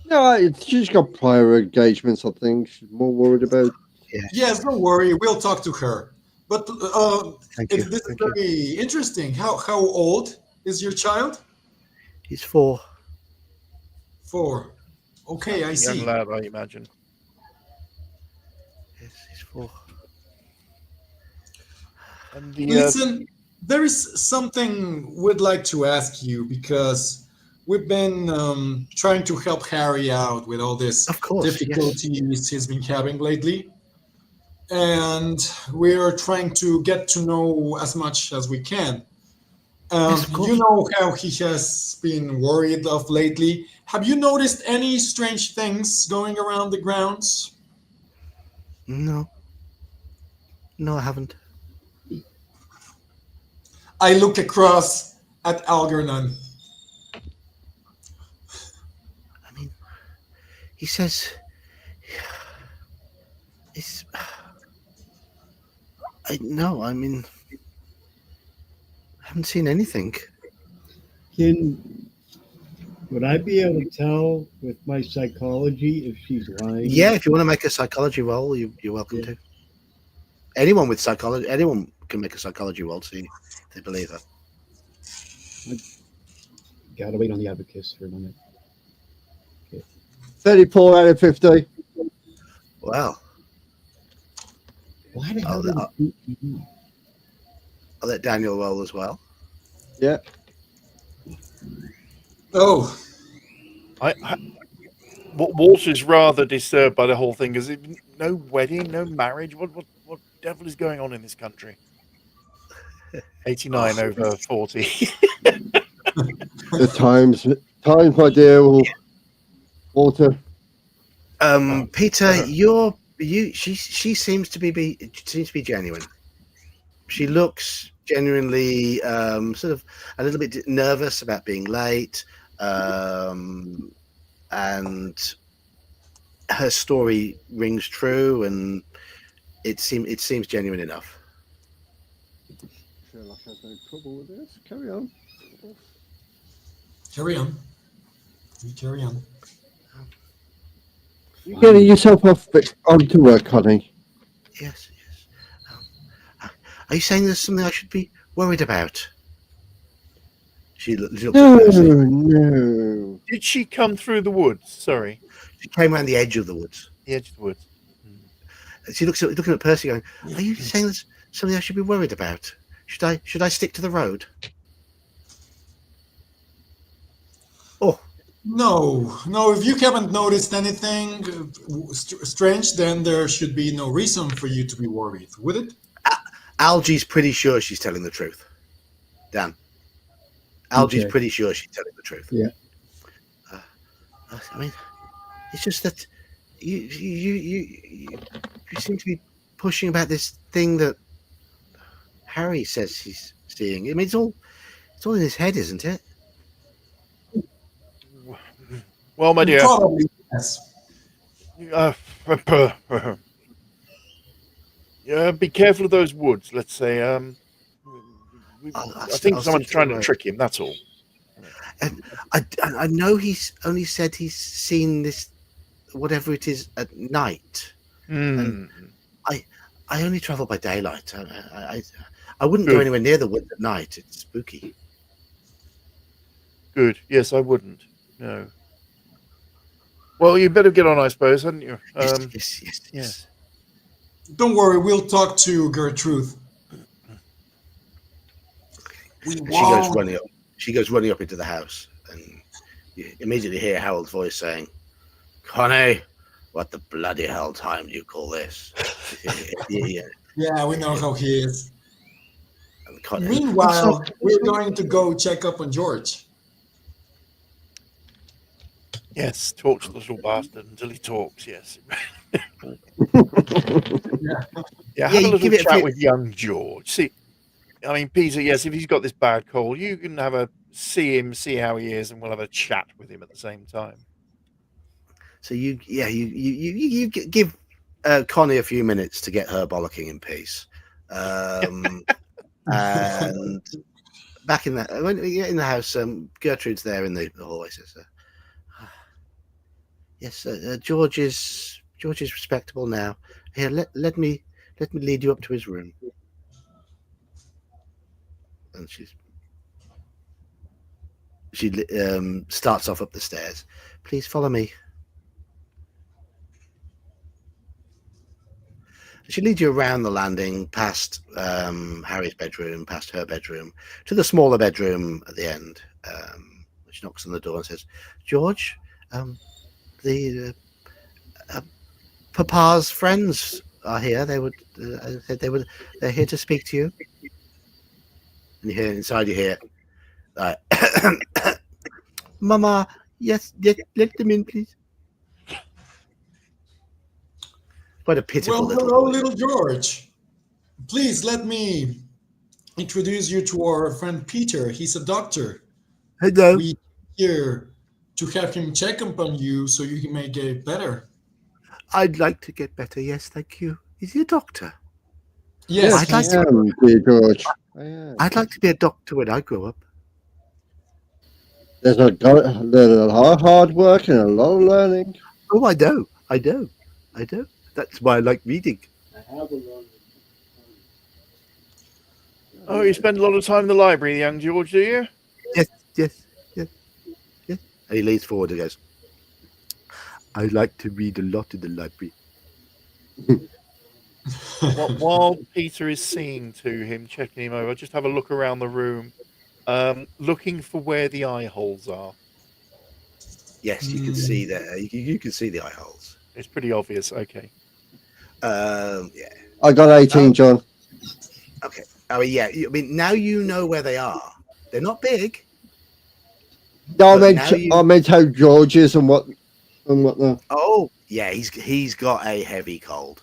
No, she's got prior engagements. I think she's more worried about. Yeah. Yes, don't worry. We'll talk to her. But this is Thank very interesting. How old is your child? He's 4. 4. Okay, I see. Young lad, I imagine. Yes, he's 4. And Listen, there is something we'd like to ask you, because we've been trying to help Harry out with all this difficulties he's been having lately. And we're trying to get to know as much as we can. You know how he has been worried of lately. Have you noticed any strange things going around the grounds? No, I haven't. I look across at Algernon. I mean, he says it's. I mean, I haven't seen anything. Would I be able to tell with my psychology if she's lying? Yeah, if you want to make a psychology roll, you're welcome to. Anyone with psychology, anyone can make a psychology roll to see if they believe her. Gotta wait on the abacus for a minute. 34 out of 50. Well, Why the hell did it? I'll let Daniel roll as well. Yeah. Oh, Walter's rather disturbed by the whole thing. Is it no wedding, no marriage? What devil is going on in this country? 89 over 40. The times, my dear Walter. Peter, she seems to be genuine. She looks genuinely sort of a little bit nervous about being late, and her story rings true, and it seems genuine enough. Sherlock has no trouble with this. Carry on. carry on. You carry on. You're getting yourself onto work, Connie. Yes. Are you saying there's something I should be worried about? She looks at Percy. No. Did she come through the woods? Sorry. She came around the edge of the woods. The edge of the woods. She looking at Percy, going, "Are you saying there's something I should be worried about? Should I stick to the road?" Oh, No. If you haven't noticed anything strange, then there should be no reason for you to be worried, would it? Algie's pretty sure she's telling the truth. Dan. Algie's Okay. pretty sure she's telling the truth. Yeah. I mean, it's just that you seem to be pushing about this thing that Harry says he's seeing. I mean, it's all in his head, isn't it? Well, my dear. Probably yes. Yeah, be careful of those woods. Let's say. I think I'll someone's stick to trying the to road. trick him. That's all. And I know he's only said he's seen this, whatever it is, at night. And I only travel by daylight. I wouldn't go Good. anywhere near the woods at night. It's spooky. Good. Yes, I wouldn't. No. Well, you better get on, I suppose, hadn't you? Yes. Don't worry, we'll talk to Gertrude. She goes running up into the house, and you immediately hear Harold's voice saying, "Connie, what the bloody hell time do you call this?" Yeah. Yeah, we know how he is. And Connie, Meanwhile, we're going to go check up on George. Yes, talk to the little bastard until he talks. Yes. Yeah, have a you little give it a chat few- with young George. See, I mean, Peter. Yes, if he's got this bad cold, you can see how he is, and we'll have a chat with him at the same time. So you give Connie a few minutes to get her bollocking in peace, and back in when we get in the house, Gertrude's there in the hallway. Says, "Yes, George is respectable now. Here, let me lead you up to his room." And she starts off up the stairs. "Please follow me." She leads you around the landing, past Harry's bedroom, past her bedroom, to the smaller bedroom at the end. She knocks on the door and says, "George, the Papa's friends are here. They're here to speak to you." And you hear inside, you hear, "Mama, yes, let them in, please." Quite a pitiful Well, little hello, boy. little George. Please let me introduce you to our friend Peter. He's a doctor. Hello. We here to have him check upon you so you may get better. I'd like to get better. Yes, thank you. Is he a doctor? Yes, I'd like he's- I am, dear George. I am. I'd like to be a doctor when I grow up. There's a lot of hard work and a lot of learning. Oh, I know. That's why I like reading. Oh, you spend a lot of time in the library, young George, do you? Yes. And he leans forward and goes, I like to read a lot in the library. While Peter is seeing to him, checking him over, just have a look around the room, looking for where the eye holes are. Yes, you can see there. You can see the eye holes. It's pretty obvious. Okay. Yeah. I got 18, John. Okay. Oh, yeah. I mean, now you know where they are. They're not big. No, But now I meant how George is and whatnot. Oh, yeah. He's got a heavy cold.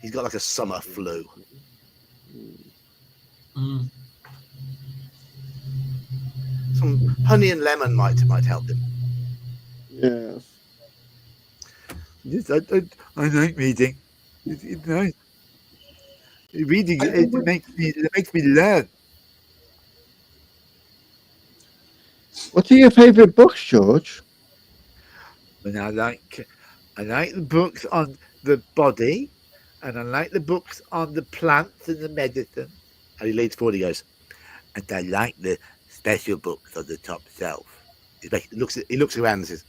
He's got like a summer flu. Mm. Some honey and lemon might help him. Yes. Yes, I like reading. It's nice. Reading it makes me learn. What are your favourite books, George? And I like the books on the body, and I like the books on the plants and the medicine. And he leans forward. He goes, And I like the special books on the top shelf. he looks around and says,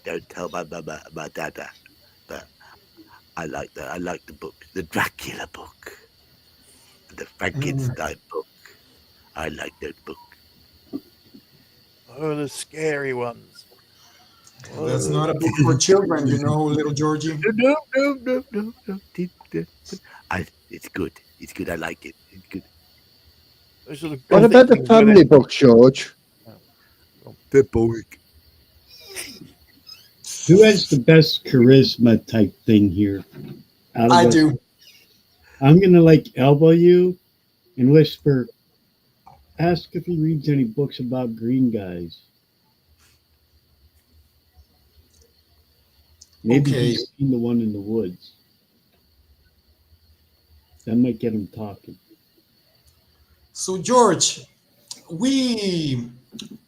don't tell my mama about Dada, but I like the book, the Dracula book, the Frankenstein book. I like that book. Oh, the scary ones. That's not a book for children, little Georgie. No. It's good. It's good. I like it. It's good. Those are the What gothic about the things, family isn't it? books, George? They're boring. Who has the best charisma type thing here? I do. I'm going to elbow you and whisper, ask if he reads any books about green guys. Maybe Okay. he's seen the one in the woods. That might get him talking. So, George, we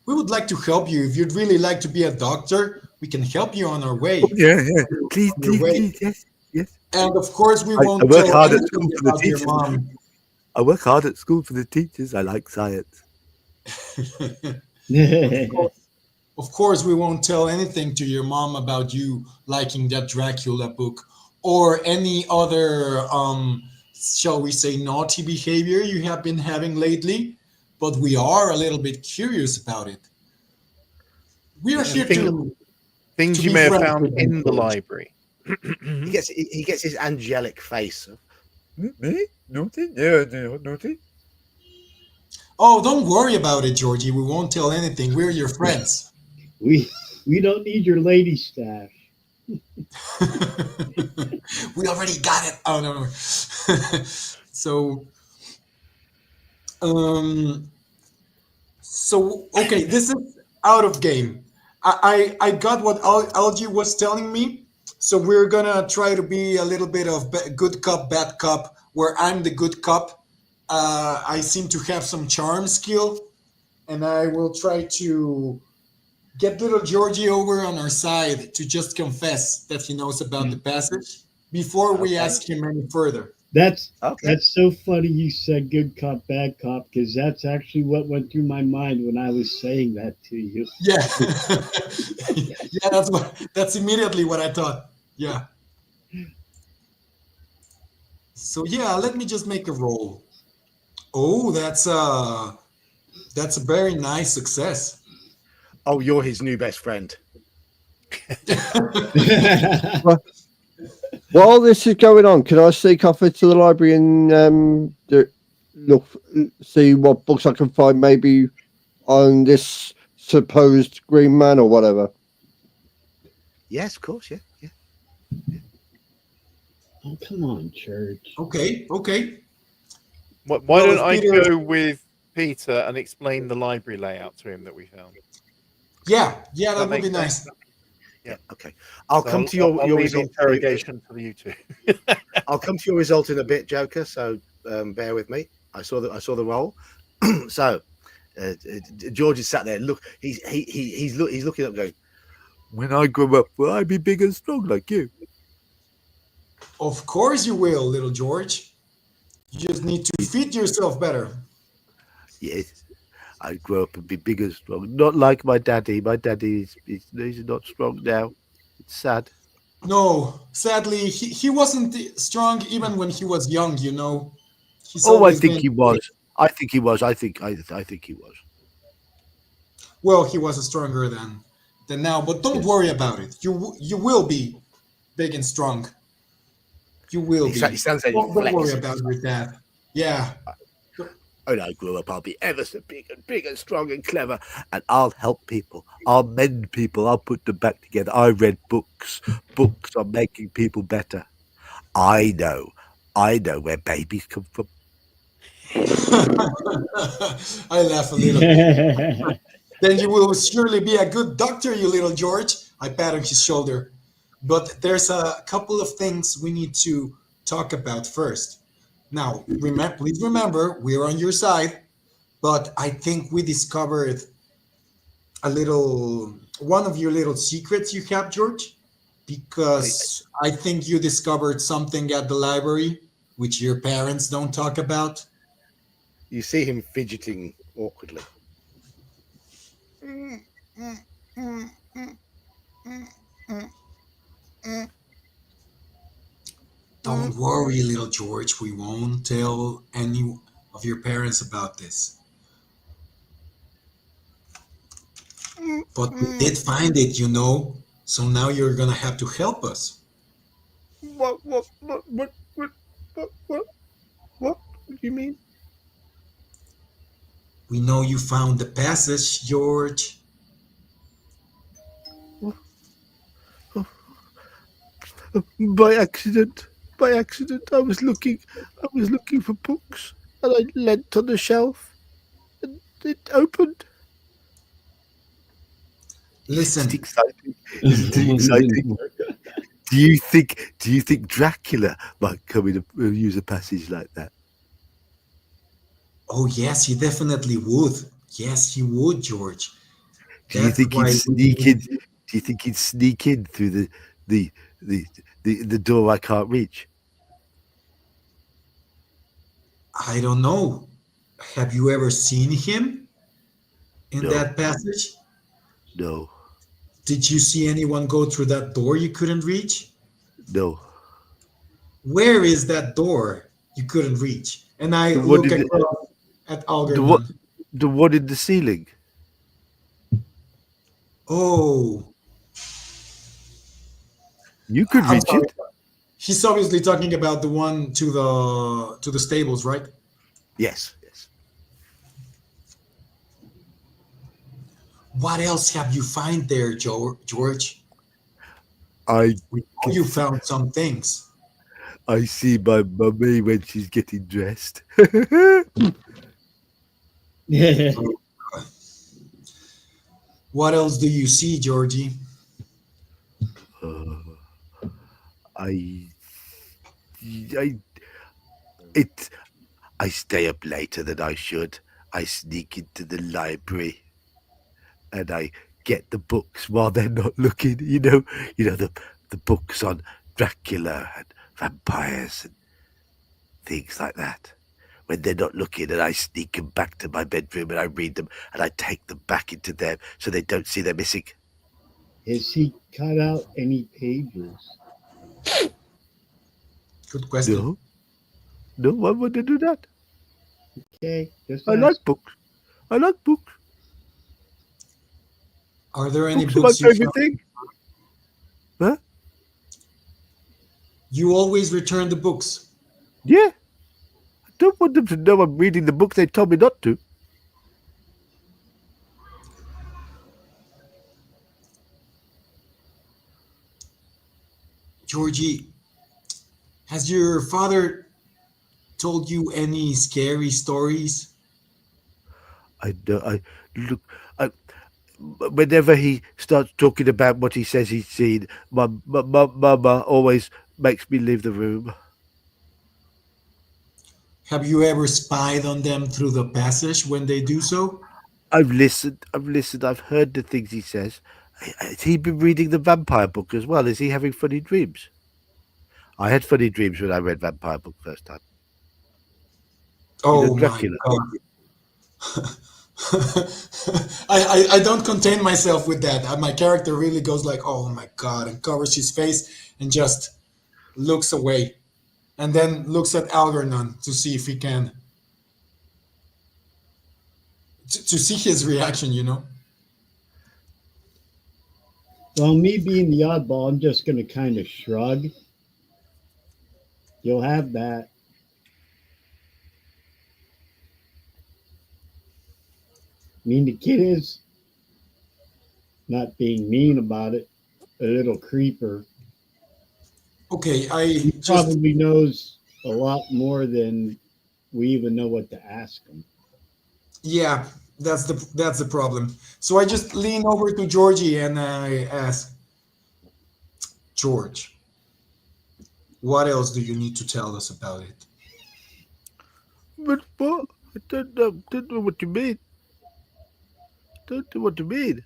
would like to help you. If you'd really like to be a doctor, we can help you on our way. Yeah. Please, Wait. yes. And of course, we I won't work tell hard at anything school for the about your teachers. mom. I work hard at school for the teachers. I like science. Of course, we won't tell anything to your mom about you liking that Dracula book or any other, shall we say, naughty behavior you have been having lately. But we are a little bit curious about it. We are here to Things to you be may have friends found with them, in the George. library. He gets his angelic face. Me? Naughty? No, naughty. Oh, don't worry about it, Georgie. We won't tell anything. We're your friends. we don't need your lady stash. We already got it. Oh no. So okay, this is out of game. I got what Algie was telling me. So we're gonna try to be a little bit of good cop, bad cop, where I'm the good cop. I seem to have some charm skill, and I will try to get little Georgie over on our side to just confess that he knows about the passage before we ask him any further. That's Okay. That's so funny you said good cop, bad cop, because that's actually what went through my mind when I was saying that to you. Yeah. Yeah, that's immediately what I thought. Yeah. So yeah, let me just make a roll. Oh, that's a very nice success. Oh, you're his new best friend. While this is going on, can I sneak off into the library and look, see what books I can find maybe on this supposed green man or whatever? Yes, of course. Yeah. Oh, come on, church. Okay. Why Well, don't if I Peter- go with Peter and explain the library layout to him that we found? Yeah, that would makes be nice. Yeah. Okay. I'll So come to your leave the result. interrogation to you two. I'll come to your result in a bit, Joker. So bear with me. I saw the roll. So George is sat there. Look, he's looking up, going, When I grow up, will I be big and strong like you? Of course you will, little George. You just need to feed yourself better. Yes. I'd grow up and be big and strong. Not like my daddy. My daddy he's not strong now. It's sad. No, sadly, he wasn't strong even when he was young. You know, he's Oh, I always think been. he was. I think he was. I think he was. Well, he was stronger than now. But don't Yes. worry about it. You will be big and strong. You will He be. sounds like Don't worry flex. about your dad. Yeah. When I grow up, I'll be ever so big and strong and clever, and I'll help people. I'll mend people. I'll put them back together. I read books on making people better. I know where babies come from. I laugh a little. Then you will surely be a good doctor, you little George. I pat on his shoulder. But there's a couple of things we need to talk about first. Now, please remember, we're on your side, but I think we discovered one of your little secrets you have, George, because I think you discovered something at the library which your parents don't talk about. You see him fidgeting awkwardly. Don't worry, little George, we won't tell any of your parents about this. But we did find it, you know, so now you're gonna have to help us. What do you mean? We know you found the passage, George. By accident. I was looking for books, and I leant on the shelf, and it opened. Listen, It's exciting. Isn't it exciting? Do you think Dracula might come in and use a passage like that? oh yes, he definitely would. Yes, he would, George. Do you That's think he'd why sneak in? Do you think he'd sneak in through the the door I can't reach? I don't know. Have you ever seen him in No. that passage? No, Did you see anyone go through that door you couldn't reach? no. Where is that door you couldn't reach? And I The one look in the, across at the what? Algernon. The one in the ceiling. Oh, You could I'm reach sorry. it. He's obviously talking about the one to the stables, right? Yes. What else have you find there, George? I We know you found some things. I see my mummy when she's getting dressed. What else do you see, Georgie? Uh, I, I, it. I stay up later than I should. I sneak into the library, and I get the books while they're not looking. The books on Dracula and vampires and things like that. When they're not looking, and I sneak them back to my bedroom and I read them and I take them back into them so they don't see they're missing. Has he cut out any pages? Good question. No, why would I do that? Okay, just I like ask. books. I like books. Are there any Books are books my you favorite found? thing. Huh? You always return the books. Yeah. I don't want them to know I'm reading the book they told me not to. Georgie, has your father told you any scary stories? I look. Whenever he starts talking about what he says he's seen, my mama always makes me leave the room. Have you ever spied on them through the passage when they do so? I've listened. I've heard the things he says. Has he been reading the vampire book as well? Is he having funny dreams? I had funny dreams when I read vampire book first time. Oh my Dracula. God. I don't contain myself with that. My character really goes like, "Oh my god," and covers his face and just looks away, and then looks at Algernon to see if he can to see his reaction. You know. Well, me being the oddball, I'm just going to kind of shrug. You'll have that. I mean, the kid is not being mean about it, a little creeper. Okay, He I just probably knows a lot more than we even know what to ask him. yeah, that's the problem. So I just lean over to Georgie and I ask, George, what else do you need to tell us about it? But what? I don't know what you mean. Don't know what you mean.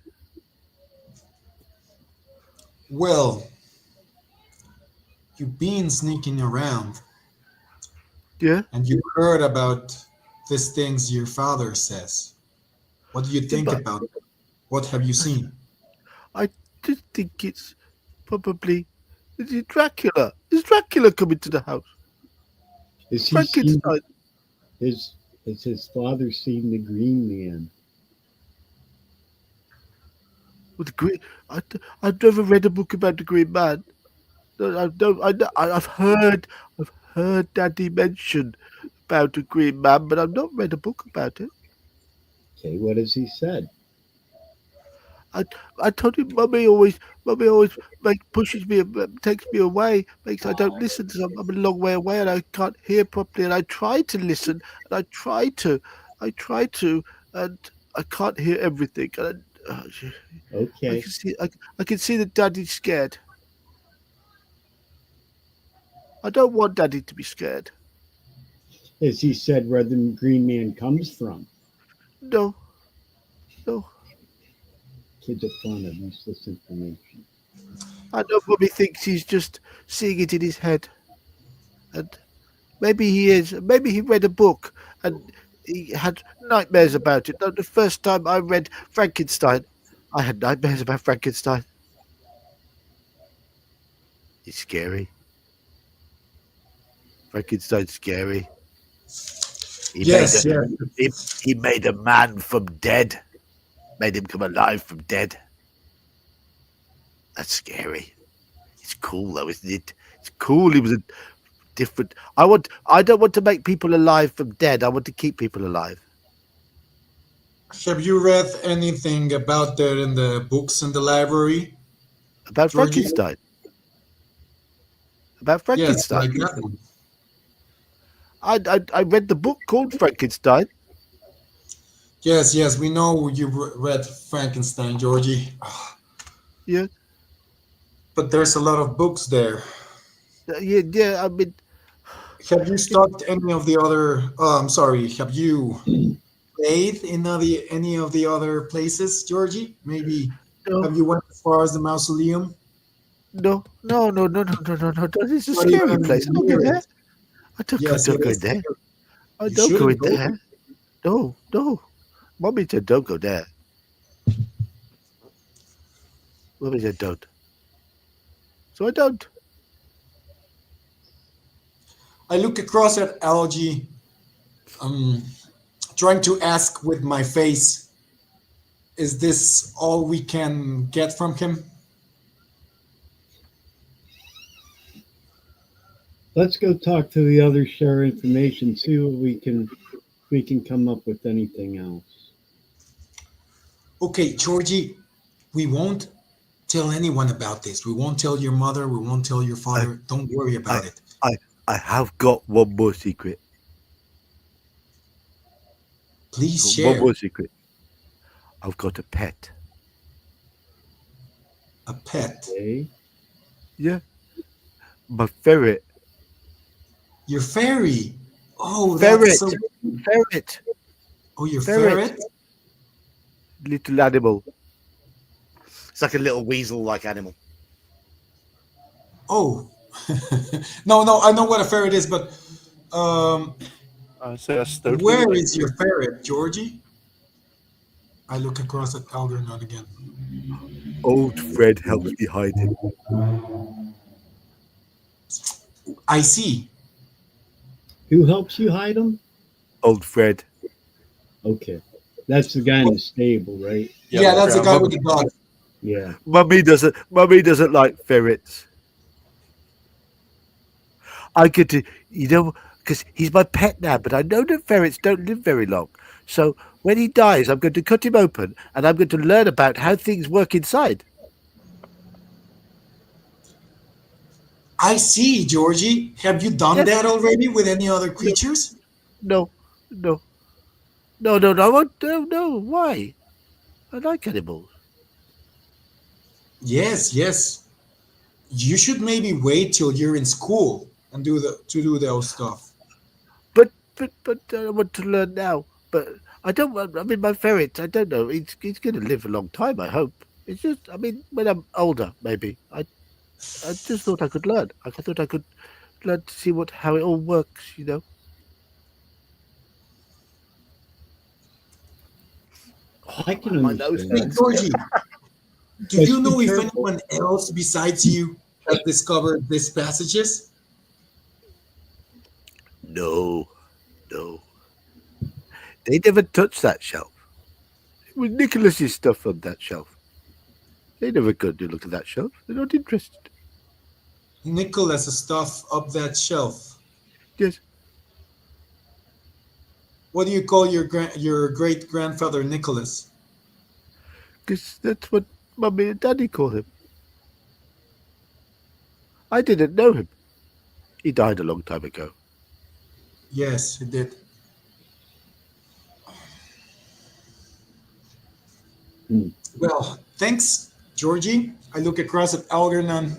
Well, you've been sneaking around Yeah? and you heard about these things your father says. What do you Yeah, think but about it? What have you seen? I just think it's probably is it Dracula. Is Dracula coming to the house? Has he seen Frankenstein. his has his father seen the Green Man? With the green, I've never read a book about the Green Man. I've heard Daddy mention about the Green Man, but I've not read a book about it. Okay, what has he said? I I told him, Mummy always pushes me, takes me away, makes I don't listen. So I'm a long way away and I can't hear properly. And I try to listen, and I try to, and I can't hear everything. And I Okay, can see, I can see that Daddy's scared. I don't want Daddy to be scared. has he said where the Green Man comes from? No, no. Kids are fond of useless information. I know Mummy thinks he's just seeing it in his head, and maybe he is. Maybe he read a book and he had nightmares about it. The first time I read Frankenstein, I had nightmares about Frankenstein. It's scary. Frankenstein's scary. He made a Yes, yes. he made a man from dead. Made him come alive from dead. That's scary. It's cool though, isn't it? It's cool. He was a different. I don't want to make people alive from dead. I want to keep people alive. Have you read anything about that in the books in the library, About Georgie? Frankenstein. About Yes, Frankenstein. like that one. I read the book called Frankenstein. Yes, yes, we know you read Frankenstein, Georgie. Yeah, But there's a lot of books there. yeah, yeah. I mean, Have you stalked any of the other? I'm sorry. Have you played in any of the other places, Georgie? Maybe no, have you went as far as the mausoleum? no. It's a Not scary even place. I don't go near there. it. I Yes, don't it go is. there. I You don't go shouldn't in go there. No. Mommy said don't go there. Mommy said don't. So I don't. I look across at Algae, um, trying to ask with my face, is this all we can get from him? Let's go talk to the others, share information, see what we can come up with anything else. Okay, Georgie, we won't tell anyone about this. We won't tell your mother. We won't tell your I father. Don't worry I about it. I I have got one more secret. Please Got one share. more secret. I've got a pet. A pet. Okay. Yeah, my ferret. Your fairy. Oh, that's Ferret. so. Ferret. Oh, your Ferret. ferret. Little animal. It's like a little weasel-like animal. Oh, no, no. I know what a ferret is, but I say that's totally where is ridiculous. your ferret, Georgie? I look across at Algernon again. Old Fred helps me hide him. I see. Who helps you hide them? Old Fred. Okay. That's the guy in the stable, right? Yeah, that's the guy Mum- with the dog. Yeah. Mummy doesn't like ferrets. I get to, because he's my pet now, but I know that ferrets don't live very long. So when he dies, I'm going to cut him open and I'm going to learn about how things work inside. I see, Georgie. Have you done Yes. that already with any other creatures? No, no, no, I won't. No. Why? I like animals. Yes, yes. You should maybe wait till you're in school and do those stuff. But I want to learn now. But I don't want. I mean, my ferret. I don't know. He's going to live a long time. I hope. It's just. I mean, when I'm older, maybe. I just thought I could learn. I thought I could learn to see how it all works. I can My nose understand. Hey, Georgie, do Just you be know if careful. anyone else besides you has discovered these passages? No. They never touched that shelf. It was Nicholas's stuff on that shelf. They never go to look at that shelf. They're not interested. Nicholas' stuff up that shelf. Yes. What do you call your great grandfather Nicholas? Because that's what Mummy and Daddy call him. I didn't know him. He died a long time ago. Yes, he did. Hmm. Well, thanks, Georgie. I look across at Algernon.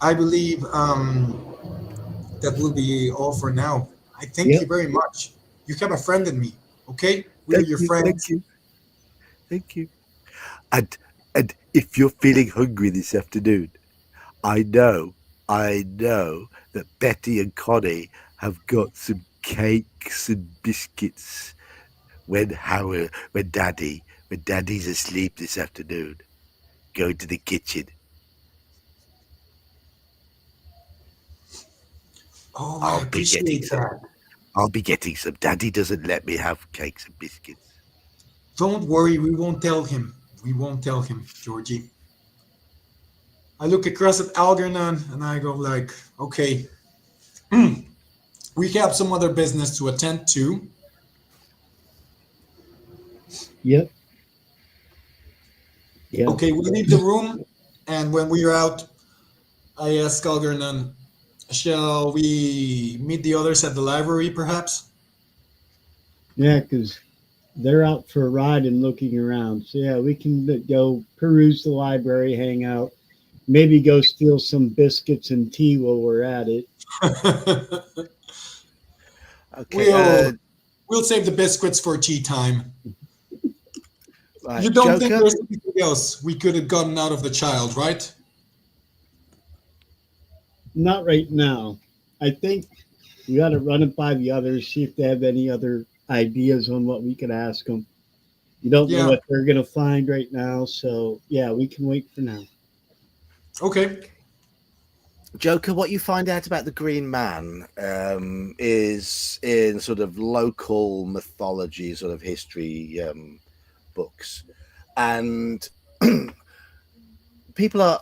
I believe that will be all for now. I thank Yep. you very much. You have a friend in me, okay? We're your friends. Thank you. And if you're feeling hungry this afternoon, I know that Betty and Connie have got some cakes and biscuits when Daddy's asleep this afternoon. Go to the kitchen. Oh, I I'll be getting appreciate some. that. I'll be getting some. Daddy doesn't let me have cakes and biscuits. Don't worry, we won't tell him. We won't tell him, Georgie. I look across at Algernon and I go like, okay, we have some other business to attend to. Yep. Yeah. Okay, we leave the room, and when we are out, I ask Algernon, shall we meet the others at the library, perhaps? Yeah, because they're out for a ride and looking around. So yeah, we can go peruse the library, hang out, maybe go steal some biscuits and tea while we're at it. Okay. We'll save the biscuits for tea time. Right, You don't think Joker? there's anything else we could have gotten out of the child, right? Not right now. I think we got to run it by the others, see if they have any other ideas on what we could ask them. You don't know Yeah. what they're going to find right now. So yeah, we can wait for now. Okay. Joker, what you find out about the Green Man is in sort of local mythology, sort of history books, and people are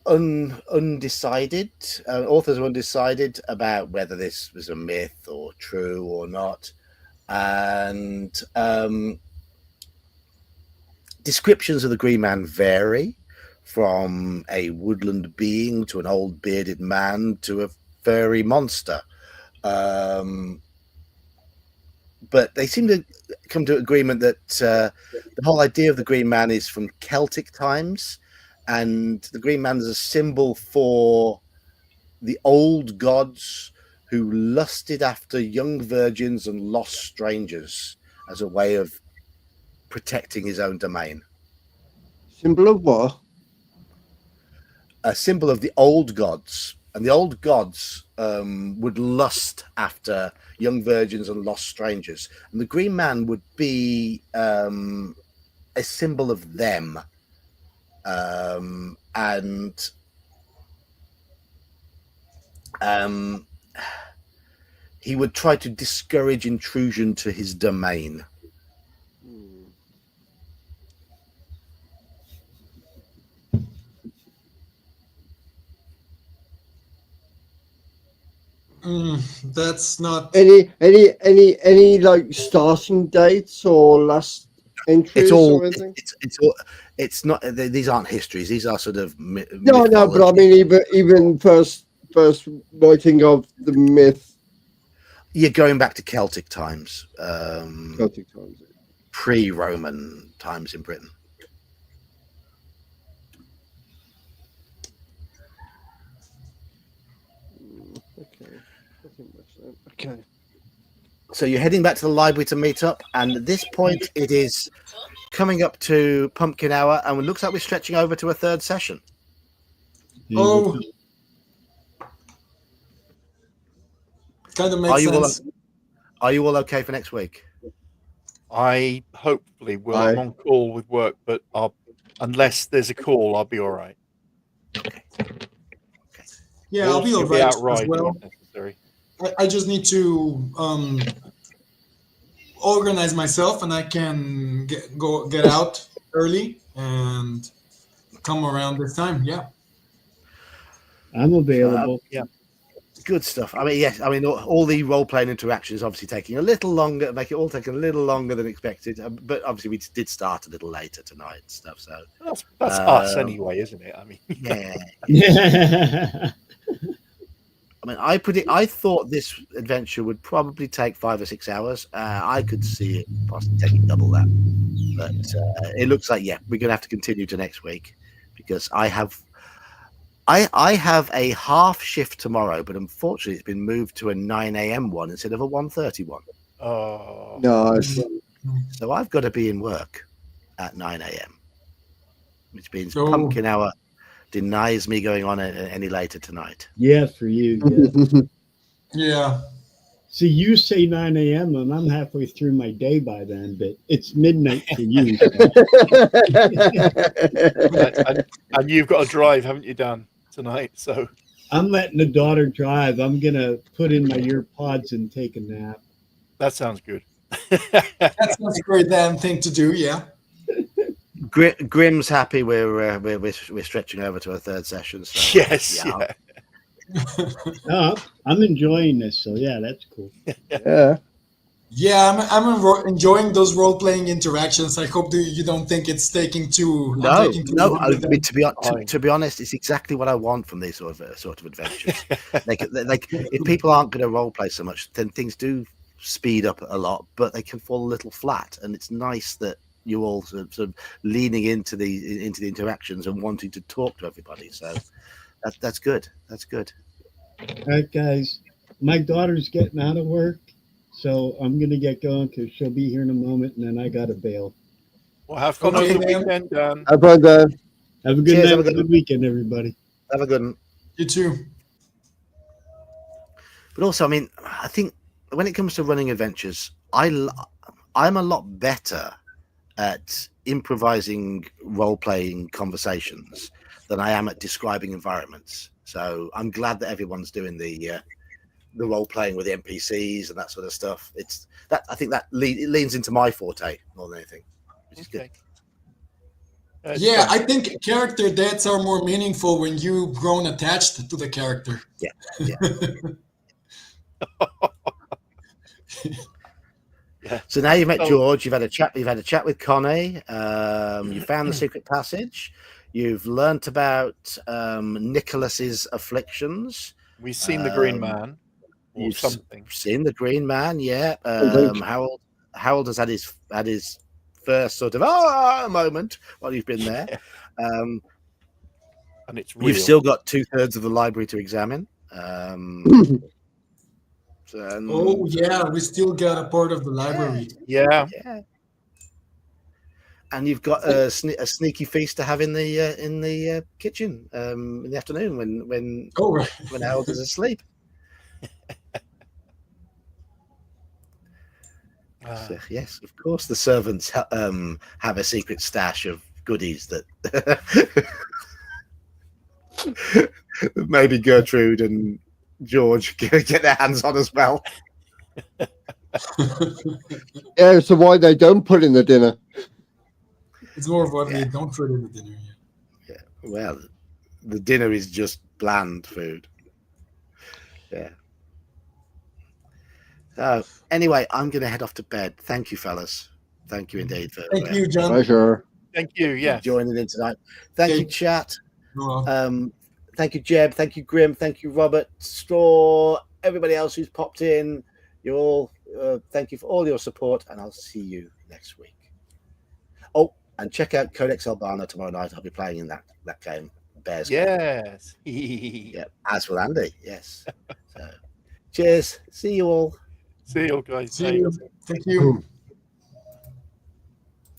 undecided. Authors are undecided about whether this was a myth or true or not, and descriptions of the Green Man vary from a woodland being to an old bearded man to a furry monster. But they seem to come to agreement that the whole idea of the Green Man is from Celtic times, and the Green Man is a symbol for the old gods who lusted after young virgins and lost strangers as a way of protecting his own domain. Symbol of what? A symbol of the old gods. and the old gods would lust after young virgins and lost strangers, and the green man would be a symbol of them, and he would try to discourage intrusion to his domain. That's not. Any like starting dates or last entries It's all. or anything? It's all. It's not. These aren't histories. These are sort of No, but I mean even first writing of the myth. You're going back to Celtic times, Celtic times. pre-Roman times in Britain. Okay. So you're heading back to the library to meet up, and at this point it is coming up to pumpkin hour, and it looks like we're stretching over to a third session. Oh, kind of makes sense. Are you all okay for next week? I hopefully will. I'm on call with work, but unless there's a call, I'll be all right. Okay. Yeah, I'll be all right as well. Necessary. I just need to organize myself, and I can get out early and come around this time. Yeah, I'm available. Yeah, good stuff. I mean, yes. I mean, all the role-playing interactions obviously taking a little longer, make it all take a little longer than expected. But obviously, we did start a little later tonight and stuff. So that's us anyway, isn't it? I mean, yeah. I mean, I thought this adventure would probably take 5 or 6 hours. I could see it possibly taking double that, but it looks like we're gonna have to continue to next week because I have a half shift tomorrow, but unfortunately, it's been moved to a 9 a.m. one instead of a 1:30 one. Oh, nice. So I've got to be in work at 9 a.m., which means pumpkin hour denies me going on any later tonight. Yeah, for you. Yeah. See, you say 9 a.m. and I'm halfway through my day by then, but it's midnight for you. and you've got to drive, haven't you, Dan, tonight? So I'm letting the daughter drive. I'm going to put in my ear pods and take a nap. That sounds good. That sounds a great damn thing to do, yeah. Grim's happy we're stretching over to a third session. So, yes, yeah. No, I'm enjoying this, so yeah, that's cool. Yeah, I'm enjoying those role playing interactions. I hope you don't think it's taking too. No. long. To be honest, it's exactly what I want from these sort of adventures. like if people aren't going to role play so much, then things do speed up a lot, but they can fall a little flat. And it's nice that you all sort of leaning into the interactions and wanting to talk to everybody. So that's good. That's good. All right, guys. My daughter's getting out of work, so I'm going to get going because she'll be here in a moment, and then I got to bail. Well, have fun over the weekend, Dan. Have a good night. Have a good weekend, everybody. Have a good one. You too. But also, I mean, I think when it comes to running adventures, I'm a lot better at improvising role-playing conversations than I am at describing environments. So I'm glad that everyone's doing the role-playing with the NPCs and that sort of stuff. It's that I think that it leans into my forte more than anything, which is good. Yeah, I think character deaths are more meaningful when you've grown attached to the character. Yeah. So now you've met George. You've had a chat with Connie. You found the secret passage. You've learnt about Nicholas's afflictions. We've seen the Green Man. Or You've something. Seen the Green Man, yeah. Harold has had his first sort of moment while you've been there. And it's real. You've still got 2/3 of the library to examine. Oh yeah, we still got a part of the library. Yeah. And you've got a sneaky feast to have in the kitchen in the afternoon when right. Harold is asleep. So, yes, of course, the servants have a secret stash of goodies that maybe Gertrude and George get their hands on as well. Yeah, so why they don't put in the dinner? It's more of what they don't put in the dinner. Yeah, well, the dinner is just bland food. Yeah. So anyway, I'm going to head off to bed. Thank you, fellas. Thank you indeed for Thank you, John. Pleasure. Thank you. Yeah. joining in tonight. Thank Okay. you, chat. Well, Thank you, Jeb. Thank you, Grim. Thank you, Robert, Straw, everybody else who's popped in. You're all. Thank you for all your support, and I'll see you next week. Oh, and check out Codex Albana tomorrow night. I'll be playing in that game. Bears. Yes. Yeah, as will Andy. Yes. So, cheers. See you all. See you guys. see you. Thanks. Thank you.